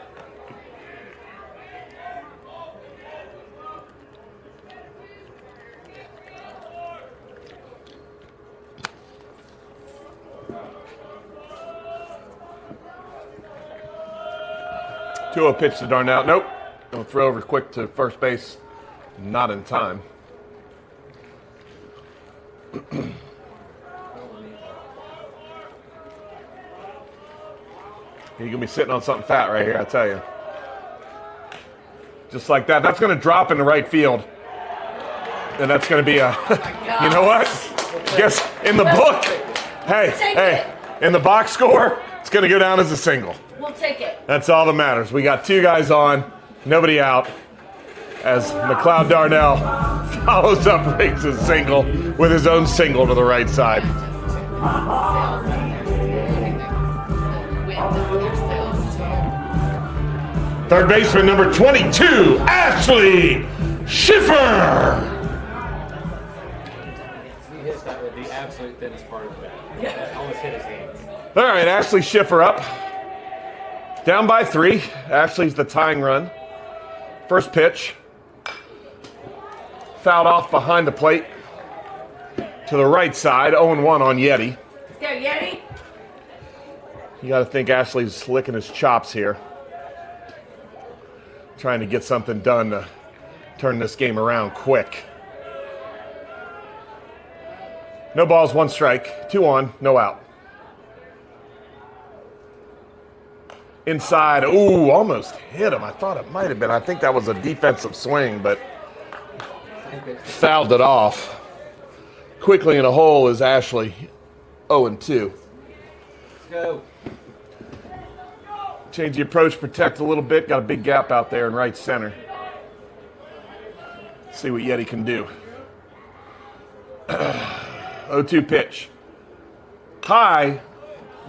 Two-0 pitch to Darnell. Nope. Gonna throw over quick to first base. Not in time. You're going to be sitting on something fat right here, I tell you. Just like that. That's going to drop into right field. And that's going to be a, you know what? Guess in the book, hey, in the box score, it's going to go down as a single. We'll take it. That's all that matters. We got 2 guys on, nobody out, as McLeod Darnell follows up Riggs' single with his own single to the right side. Third baseman number 22, Ashley Schiffer. He hits that with the absolute thinnest part of the bat. That almost hit his hands. All right, Ashley Schiffer up. Down by 3. Ashley's the tying run. First pitch. Fouled off behind the plate. To the right side, 0-1 on Yeti. Let's go, Yeti. You got to think Ashley's licking his chops here. Trying to get something done to turn this game around quick. No balls, 1 strike. 2 on, no out. Inside, ooh, almost hit him. I thought it might have been. I think that was a defensive swing, but fouled it off. Quickly in a hole is Ashley, 0-2. Let's go. Change the approach, protect a little bit. Got a big gap out there in right center. See what Yeti can do. 0-2 pitch. High,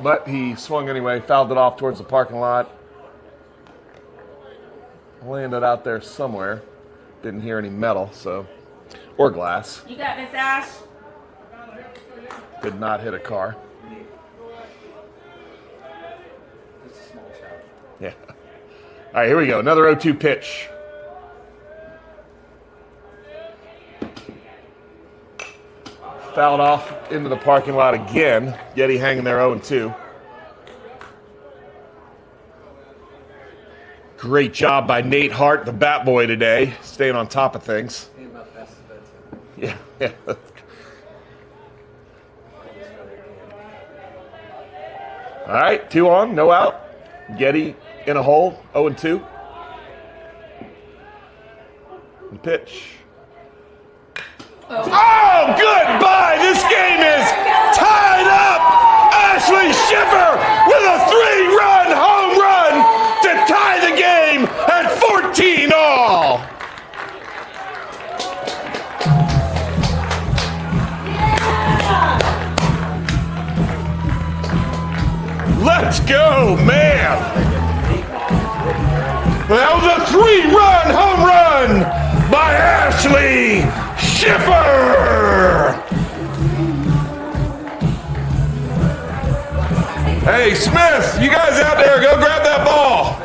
but he swung anyway, fouled it off towards the parking lot. Landed out there somewhere. Didn't hear any metal, so, or glass. You got Miss Ash? Did not hit a car. It's a small shot. Yeah. All right, here we go. Another 0-2 pitch. Fouled off into the parking lot again. Yeti hanging there 0-2. Great job by Nate Hart, the bat boy today, staying on top of things. Ain't about fast as bedtime. Yeah. All right, 2 on, no out. Yeti in a hole, 0-2. The pitch. Oh, goodbye! This game is tied up! Ashley Schiffer with a 3-run home run to tie the game at 14-all! Let's go, man. That was a 3-run home run by Ashley Schiffer. Hey, Smith, you guys out there, go grab that ball.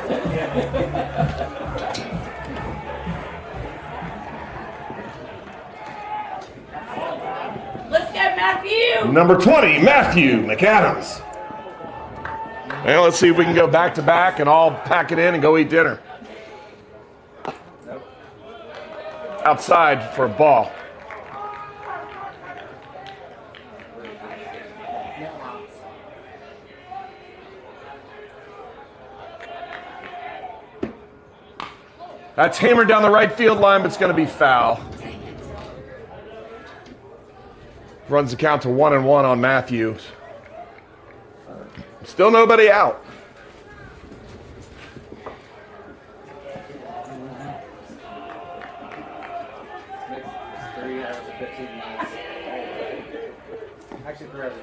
Let's go, Matthew. Number 20, Matthew McAdams. Well, let's see if we can go back to back and all pack it in and go eat dinner. Outside for a ball. That's hammered down the right field line, but it's going to be foul. Runs the count to 1-1 on Matthews. Still nobody out.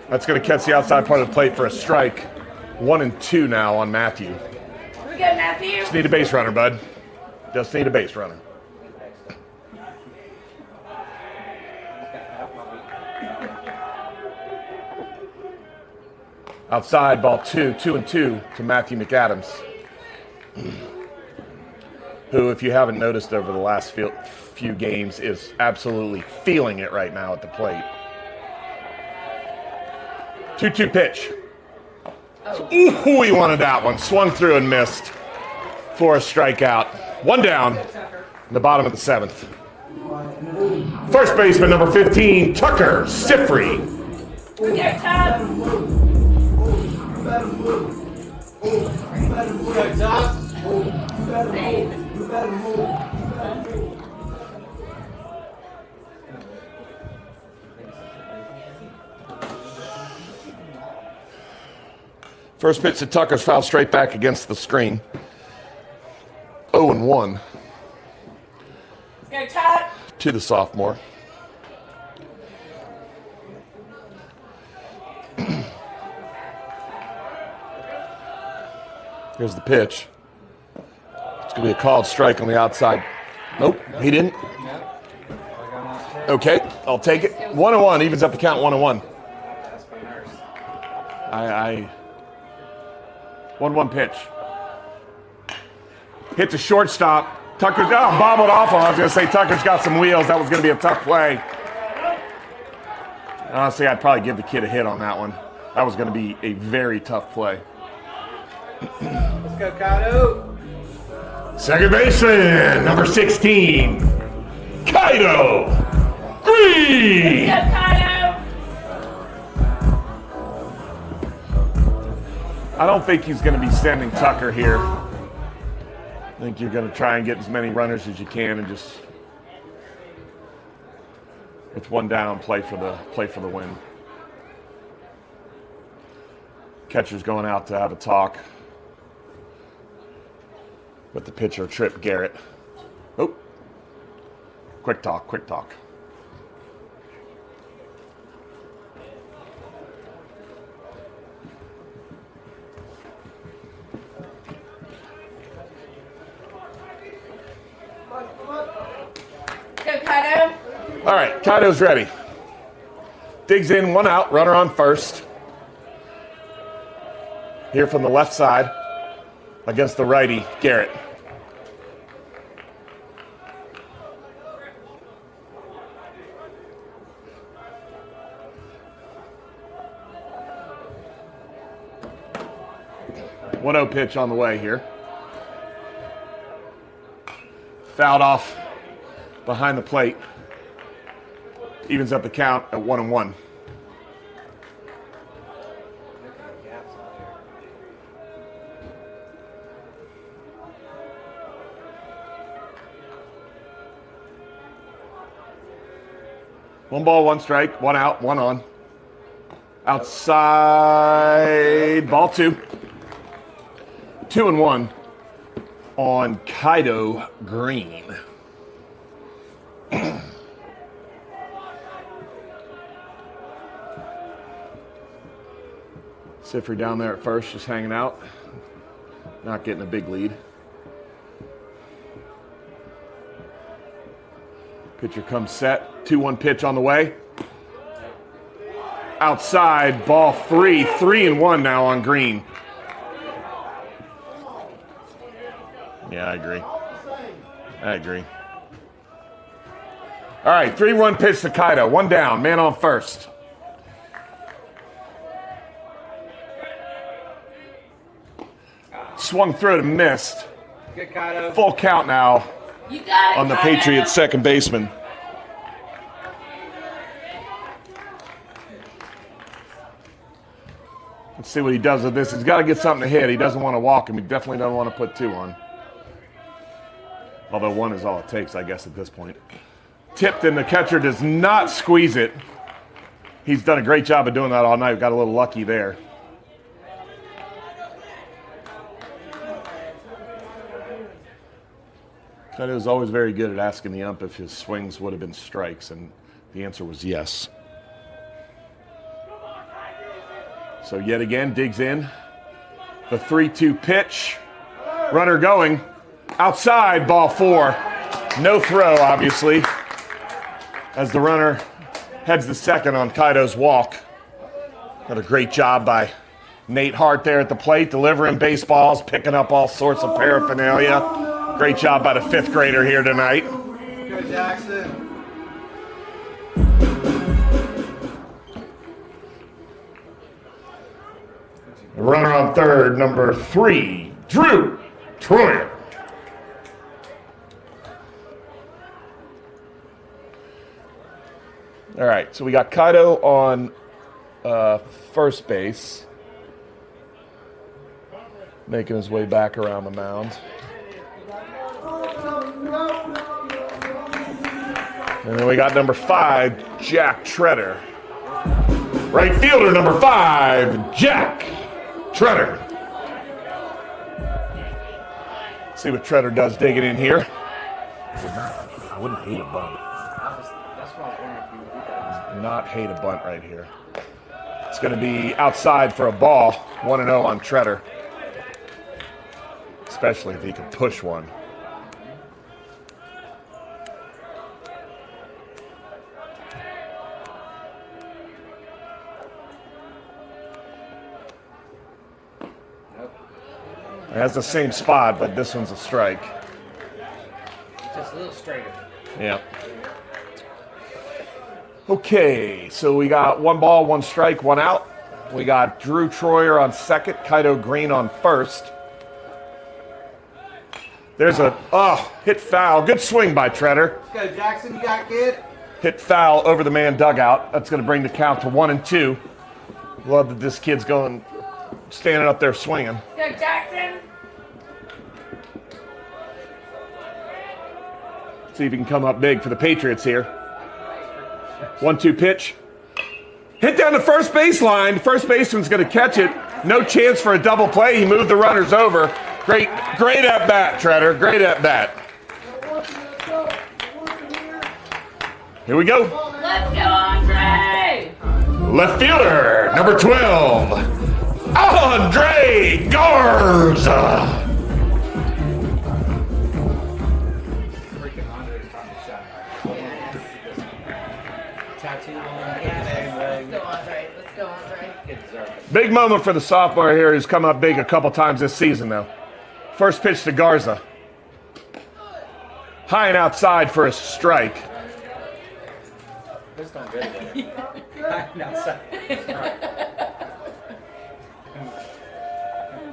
That's going to catch the outside part of the plate for a strike. 1-2 now on Matthew. We go, Matthew. Just need a base runner, bud. Just need a base runner. Outside, ball 2-2 to Matthew McAdams, who, if you haven't noticed over the last few games, is absolutely feeling it right now at the plate. 2-2 pitch. Ooh, he wanted that one. Swung through and missed for a strikeout. One down in the bottom of the 7th. First baseman, number 15, Tucker Sifrey. We go, Todd. First pitch to Tucker's foul straight back against the screen. 0-1. Let's go, Todd. To the sophomore. Here's the pitch. It's going to be a called strike on the outside. Nope, he didn't. Okay, I'll take it. 1-1, evens up the count, 1-1. 1-1 pitch. Hit the shortstop. Tucker's bobbled off him. I was going to say Tucker's got some wheels. That was going to be a tough play. Honestly, I'd probably give the kid a hit on that one. That was going to be a very tough play. Let's go, Kato. Second baseman, number 16, Kaido Green. Let's go, Kato. I don't think he's going to be sending Tucker here. I think you're going to try and get as many runners as you can and just, with one down, play for the win. Catcher's going out to have a talk with the pitcher, Trip Garrett. Oh, quick talk. Go, Kato. All right, Kaido's ready. Digs in, 1 out, runner on first. Here from the left side against the righty, Garrett. One 1-0 pitch on the way here. Fouled off behind the plate. Evens up the count at 1-1. One ball, one strike, 1 out, 1 on. Outside, ball 2. 2-1 on Kaido Green. Sifry down there at first, just hanging out. Not getting a big lead. Pitcher comes set. 2-1 pitch on the way. Outside, ball 3. 3-1 now on Green. Yeah, I agree. All right, 3-1 pitch to Kaido. 1 down, man on first. Swung through it and missed. Good, Kaido. Full count now You got it, on the Kaido. Patriots second baseman. Let's see what he does with this. He's got to get something to hit. He doesn't want to walk him. He definitely doesn't want to put 2 on. Although 1 is all it takes, I guess, at this point. Tipped, and the catcher does not squeeze it. He's done a great job of doing that all night. Got a little lucky there. Kaido is always very good at asking the ump if his swings would have been strikes, and the answer was yes. So yet again, digs in. The 3-2 pitch. Runner going. Outside, ball 4. No throw, obviously, as the runner heads to second on Kaido's walk. Got a great job by Nate Hart there at the plate, delivering baseballs, picking up all sorts of paraphernalia. Great job by the 5th grader here tonight. Good, Jackson. The runner on third, number 3, Drew Troyer. All right, so we got Kaido on first base, making his way back around the mound. And then we got number 5, Jack Treader. Right fielder, number 5, Jack Treader. See what Treader does digging in here. I wouldn't hate a bunt. That's what I was wondering if you would do that. Not hate a bunt right here. It's going to be outside for a ball. 1-0 on Treader. Especially if he can push one. It has the same spot, but this one's a strike. Just a little straighter. Yeah. Okay, so we got 1 ball, 1 strike, 1 out. We got Drew Troyer on second, Kaido Green on first. There's a, hit foul. Good swing by Treader. Let's go, Jackson. You got it, kid. Hit foul over the man dugout. That's going to bring the count to 1-2. Love that this kid's going, standing up there swinging. Go, Jackson. See if he can come up big for the Patriots here. 1-2 pitch. Hit down the first baseline. First baseman's going to catch it. No chance for a double play. He moved the runners over. Great at bat, Treader. Great at bat. Here we go. Let's go, Andre. Left fielder, number 12, Andre Garza. Freaking Andre's trying to shot. Tattoo on. Let's go, Andre. Let's go, Andre. Kid deserved it. Big moment for the sophomore here. He's come up big a couple times this season, though. First pitch to Garza. High and outside for a strike. This don't good there. Hiding outside. Oh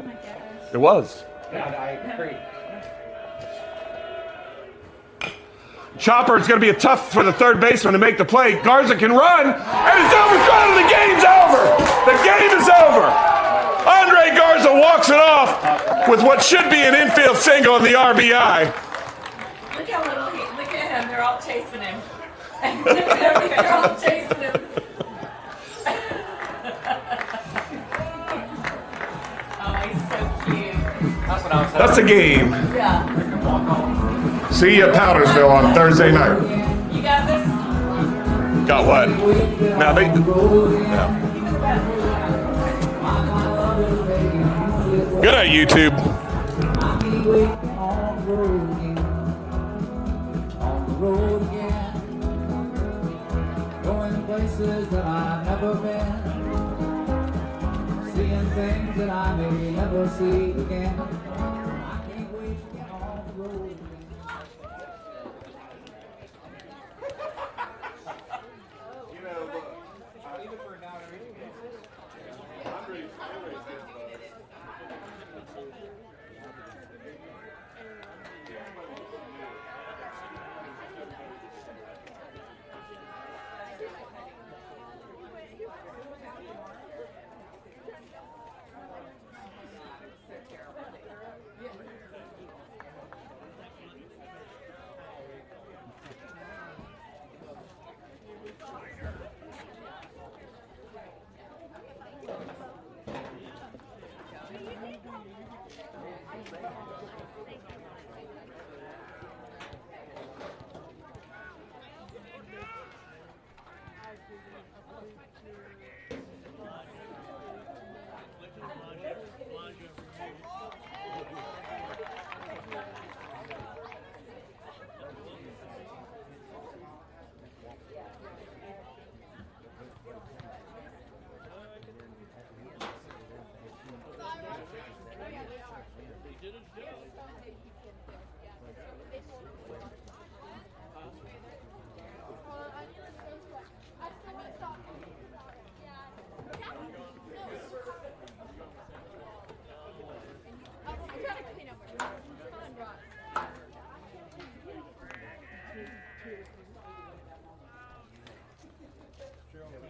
my gosh. It was. Yeah, I agree. Chopper, it's going to be a tough for the third baseman to make the play. Garza can run, and it's overthrown. The game's over. The game is over. Andre Garza walks it off with what should be an infield single on the RBI. Look how little look at him. They're all chasing him. They're all chasing him. Oh, he's so cute. That's what I was saying. That's a game. Yeah. See you at Powdersville on Thursday night. You got this? Got what? Now they. Yeah. Good night, YouTube. I can't wait to get on the road again. On the road again. Going places that I've never been. Seeing things that I may never see again. I can't wait to get on the road again.